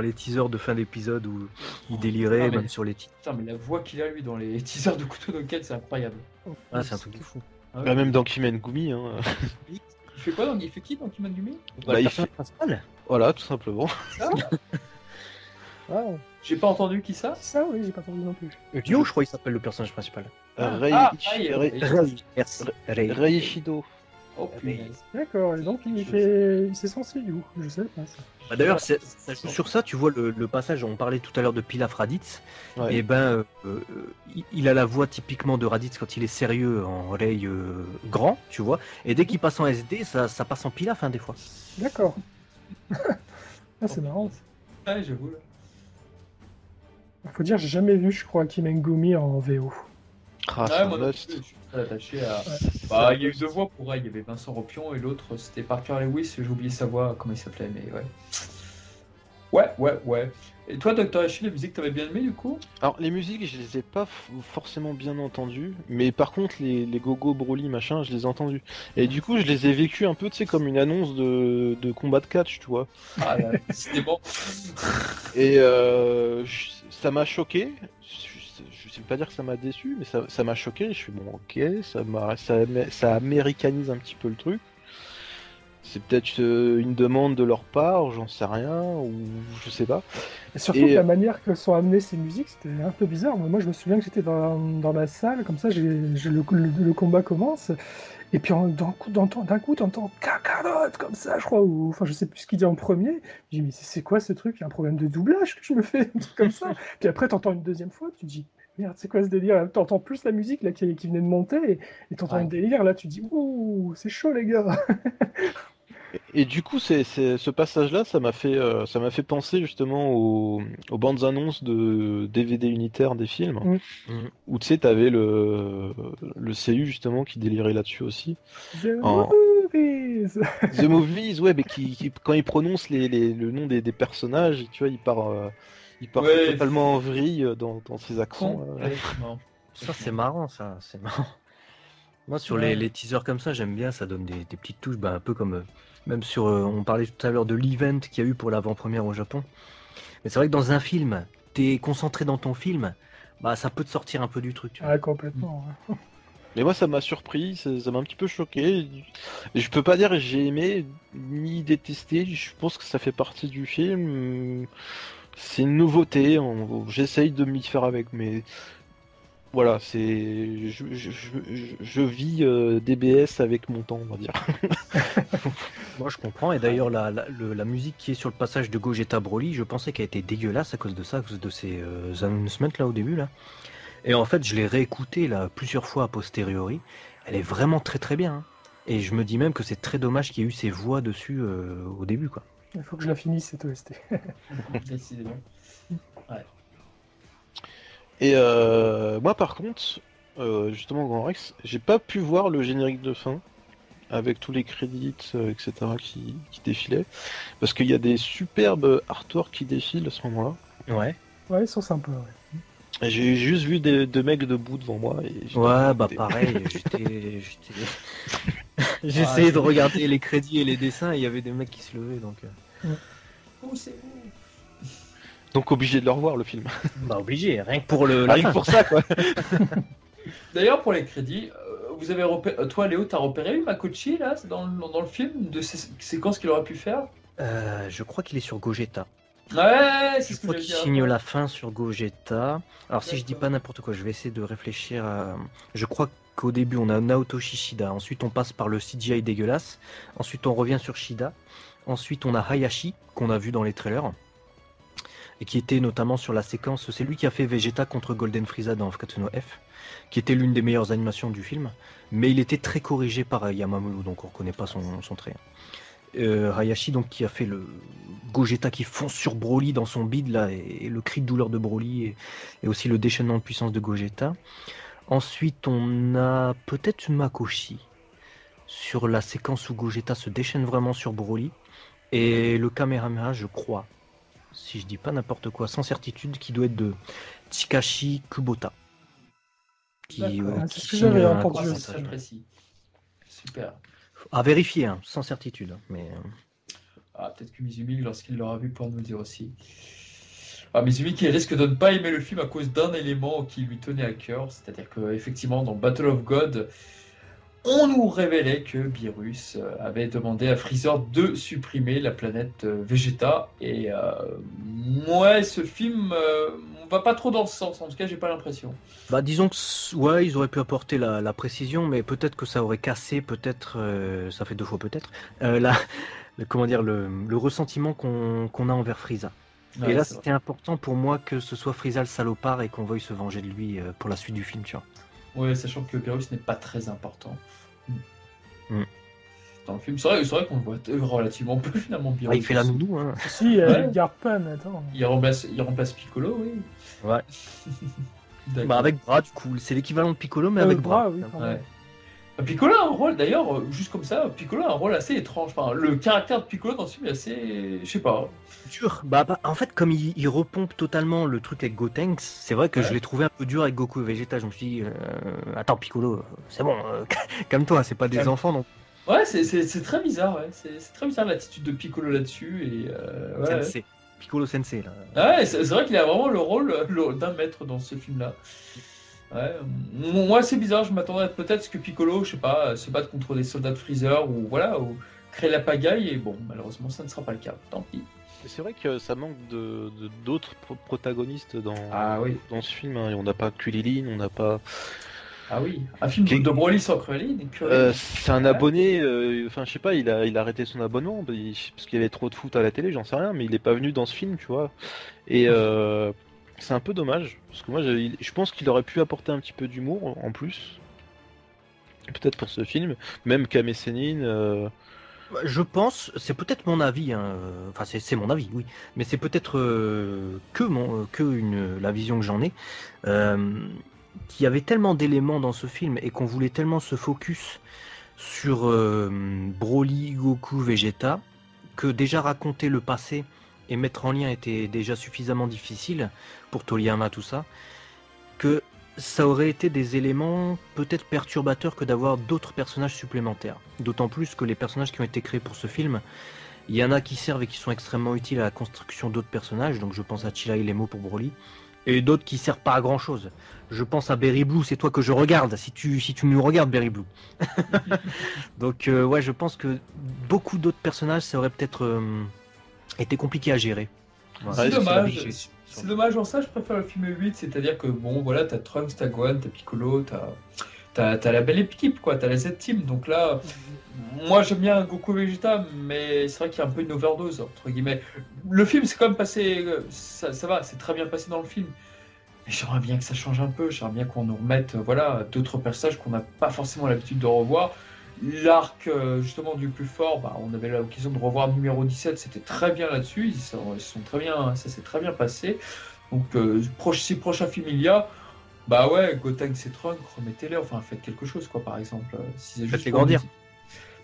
les teasers de fin d'épisode où il délirait, Ah, mais- même sur les titres. Putain, mais la voix qu'il a eu dans les teasers de Couteau no Ken, c'est incroyable. Ah, c'est un truc de fou. Ah ouais. Bah, même dans Kimen Gumi, hein. Il fait quoi Il fait qui dans Kimagumi Bah, Le il personnage fait... principal. Voilà, tout simplement. Ah, J'ai pas entendu qui ça ça, oui, j'ai pas entendu non plus. Ryo, je crois qu'il s'appelle le personnage principal. Reishido. Oh punaise. D'accord, et donc il s'est censé You, je sais pas ça. Bah, d'ailleurs, ça joue sur ça, tu vois le passage, on parlait tout à l'heure de Pilaf Raditz, Ouais. et ben il a la voix typiquement de Raditz quand il est sérieux en Rei grand, tu vois, et dès qu'il passe en SD, ça passe en Pilaf des fois. D'accord. Ah, c'est marrant. Ouais, j'avoue. Là. Faut dire, j'ai jamais vu, je crois, Kimengumi en VO. Ah, Ouais, c'est un moi non must. plus, je suis très attaché à. Ouais. Bah, il y a eu deux voix pour elle. Il y avait Vincent Ropion et l'autre c'était Parker Lewis. J'ai oublié sa voix, comment il s'appelait, mais ouais. Ouais. Et toi, Dr. Hachi, la musique, t'avais bien aimé du coup Alors, les musiques, je les ai pas forcément bien entendues, mais par contre, les Gogo, Broly, machin, je les ai entendus. Et du coup, je les ai vécus un peu, tu sais, comme une annonce de combat de catch, tu vois. Ah, là, c'était bon. Et ça m'a choqué. Je sais pas dire que ça m'a déçu, mais ça m'a choqué. Je suis bon, ok, ça américanise un petit peu le truc. C'est peut-être une demande de leur part, j'en sais rien, ou je sais pas. Et surtout Et- que la manière que sont amenées ces musiques, c'était un peu bizarre. Moi, je me souviens que j'étais dans la salle, comme ça, le combat commence, et puis d'un coup, t'entends Kakarot, comme ça, je crois, ou enfin, je sais plus ce qu'il dit en premier. Je dis, mais c'est quoi ce truc? Il y a un problème de doublage que je me fais, un truc comme ça. Puis après, t'entends une deuxième fois, tu te dis, merde, c'est quoi ce délire? T'entends plus la musique là, qui venait de monter, et t'entends Ouais. le délire, là, tu te dis, ouh, c'est chaud, les gars. Et du coup, ce passage-là, ça m'a fait penser justement aux bandes annonces de DVD unitaires des films, où tu sais, t'avais le CU justement qui délirait là-dessus aussi. The En- movies. The Movies, ouais, mais quand il prononce le nom des personnages, tu vois, il part Ouais. totalement en vrille dans ses accents. là. Complètement. Ça, c'est marrant, ça, c'est marrant. Moi, sur Ouais. les teasers comme ça, j'aime bien, ça donne des petites touches, un peu comme, même sur, on parlait tout à l'heure de l'event qu'il y a eu pour l'avant-première au Japon. Mais c'est vrai que dans un film, t'es concentré dans ton film, ça peut te sortir un peu du truc. Tu vois. Ah, complètement. Ouais. Mais moi, ça m'a surpris, ça m'a un petit peu choqué. Et je peux pas dire que j'ai aimé ni détesté. Je pense que ça fait partie du film. C'est une nouveauté. J'essaye de m'y faire avec, mais voilà, je vis DBS avec mon temps, on va dire. Moi, je comprends. Et d'ailleurs, la musique qui est sur le passage de Gogeta Broly, je pensais qu'elle était dégueulasse à cause de ça, à cause de ces announcements là au début là. Et en fait, je l'ai réécoutée là plusieurs fois a posteriori. Elle est vraiment très très bien. Hein. Et je me dis même que c'est très dommage qu'il y ait eu ces voix dessus au début, quoi. Il faut que je la finisse, cette OST. Décidément. Et moi, par contre, justement, Grand Rex, j'ai pas pu voir le générique de fin. avec tous les crédits, etc. qui défilaient. Parce qu'il y a des superbes artworks qui défilent à ce moment-là. Ouais. Ouais, ils sont sympas, ouais. Et j'ai juste vu deux mecs debout devant moi. Et Ouais, bah pareil, j'essayais de regarder les crédits et les dessins et il y avait des mecs qui se levaient donc. Oh, c'est beau. Donc obligé de le revoir le film. Bah obligé, rien que pour la Rien fin. que pour ça quoi. D'ailleurs, pour les crédits, vous avez toi, Léo, t'as repéré Makochi là, c'est dans le film, de ces séquences qu'il aurait pu faire? Je crois qu'il est sur Gogeta. Ouais, c'est Je ce que crois j'ai qu'il dit. signe la fin sur Gogeta. Alors si je dis D'accord. pas n'importe quoi, je vais essayer de réfléchir à... Je crois qu'au début on a Naoto Shishida, ensuite on passe par le CGI dégueulasse, ensuite on revient sur Shida, ensuite on a Hayashi, qu'on a vu dans les trailers, et qui était notamment sur la séquence, c'est lui qui a fait Vegeta contre Golden Frieza dans Katsuno F, qui était l'une des meilleures animations du film, mais il était très corrigé par Yamamoto, donc on reconnaît pas son trait. Hayashi donc qui a fait le Gogeta qui fonce sur Broly dans son bide là et le cri de douleur de Broly et aussi le déchaînement de puissance de Gogeta. Ensuite on a peut-être une Makoshi sur la séquence où Gogeta se déchaîne vraiment sur Broly et le Kamehameha je crois, si je dis pas n'importe quoi sans certitude, qui doit être de Tsukashi Kubota qui, D'accord. C'est ce que signe j'avais un entendu. C'est aussi. très précis. Super. à vérifier hein, sans certitude mais Ah, peut-être que Mizumi, lorsqu'il l'aura vu, pourra nous le dire aussi. Ah, Mizumi qui risque de ne pas aimer le film à cause d'un élément qui lui tenait à cœur, c'est-à-dire qu'effectivement, dans Battle of God, on nous révélait que Beerus avait demandé à Freezer de supprimer la planète Vegeta. Et ouais, ce film, on va pas trop dans ce sens, en tout cas, j'ai pas l'impression. bah disons que ouais ils auraient pu apporter la précision mais peut-être que ça aurait cassé peut-être ça fait 2 fois peut-être comment dire le ressentiment qu'on a envers Frieza. Ouais, Et là c'est vrai. c'était important pour moi que ce soit Frieza le salopard et qu'on veuille se venger de lui pour la suite du film tu vois. Ouais, sachant que Beerus n'est pas très important. Mm. Dans le film, c'est vrai qu'on le voit relativement peu finalement, Beerus. Ah, il fait la nounou hein. Si, Ouais. Edgar Pan, attends. Il remplace Piccolo, oui. Ouais. D'accord. Bah avec Bras du coup c'est l'équivalent de Piccolo mais avec Bras. oui, pardon. Ouais. Piccolo a un rôle, d'ailleurs, juste comme ça, Piccolo a un rôle assez étrange. Enfin, le caractère de Piccolo dans ce film est assez... Je sais pas. Dur. Bah, en fait comme il repompe totalement le truc avec Gotenks, c'est vrai que Ouais. je l'ai trouvé un peu dur avec Goku et Vegeta. Je me suis dit attends Piccolo c'est bon calme-toi c'est pas des Calme. enfants donc. Ouais, c'est très bizarre, ouais. C'est très bizarre l'attitude de Piccolo là-dessus. Et, ouais. Sensei. Piccolo Sensei là. Ouais, c'est vrai qu'il a vraiment le rôle d'un maître dans ce film-là. Ouais. Moi, c'est bizarre, je m'attendrais peut-être à ce que Piccolo, je sais pas, se batte contre des soldats de Freezer ou voilà, ou créer la pagaille. Et bon, malheureusement, ça ne sera pas le cas. Tant pis. C'est vrai que ça manque d'autres protagonistes Ah oui. dans ce film. Hein. On n'a pas Kulilin, on n'a pas. Ah oui, un film Qui- de Broly sans Krillin. C'est un abonné. Enfin, je sais pas. Il a arrêté son abonnement parce qu'il y avait trop de foot à la télé. J'en sais rien. Mais il est pas venu dans ce film, tu vois. Et c'est un peu dommage parce que moi, je pense qu'il aurait pu apporter un petit peu d'humour en plus. Peut-être pour ce film. Même Kame Sennin. Je pense, c'est peut-être mon avis, hein, enfin c'est mon avis, oui, mais c'est peut-être la vision que j'en ai, qu'il y avait tellement d'éléments dans ce film et qu'on voulait tellement se focus sur Broly, Goku, Vegeta, que déjà raconter le passé et mettre en lien était déjà suffisamment difficile pour Toriyama, tout ça, que ça aurait été des éléments peut-être perturbateurs que d'avoir d'autres personnages supplémentaires. D'autant plus que les personnages qui ont été créés pour ce film, il y en a qui servent et qui sont extrêmement utiles à la construction d'autres personnages, donc je pense à Chila et Lemo pour Broly, et d'autres qui servent pas à grand chose. Je pense à Berry Blue, c'est toi que je regarde, si tu nous regardes Berry Blue. Donc ouais, je pense que beaucoup d'autres personnages, ça aurait peut-être été compliqué à gérer. Voilà. C'est Ouais, dommage. C'est dommage en ça, je préfère le film 8, c'est-à-dire que bon, voilà, t'as Trunks, t'as Gohan, t'as Piccolo, t'as la belle équipe, quoi, t'as la Z-Team. Donc là, moi j'aime bien Goku Vegeta, mais c'est vrai qu'il y a un peu une overdose, entre guillemets. Le film, c'est quand même passé, ça va, c'est très bien passé dans le film. Mais j'aimerais bien que ça change un peu, j'aimerais bien qu'on nous remette, voilà, d'autres personnages qu'on n'a pas forcément l'habitude de revoir. L'arc justement du plus fort, bah, on avait l'occasion de revoir numéro 17, c'était très bien là-dessus, ils sont très bien, ça s'est très bien passé. Donc si prochain film il y a, bah ouais, Gotenks et Trunks, remettez-les, enfin faites quelque chose quoi par exemple. Si c'est juste Faites-les pour grandir.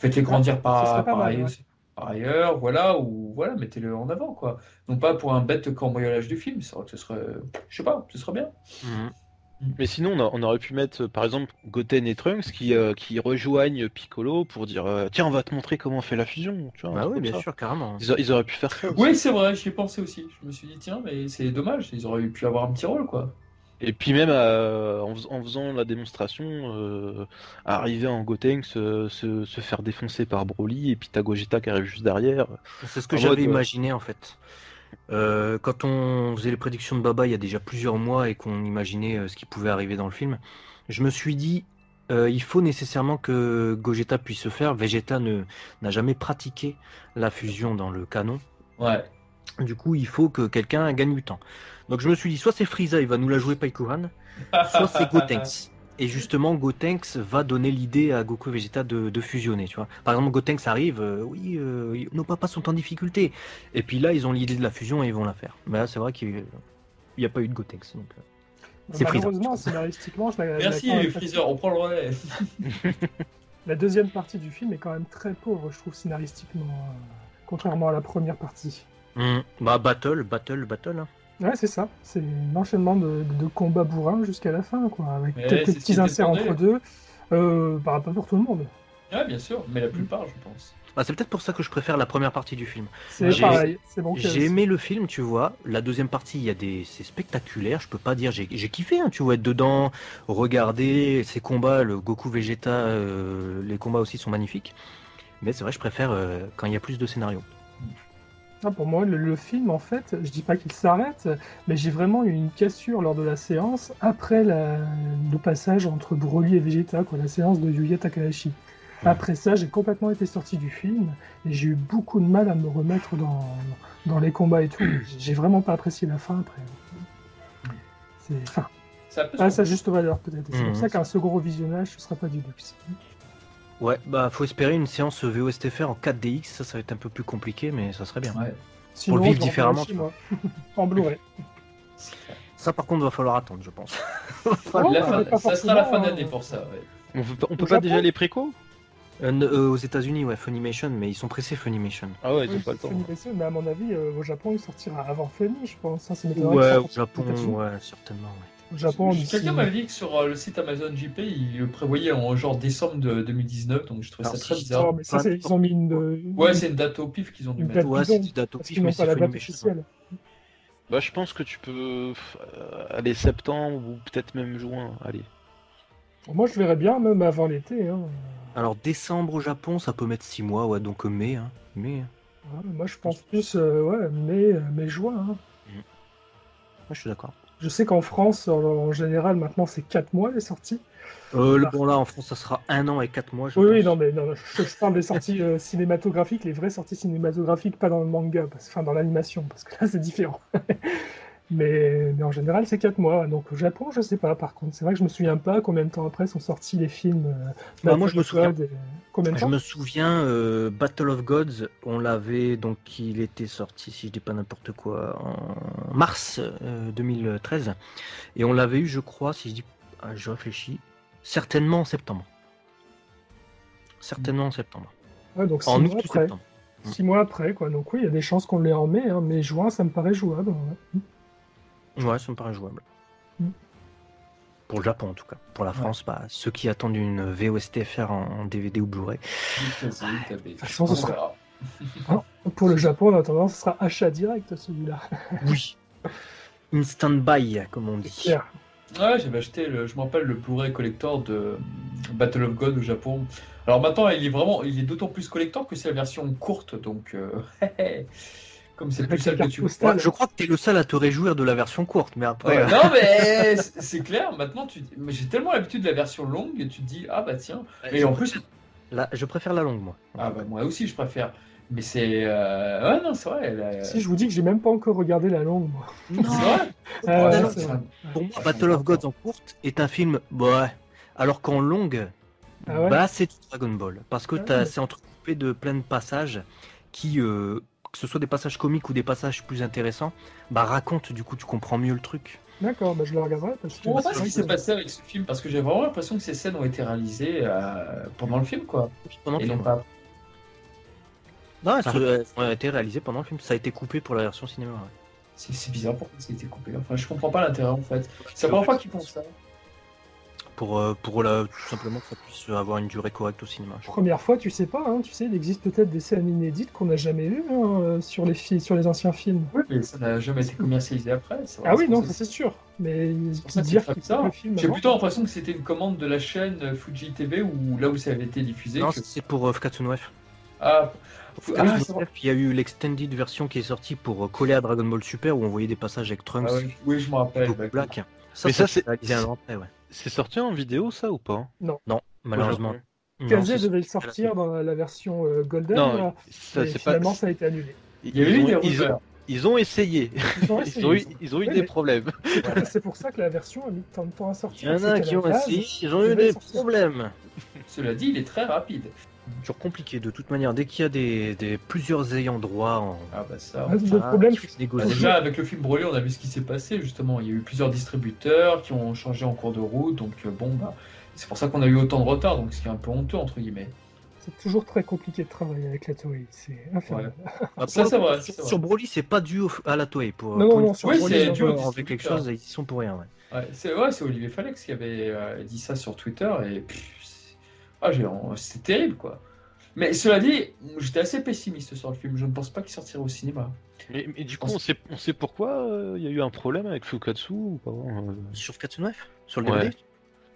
Faites-les grandir Ce serait pas par mal, ailleurs, ouais. par ailleurs, voilà, ou voilà, mettez-le en avant, quoi. Non pas pour un bête cambriolage du film, c'est vrai que ce serait, je sais pas, ce serait bien. Mhm. Mais sinon, on aurait pu mettre, par exemple, Goten et Trunks qui rejoignent Piccolo pour dire tiens, on va te montrer comment on fait la fusion. Tu vois, un Bah truc oui, comme bien ça. sûr, carrément. Ils auraient pu faire ça aussi. Oui, c'est vrai, j'y ai pensé aussi. Je me suis dit, tiens, mais c'est dommage, ils auraient pu avoir un petit rôle, quoi. Et puis même en faisant la démonstration, arriver en Gotenks, se faire défoncer par Broly, et puis t'as Gogeta qui arrive juste derrière. C'est ce que En j'avais mode, imaginé en fait. Quand on faisait les prédictions de Baba il y a déjà plusieurs mois et qu'on imaginait ce qui pouvait arriver dans le film, je me suis dit il faut nécessairement que Gogeta puisse se faire. Vegeta n'a jamais pratiqué la fusion dans le canon. Ouais. Du coup, il faut que quelqu'un gagne du temps. Donc je me suis dit soit c'est Frieza, il va nous la jouer Paikuhan, soit c'est Gotenks. Et justement, Gotenks va donner l'idée à Goku et Vegeta de fusionner, tu vois. Par exemple, Gotenks arrive, nos papas sont en difficulté. Et puis là, ils ont l'idée de la fusion et ils vont la faire. Mais là, c'est vrai qu'il n'y a pas eu de Gotenks. Donc, c'est Frieza. Malheureusement, scénaristiquement, Merci, Freezer, on prend le relais. la deuxième partie du film est quand même très pauvre, je trouve, scénaristiquement, contrairement à la première partie. Bah, battle. Hein. Ouais, c'est ça. C'est un enchaînement de combats bourrins jusqu'à la fin, quoi, avec Mais quelques c'est ce petits qui inserts dépendait. entre deux. Pas pour tout le monde. Ouais, bien sûr, mais la plupart, je pense. Bah, c'est peut-être pour ça que je préfère la première partie du film. C'est J'ai- pareil, c'est bon. J'ai aimé le film, tu vois. La deuxième partie, c'est spectaculaire. Je peux pas dire, j'ai kiffé, hein, tu vois, être dedans, regarder ces combats, le Goku Vegeta, les combats aussi sont magnifiques. Mais c'est vrai, je préfère quand il y a plus de scénarios. Pour moi, le film, en fait, je dis pas qu'il s'arrête, mais j'ai vraiment eu une cassure lors de la séance après le passage entre Broly et Vegeta, quoi, la séance de Yuya Takahashi. Après ça, j'ai complètement été sorti du film et j'ai eu beaucoup de mal à me remettre dans les combats et tout. J'ai vraiment pas apprécié la fin après. Enfin, Ça peut pas à se sa juste valeur peut-être. Et c'est pour Mhm. ça qu'un second revisionnage, ce sera pas du luxe. Ouais, bah faut espérer une séance VOSTFR en 4DX, ça va être un peu plus compliqué, mais ça serait bien. Ouais. Sinon, le vivre je l'enverrai différemment, chez tu moi. En Blu-ray. Ça par contre, va falloir attendre, je pense. Non, La fin- pas ça sera la fin forcément, d'année pour ça, ouais. On peut Au pas Japon déjà les préco? Aux États-Unis, ouais, Funimation, mais ils sont pressés Funimation. Ah ouais, ils Oui, ont pas le temps. Funimation, mais à mon avis, au Japon, il sortira avant Funny, je pense. Ça m'étonnerait Ouais, que ça au sorte Japon, dessus. ouais, certainement. Ouais. Au Japon, d'ici- Quelqu'un m'avait dit que sur le site Amazon JP, il le prévoyait en genre décembre de 2019, donc je trouvais Alors, ça très si je bizarre. Non, mais ça, ils ont mis Ouais, c'est une date au pif qu'ils ont dû une mettre. date Ouais, bidon, c'est du date au parce pif, qu'ils mais n'ont pas c'est la date Funimation. officielle. Bah, je pense que tu peux aller septembre ou peut-être même juin. Allez. Moi, je verrais bien, même avant l'été. Hein. Alors décembre au Japon, ça peut mettre 6 mois, ouais, donc mai. Hein. Mai. Ouais, moi, je pense plus mai, juin. Hein. Moi, je suis d'accord. Je sais qu'en France, en général, maintenant, c'est 4 mois les sorties. Bon là, en France, ça sera 1 an et 4 mois, je Oui, pense. oui, non, mais non, je parle des sorties cinématographiques, les vraies sorties cinématographiques, pas dans le manga, enfin dans l'animation, parce que là, c'est différent. mais en général, c'est 4 mois. Donc au Japon, je sais pas, par contre. C'est vrai que je me souviens pas combien de temps après sont sortis les films. Bah, moi, je me souviens. Combien de Je temps me souviens, Battle of Gods, on l'avait, donc il était sorti, si je dis pas n'importe quoi, en mars 2013. Et on l'avait eu, je crois, si je dis, je réfléchis, certainement en septembre. Certainement en septembre. Ouais, donc 6 En mois août ou après. septembre. 6 mois après, quoi. Donc oui, il y a des chances qu'on l'ait en mai, hein, mais juin, ça me paraît jouable. Ouais. Ouais, ça me paraît jouable. Mm. Pour le Japon, en tout cas. Pour la France, bah, ceux qui attendent une VOSTFR en DVD ou Blu-ray. De toute façon, ce sera... Pour le Japon, en attendant, ce sera achat direct, celui-là. Oui. Instant buy, comme on dit. Claire. Ouais, j'avais acheté, je me rappelle, le Blu-ray collector de Battle of God au Japon. Alors maintenant, il est d'autant plus collector que c'est la version courte, donc comme c'est plus Avec celle la que tu carte vois. postale. Je crois que t'es le seul à te réjouir de la version courte, mais après... Ouais, non, mais c'est clair, maintenant, mais j'ai tellement l'habitude de la version longue, et tu te dis, ah bah tiens. Mais en plus, Là, je préfère la longue, moi. ah bah moi aussi, je préfère. Mais c'est. Ouais, non, c'est vrai. Si je vous dis que j'ai même pas encore regardé la longue, moi. C'est vrai. Ah, Ouais, non, c'est c'est vrai. Pour moi, Battle of Gods en courte est un film, ouais. Alors qu'en longue, Ah ouais. bah c'est du Dragon Ball. Parce que Ah ouais. c'est entrecoupé de plein de passages qui, que ce soit des passages comiques ou des passages plus intéressants, bah racontent, du coup tu comprends mieux le truc. D'accord, bah je le regarderai parce que. Je comprends pas c'est ce vrai qui que- s'est passé avec ce film, parce que j'ai vraiment l'impression que ces scènes ont été réalisées pendant le film, quoi. Pendant le Et non film. pas. Non, elles ont été réalisées pendant le film. Ça a été coupé pour la version cinéma. Ouais. C'est bizarre pourquoi ça a été coupé. Enfin, je comprends pas l'intérêt en fait. C'est la première fois qu'ils font ça. Tout simplement que ça puisse avoir une durée correcte au cinéma. je crois. Première fois, tu sais pas, hein, tu sais, il existe peut-être des scènes inédites qu'on n'a jamais vues sur les anciens films. Oui, mais ça n'a jamais été commercialisé après. C'est vrai, Ah oui, c'est pour non, ça ça c'est sûr. Mais pour ça que c'est dire très qu'ils bizarre. coupent le film J'ai avant- plutôt l'impression que c'était une commande de la chaîne Fuji TV ou là où ça avait été diffusé. Non, que- c'est pour Fukatsu no F. Ah, Fukatsu ah, no c'est vrai. F, il y a eu l'extended version qui est sortie pour coller à Dragon Ball Super où on voyait des passages avec Trunks, Ah ouais. Oui, je me rappelle. Goku d'accord. Black. Mais ça, c'est c'est- réalisé un an après, ouais. C'est sorti en vidéo, ça, ou pas? Non, malheureusement. Non, Kazé c'est devait sorti à la sortir dans la version Golden, Non, là, ça, et c'est pas. finalement ça a été annulé. Il y a eu des ils ont- rumeurs. Ils ont essayé. Ils ont essayé. Ils ont eu Oui, des mais- problèmes. C'est pour ça que la version a mis tant de temps à Il sortir. y en a c'est qu'à qui la ont base, essayé, ils ont eu devait des sortir. problèmes. Cela dit, il est très rapide. Toujours compliqué de toute manière. Dès qu'il y a plusieurs ayants droit en. Ah bah ça. Ah, le problème, qui se Bah, négocient. déjà, avec le film Broly, on a vu ce qui s'est passé, justement. Il y a eu plusieurs distributeurs qui ont changé en cours de route, donc bon, bah, c'est pour ça qu'on a eu autant de retard, donc ce qui est un peu honteux, entre guillemets. c'est toujours très compliqué de travailler avec la Toei. C'est infernal. Ah, Ça, pour c'est le coup, vrai, sur, c'est vrai. sur Broly, c'est pas dû à la Toei. Pour, Non, pour non, une sur fois, Broly, c'est c'est dû au avec quelque distributeur. chose, ils y sont pour rien. Ouais. Ouais, c'est Olivier Falex qui avait dit ça sur Twitter, et c'est terrible, quoi. Mais cela dit, j'étais assez pessimiste sur le film, je ne pense pas qu'il sortirait au cinéma. Mais du coup, on sait pourquoi il y a eu un problème avec Fukatsu ou pas? Sur Fukatsu no F Sur le Ouais. DVD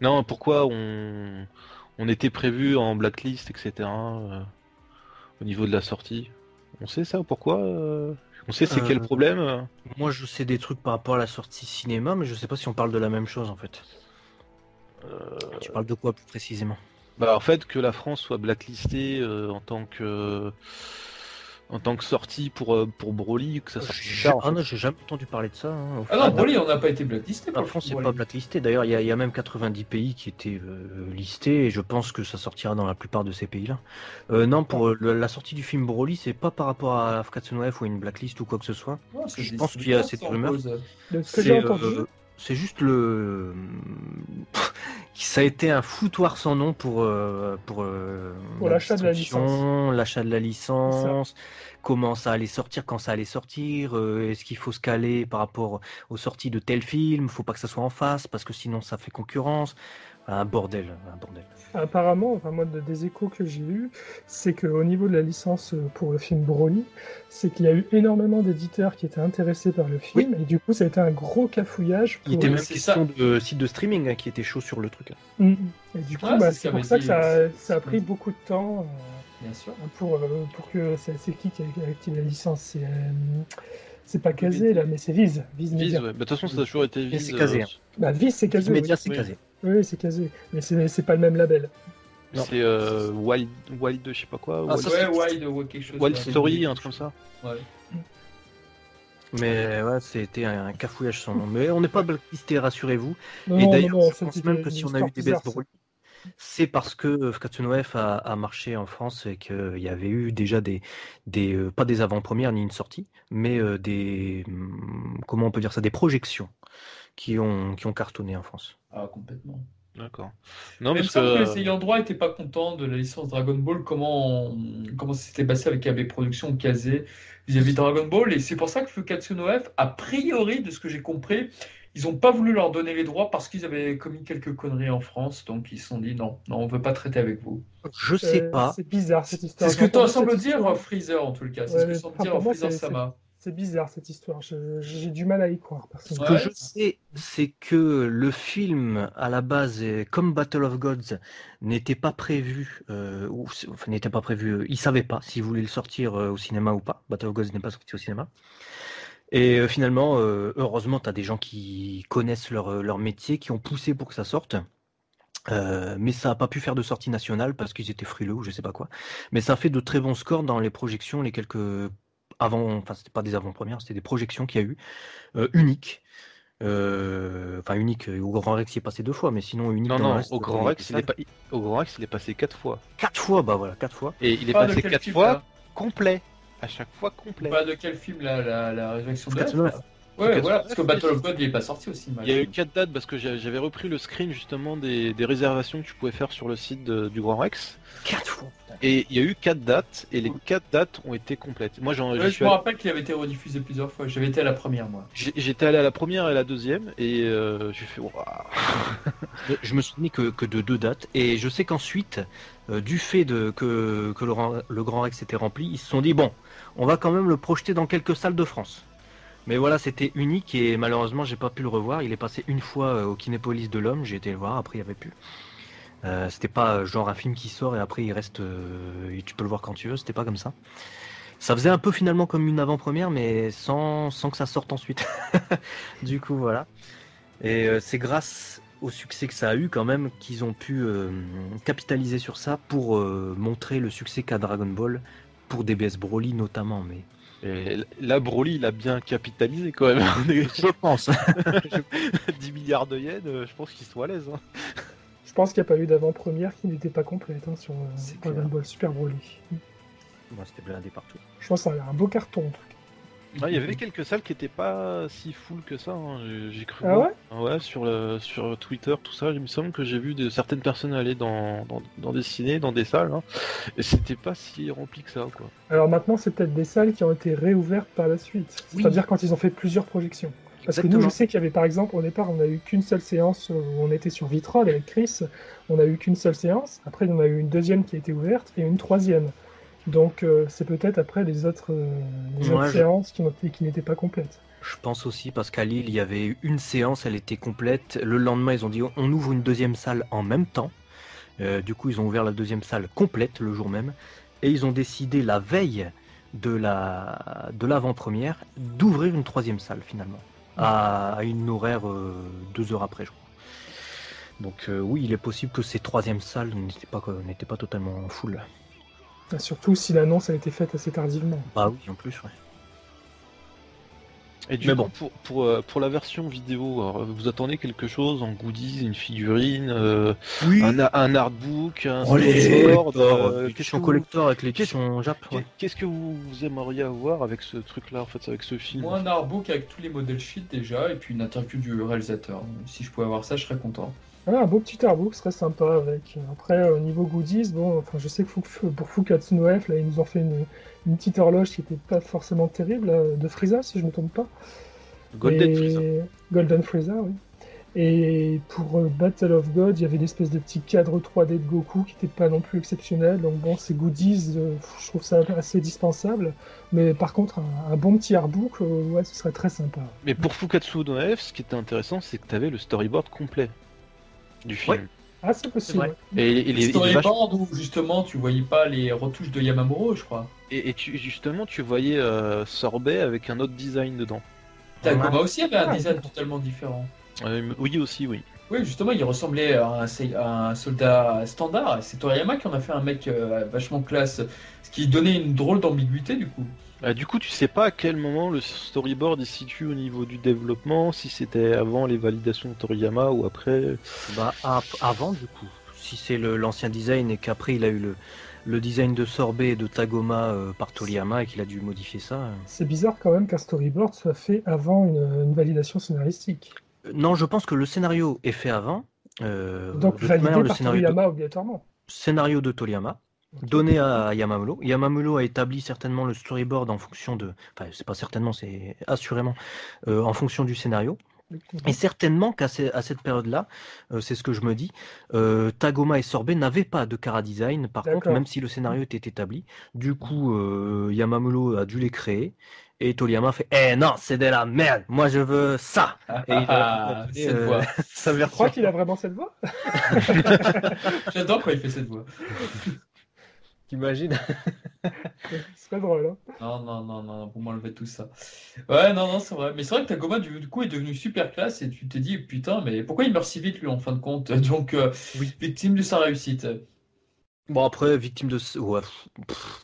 Non, pourquoi on était prévu en blacklist, etc. Au niveau de la sortie. On sait ça, pourquoi on sait c'est quel problème Moi, je sais des trucs par rapport à la sortie cinéma, mais je sais pas si on parle de la même chose en fait. Tu parles de quoi plus précisément? Bah, en fait, que la France soit blacklistée en tant que sortie pour Broly, que ça sorte plus tard, en fait. Non, j'ai jamais entendu parler de ça. Hein. Ah non, Broly, on n'a pas été blacklisté pour La le France film n'est pas Broly. blacklisté. D'ailleurs, il y a même 90 pays qui étaient listés et je pense que ça sortira dans la plupart de ces pays-là. Non, pour la sortie du film Broly, c'est pas par rapport à Fukatsu no F ou une blacklist ou quoi que ce soit. Ouais, c'est Je des pense qu'il y a distributeurs cette qui en rumeur. posent. De ce que j'ai entendu, C'est juste ça a été un foutoir sans nom pour l'achat de la distribution, l'achat de la licence, comment ça allait sortir, quand ça allait sortir, est-ce qu'il faut se caler par rapport aux sorties de tel film, faut pas que ça soit en face parce que sinon ça fait concurrence. Un bordel. apparemment, enfin, moi, des échos que j'ai eus, c'est qu'au niveau de la licence pour le film Broly, c'est qu'il y a eu énormément d'éditeurs qui étaient intéressés par le film, et du coup, ça a été un gros cafouillage. Il était même c'est question de site de streaming qui était chaud sur le truc. Et du coup, Ouais, bah, c'est ce c'est qu'avait pour ça dit, que ça a pris beaucoup de temps Bien sûr. pour que c'est qui a acquis la licence. C'est pas Kazé là, mais c'est Viz. Viz Viz, Media. ouais. Bah, de toute façon, ça a toujours été Viz. c'est casé, hein. Bah, Viz, c'est Kazé. Média, Oui. c'est oui. casé. Oui, c'est Kazé. Mais c'est pas le même label. Non. C'est Wild, je sais pas quoi. Ah, Wild, ça, Ouais, ouais, quelque chose. Wild là. Story, un truc comme ça. Ouais. Mais ouais, c'était un cafouillage sans nom. Mais on n'est pas blacklisté, rassurez-vous. Non, Et non, d'ailleurs, non, je pense même que si on a eu des baisses Broly, c'est parce que Fukatsu no F a marché en France et qu'il y avait eu déjà pas des avant-premières ni une sortie, mais comment on peut dire ça, des projections qui ont cartonné en France. Ah, complètement. D'accord. Non, Mais il me parce semble que que. les ayants droit n'étaient pas contents de la licence Dragon Ball, comment ça s'était passé avec AB Productions ou Kazé vis-à-vis de Dragon Ball, et c'est pour ça que Fukatsu no F, a priori, de ce que j'ai compris, ils n'ont pas voulu leur donner les droits parce qu'ils avaient commis quelques conneries en France, donc ils se sont dit non, on veut pas traiter avec vous. Je sais pas. C'est bizarre cette histoire. C'est ce que J'entends semble cette dire histoire. Freezer en tout le cas, c'est Ouais, ce que mais semble enfin, dire pour moi, Freezer c'est- Sama. C'est bizarre cette histoire. J'ai du mal à y croire. Ce Personnellement. que Ouais. je sais, c'est que le film, à la base, comme Battle of Gods, n'était pas prévu, n'était pas prévu, ils savaient pas s'ils voulaient le sortir au cinéma ou pas. Battle of Gods n'est pas sorti au cinéma. Et finalement, heureusement, tu as des gens qui connaissent leur métier, qui ont poussé pour que ça sorte. Mais ça n'a pas pu faire de sortie nationale parce qu'ils étaient frileux ou je sais pas quoi. Mais ça a fait de très bons scores dans les projections, les quelques enfin c'était pas des avant-premières, c'était des projections qu'il y a eu uniques. Unique au Grand Rex il est passé 2 fois, mais sinon unique. Non, dans le non, reste au Grand des Rex, salles. au Grand Rex, il est passé 4 fois. 4 fois, bah voilà, 4 fois. Et il est Pas de passé quel 4 film, fois là complet. À chaque fois complet. Pas de quel film la résurrection de Fukatsu F, no là. F. Ouais, voilà, parce que Battle of God il est pas sorti au cinéma. Il y a eu 4 dates parce que j'avais repris le screen justement des réservations que tu pouvais faire sur le site du Grand Rex. 4 fois. Et il y a eu 4 dates et les 4 dates ont été complètes. Moi, Ouais, je me rappelle qu'il avait été rediffusé plusieurs fois. J'avais été à la première, moi. J'étais allé à la première et à la deuxième et j'ai fait waouh. Je me souvenais que de 2 dates et je sais qu'ensuite, du fait que le Grand Rex était rempli, ils se sont dit bon, on va quand même le projeter dans quelques salles de France. Mais voilà, c'était unique et malheureusement, j'ai pas pu le revoir. Il est passé une fois au Kinépolis de l'Homme, j'ai été le voir, après il y avait plus. C'était pas genre un film qui sort et après il reste et tu peux le voir quand tu veux, c'était pas comme ça. Ça faisait un peu finalement comme une avant-première mais sans que ça sorte ensuite. Du coup voilà. Et c'est grâce au succès que ça a eu quand même qu'ils ont pu capitaliser sur ça pour montrer le succès qu'a Dragon Ball pour DBS Broly notamment. Mais Et là, Broly, il a bien capitalisé quand même. je pense. 10 milliards de yens, je pense qu'ils sont à l'aise. Hein. Je pense qu'il n'y a pas eu d'avant-première qui n'était pas complète sur C'est Dragon clair. Ball Super Broly. Moi, c'était blindé partout. Je pense que ça a l'air un beau carton en tout cas. Ah, il y avait quelques salles qui étaient pas si full que ça. Hein. J'ai cru. Ah voir. ouais Ouais, sur Twitter, tout ça, il me semble que j'ai vu certaines personnes aller dans des ciné, dans des salles, hein, et c'était pas si rempli que ça, quoi. Alors maintenant, c'est peut-être des salles qui ont été réouvertes par la suite. Oui. C'est-à-dire quand ils ont fait plusieurs projections. Parce que nous, je sais qu'il y avait par exemple, au départ, on n'a eu qu'une seule séance, on était sur Vitrol avec Chris, on n'a eu qu'une seule séance, après on a eu une deuxième qui a été ouverte et une troisième. Donc c'est peut-être après les autres séances qui n'étaient pas complètes. Je pense aussi parce qu'à Lille, il y avait eu une séance, elle était complète. Le lendemain, ils ont dit on ouvre une deuxième salle en même temps. Du coup, ils ont ouvert la deuxième salle complète le jour même. Et ils ont décidé la veille de l'avant-première d'ouvrir une troisième salle finalement. À une horaire 2 heures après, je crois. Donc oui, il est possible que ces troisièmes salles n'étaient pas totalement full. Et surtout si l'annonce a été faite assez tardivement. Bah oui, en plus, ouais. Et du Mais coup, bon. pour la version vidéo, alors, vous attendez quelque chose en goodies, une figurine, Oui. un artbook, un L'édition qu'est-ce que vous- collector avec l'édition Jap. Ouais. Qu'est-ce que vous aimeriez avoir avec ce truc-là, en fait, avec ce film? Moi, un artbook avec tous les modèles sheets déjà, et puis une interview du réalisateur. Si je pouvais avoir ça, je serais content. Ah, un beau petit artbook serait sympa avec. Après, au niveau goodies, bon, enfin, je sais que pour Fukatsu no F, là, ils nous ont fait une petite horloge qui n'était pas forcément terrible, là, de Frieza, si je ne me trompe pas. Golden Et- Frieza. Golden Frieza, oui. Et pour Battle of God, il y avait l'espèce de petit cadre 3D de Goku qui n'était pas non plus exceptionnel. Donc bon, ces goodies, je trouve ça assez dispensable. Mais par contre, un bon petit artbook, ouais, ce serait très sympa. Mais pour Fukatsu no F, ce qui était intéressant, c'est que tu avais le storyboard complet du film. Ouais. Ah, c'est possible. vrai. Ouais. Et il est vachement- Storyboard où justement tu voyais pas les retouches de Yamamuro, je crois. et justement, tu voyais Sorbet avec un autre design dedans. Tagoma aussi avait un Ah, design d'accord. totalement différent. Oui, aussi, oui. Oui, justement, il ressemblait à un soldat standard. C'est Toriyama qui en a fait un mec vachement classe, ce qui donnait une drôle d'ambiguïté du coup. Du coup, tu sais pas à quel moment le storyboard est situé au niveau du développement, si c'était avant les validations de Toriyama ou après. Bah, avant, du coup. Si c'est l'ancien design et qu'après il a eu le design de Sorbet et de Tagoma par Toriyama et qu'il a dû modifier ça. C'est bizarre quand même qu'un storyboard soit fait avant une validation scénaristique. Non, je pense que le scénario est fait avant. Donc de toute validé manière, le par scénario Toriyama obligatoirement. scénario de Toriyama, donné à Yamamuro. Yamamuro a établi certainement le storyboard en fonction de... Enfin, c'est pas certainement, c'est assurément en fonction du scénario. Et certainement qu'à cette période-là, c'est ce que je me dis, Tagoma et Sorbet n'avaient pas de chara design, par contre, D'accord. même si le scénario était établi. Du coup, Yamamuro a dû les créer. Et Toriyama fait « Eh non, c'est de la merde, moi je veux ça !» Et il a fait, cette voix. sa Je version. crois qu'il a vraiment cette voix. J'adore quand il fait cette voix. T'imagines? C'est pas drôle. Hein. Non, pour m'enlever tout ça. Ouais, non, c'est vrai. Mais c'est vrai que Tagoma, du coup, est devenu super classe et tu te dis, putain, mais pourquoi il meurt si vite, lui, en fin de compte? Donc, Oui. victime de sa réussite. Bon, après, victime de... Ouais,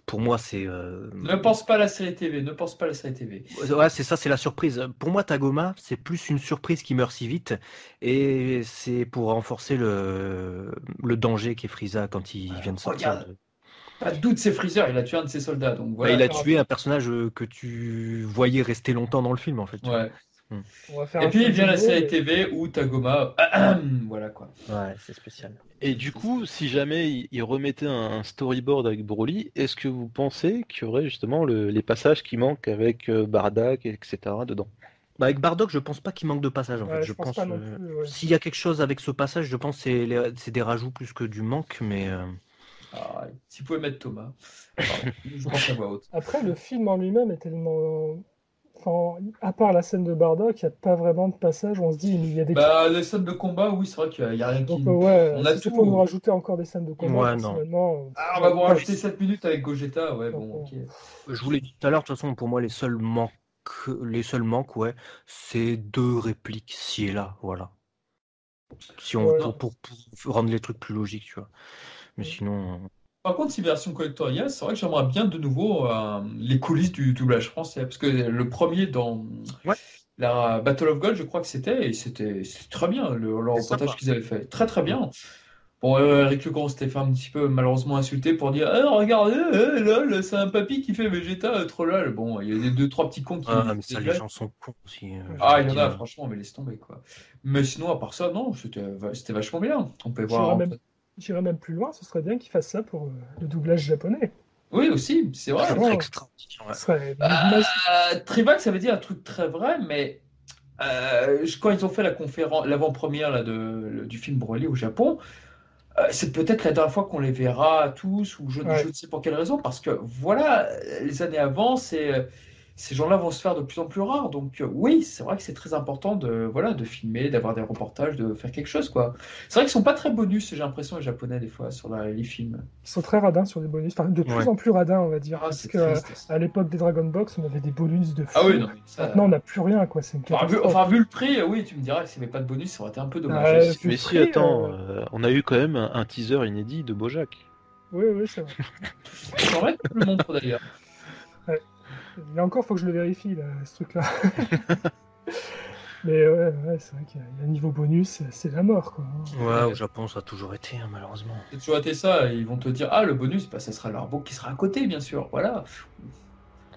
pour moi, c'est... Ne pense pas à la série TV, ne pense pas à la série TV. Ouais, c'est ça, c'est la surprise. Pour moi, Tagoma, c'est plus une surprise qui meurt si vite, et c'est pour renforcer le danger qu'est Frieza quand il vient de sortir. Regarde. Pas de doute, c'est Freezer, il a tué un de ses soldats, donc Bah, voilà. il a tué un personnage que tu voyais rester longtemps dans le film, en fait. Ouais. On va faire Et un puis peu vient la de série mais- TV où Tagoma, voilà quoi. Ouais, c'est spécial. Et du coup, si jamais il remettait un storyboard avec Broly, est-ce que vous pensez qu'il y aurait justement les passages qui manquent avec Bardock, etc. dedans? Bah, avec Bardock, je pense pas qu'il manque de passage en fait. Ouais, Je je pense pense pas non plus. Ouais. s'il y a quelque chose avec ce passage, je pense que c'est des rajouts plus que du manque, mais Ah, si vous pouvez mettre Thomas. Pardon, je pense à voix haute. Après, le film en lui-même est tellement. Enfin, à part la scène de Bardock, il n'y a pas vraiment de passage où on se dit il y a des. Bah, les scènes de combat, oui, c'est vrai qu'il y a rien Donc, qui. ouais, On a si c'est tout. pour nous rajouter encore des scènes de combat, Ouais, non. personnellement. Ah, on va vous rajouter 7 minutes avec Gogeta, ouais, bon, ok. je vous l'ai dit tout à l'heure, de toute façon, pour moi, les seuls manques, ouais, c'est 2 répliques ci et là, voilà. Si on, Ouais. pour rendre les trucs plus logiques, tu vois. Mais sinon, Par contre, si version collectoriale, c'est vrai que j'aimerais bien de nouveau les coulisses du doublage français. Parce que le premier dans Ouais. la Battle of Gold, je crois que c'était très bien le reportage sympa. qu'ils avaient fait. Très très bien. Bon, Eric Legrand s'était fait un petit peu malheureusement insulter pour dire regardez, lol, c'est un papy qui fait Vegeta, trop lol. Bon, il y a des 2-3 petits cons qui. mais ça, les gens sont cons aussi. Ah, je il y veux en a, dire. franchement, mais laisse tomber quoi. Mais sinon, à part ça, non, c'était vachement bien. On peut J'irais voir. j'irais même plus loin, ce serait bien qu'ils fassent ça pour le doublage japonais. Oui, aussi, c'est vrai. Ça Ouais. serait extraordinaire. Ce Ouais. serait Trivac, ça veut dire un truc très vrai, mais quand ils ont fait la conférence, l'avant-première là, du film Broly au Japon, c'est peut-être la dernière fois qu'on les verra tous, ou je Ouais. ne sais pour quelle raison, parce que voilà, les années avant, ces gens-là vont se faire de plus en plus rares. Donc oui, c'est vrai que c'est très important de filmer, d'avoir des reportages, de faire quelque chose, quoi. C'est vrai qu'ils sont pas très bonus, j'ai l'impression, les Japonais, des fois, sur les films. Ils sont très radins sur les bonus, enfin, de plus Ouais. en plus radins, on va dire. Ah, Parce c'est que triste. à l'époque des Dragon Box, on avait des bonus de fou. Ah oui, non, mais ça. Maintenant, on n'a plus rien, quoi. C'est une catastrophe. Vu le prix, oui, tu me dirais que s'il n'y avait pas de bonus, ça aurait été un peu dommage. Ah, aussi. vu Mais le si, prix, attends, on a eu quand même un teaser inédit de Bojack. Oui, oui, c'est vrai. J'aimerais que tu le montres d'ailleurs. Là encore, faut que je le vérifie, là, ce truc-là. Mais ouais, c'est vrai qu'il y a un niveau bonus, c'est la mort, quoi. Ouais, au Japon, ça a toujours été, hein, malheureusement. C'est toujours été ça, ils vont te dire ah le bonus, bah, ça sera l'artbook qui sera à côté bien sûr, voilà.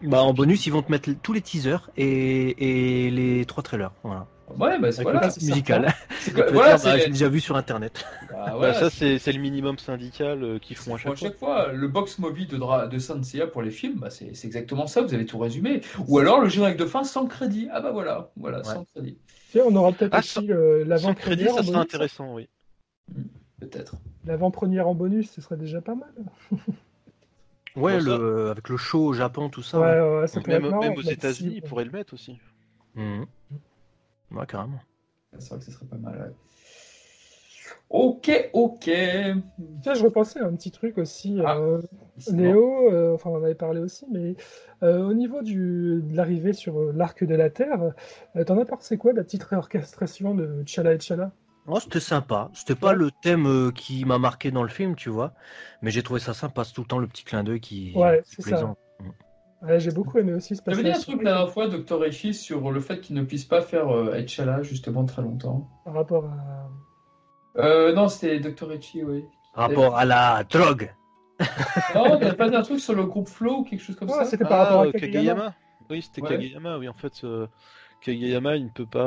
Bah, en bonus, ils vont te mettre tous les teasers et les 3 trailers. Voilà. Ouais, bah Avec voilà. le titre musical. C'est Et quoi- tu vas voilà, dire, bah, c'est j'ai déjà vu sur internet. bah, Bah, voilà, ça, c'est le minimum syndical qu'ils font à pour chaque fois. fois. Le box movie de Saint Seiya pour les films, bah, c'est exactement ça, vous avez tout résumé. Ou alors le générique de fin sans crédit. Ah bah voilà, sans crédit. Tu sais, on aura peut-être Ah, aussi Sans crédit, l'avant-première en ça serait bonus. intéressant, oui. Peut-être. L'avant-première en bonus, ce serait déjà pas mal. Ouais, Bon, ça- avec le show au Japon, tout ça. Ouais, ça pourrait être Même, marrant. même aux mettre États-unis, si- ils pourraient le mettre aussi. Mhm. Ouais, carrément. C'est vrai que ce serait pas mal. Ouais. Ok. Tiens, je repensais à un petit truc aussi. Ah. Léo, enfin on en avait parlé aussi, mais au niveau de l'arrivée sur l'arc de la Terre, t'en as pensé quoi de la petite réorchestration de T'Challa et T'Challa? Oh, c'était sympa. C'était pas Ouais. le thème qui m'a marqué dans le film, tu vois. Mais j'ai trouvé ça sympa. C'est tout le temps le petit clin d'œil qui Ouais, qui est c'est ça. plaisant. Ouais, j'ai beaucoup aimé aussi ce J'avais dit un passage truc la dernière fois, Dr. Echi, sur le fait qu'il ne puisse pas faire Etchala justement très longtemps. par rapport à. Non, c'était Dr. Echi, oui. Rapport à la drogue. Non, t'avais pas dit un truc sur le groupe Flow ou quelque chose comme Ouais, ça? c'était par rapport à Kageyama. Kageyama. Oui, c'était Ouais. Kageyama, oui. En fait, Kageyama, il ne peut pas.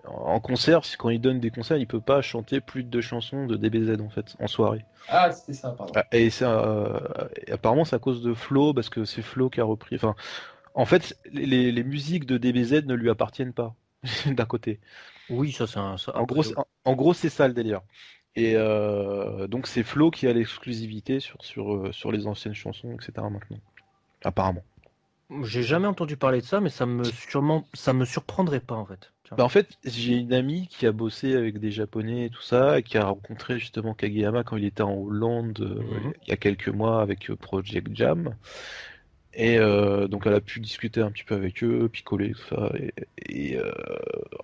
En concert, quand il donne des concerts, il peut pas chanter plus de 2 chansons de DBZ, en fait, en soirée. Ah, c'était ça, pardon. Et apparemment, c'est à cause de Flo, parce que c'est Flo qui a repris. Enfin, en fait, les musiques de DBZ ne lui appartiennent pas, d'un côté. Oui, ça c'est un. En gros, c'est ça le délire. Et donc, c'est Flo qui a l'exclusivité sur les anciennes chansons, etc. maintenant. Apparemment. J'ai jamais entendu parler de ça, mais ça me surprendrait pas en fait. Tiens. Bah, en fait, j'ai une amie qui a bossé avec des Japonais et tout ça, et qui a rencontré justement Kageyama quand il était en Hollande il y a quelques mois avec Project Jam. Et donc elle a pu discuter un petit peu avec eux, picoler, tout ça. Et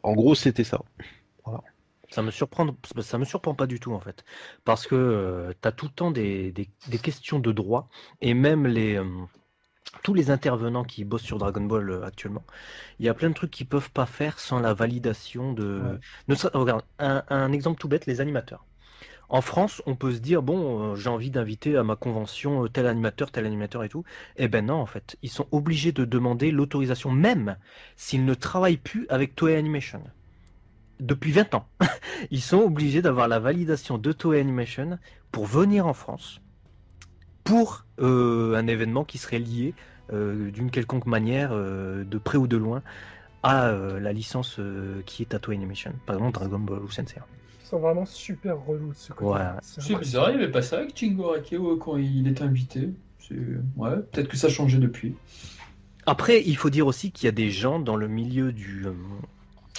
en gros, c'était ça. Voilà. Ça me surprend pas du tout en fait, parce que t'as tout le temps des questions de droit et même tous les intervenants qui bossent sur Dragon Ball actuellement, il y a plein de trucs qu'ils peuvent pas faire sans la validation de. Ouais. Regarde, un exemple tout bête, les animateurs. En France, on peut se dire, bon, j'ai envie d'inviter à ma convention tel animateur et tout. Eh ben non, en fait. Ils sont obligés de demander l'autorisation, même s'ils ne travaillent plus avec Toei Animation. Depuis 20 ans. Ils sont obligés d'avoir la validation de Toei Animation pour venir en France pour un événement qui serait lié d'une quelconque manière, de près ou de loin, à la licence qui est à Toei Animation. Par exemple, Dragon Ball ou Sensei. Ils sont vraiment super relous de ce côté. Ouais. C'est bizarre, il n'y avait pas ça avec Shingo Arakio quand il était invité. Ouais, peut-être que ça a changé depuis. Après, il faut dire aussi qu'il y a des gens dans le milieu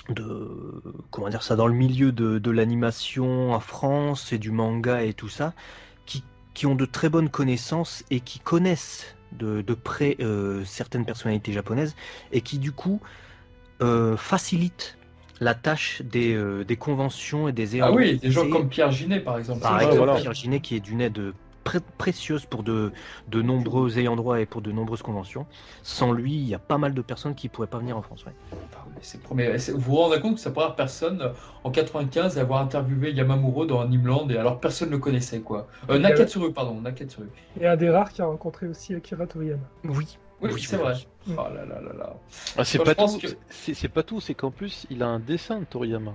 dans le milieu de l'animation en France et du manga et tout ça, qui ont de très bonnes connaissances et qui connaissent de près certaines personnalités japonaises et qui du coup facilitent la tâche des conventions et des Ah oui, des gens c'est- comme Pierre Ginet, par exemple. Par Ouais, exemple, voilà. Pierre Ginet qui est d'une aide précieuse pour de nombreux ayants droit et pour de nombreuses conventions. Sans lui, il y a pas mal de personnes qui pourraient pas venir en France. Ouais. Ah oui, vous vous rendez compte que c'est la première personne en 95 à avoir interviewé Yamamuro dans Nimland et alors personne ne le connaissait quoi. Nakatsuru, pardon, Nakatsuru. Et un des rares qui a rencontré aussi Akira Toriyama. Oui. Oui, c'est vrai. oui. Oh là là là là. Ah, c'est Moi, pas je pense tout. que- C'est pas tout. C'est qu'en plus, il a un dessin de Toriyama.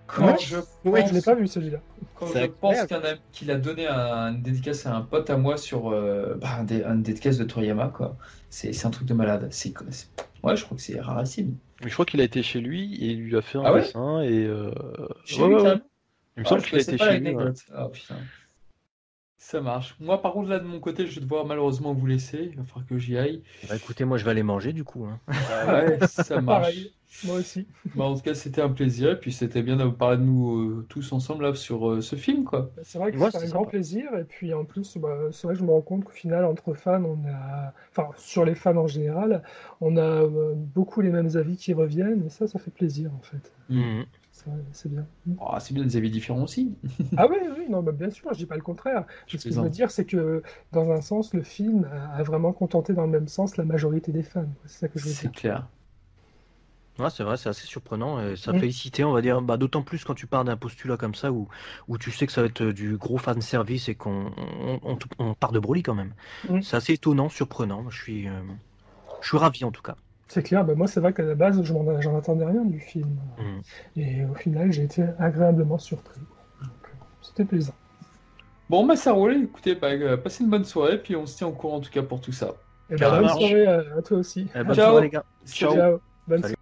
Quand Ouais. je Ouais, pense, je l'ai pas vu celui-là. quand C'est je pense incroyable. qu'il a donné une dédicace à un pote à moi sur une dédicace de Toriyama quoi. C'est un truc de malade. Ouais, je crois que c'est rarissime. Mais je crois qu'il a été chez lui et il lui a fait un Ah ouais dessin et. Chez ouais, lui, ouais, ouais. carrément. Il me Ah, semble je qu'il a connaissais été pas chez lui. Ouais. l'anecdote. Ah putain. Ça marche. Moi, par contre, là, de mon côté, je vais devoir malheureusement vous laisser. Il va falloir que j'y aille. Bah écoutez, moi je vais aller manger du coup. Hein. Ouais, ça marche. Pareil, moi aussi. Bah, en tout cas, c'était un plaisir. Et puis, c'était bien de parler de nous tous ensemble là, sur ce film, quoi. C'est vrai que Ouais, c'est un c'est grand sympa. plaisir. Et puis en plus, c'est vrai que je me rends compte qu'au final, entre fans, enfin, sur les fans en général, on a beaucoup les mêmes avis qui reviennent. Et ça fait plaisir en fait. Mhm. C'est bien. Oh, c'est bien des avis différents aussi. Ah oui, oui, non, bah, bien sûr, je dis pas le contraire. Je Ce que je veux plaisante. dire, c'est que dans un sens, le film a vraiment contenté dans le même sens la majorité des fans. C'est ça que je veux C'est dire. clair. Ouais, c'est vrai, c'est assez surprenant et ça Mm. fait hésiter, on va dire, bah, d'autant plus quand tu pars d'un postulat comme ça où tu sais que ça va être du gros fan service et on part de brûlis quand même. Mm. C'est assez étonnant, surprenant. Je suis ravi en tout cas. C'est clair, bah, moi c'est vrai qu'à la base, j'en attendais rien du film. Mhm. Et au final, j'ai été agréablement surpris. Donc, c'était plaisant. Bon, bah, ça roule. Écoutez, passez une bonne soirée. Puis, on se tient au courant, en tout cas, pour tout ça. Et Ça bonne marche. soirée à toi aussi. Eh, bonne Ciao. soirée les gars. Ciao. Ciao. Bonne Salut.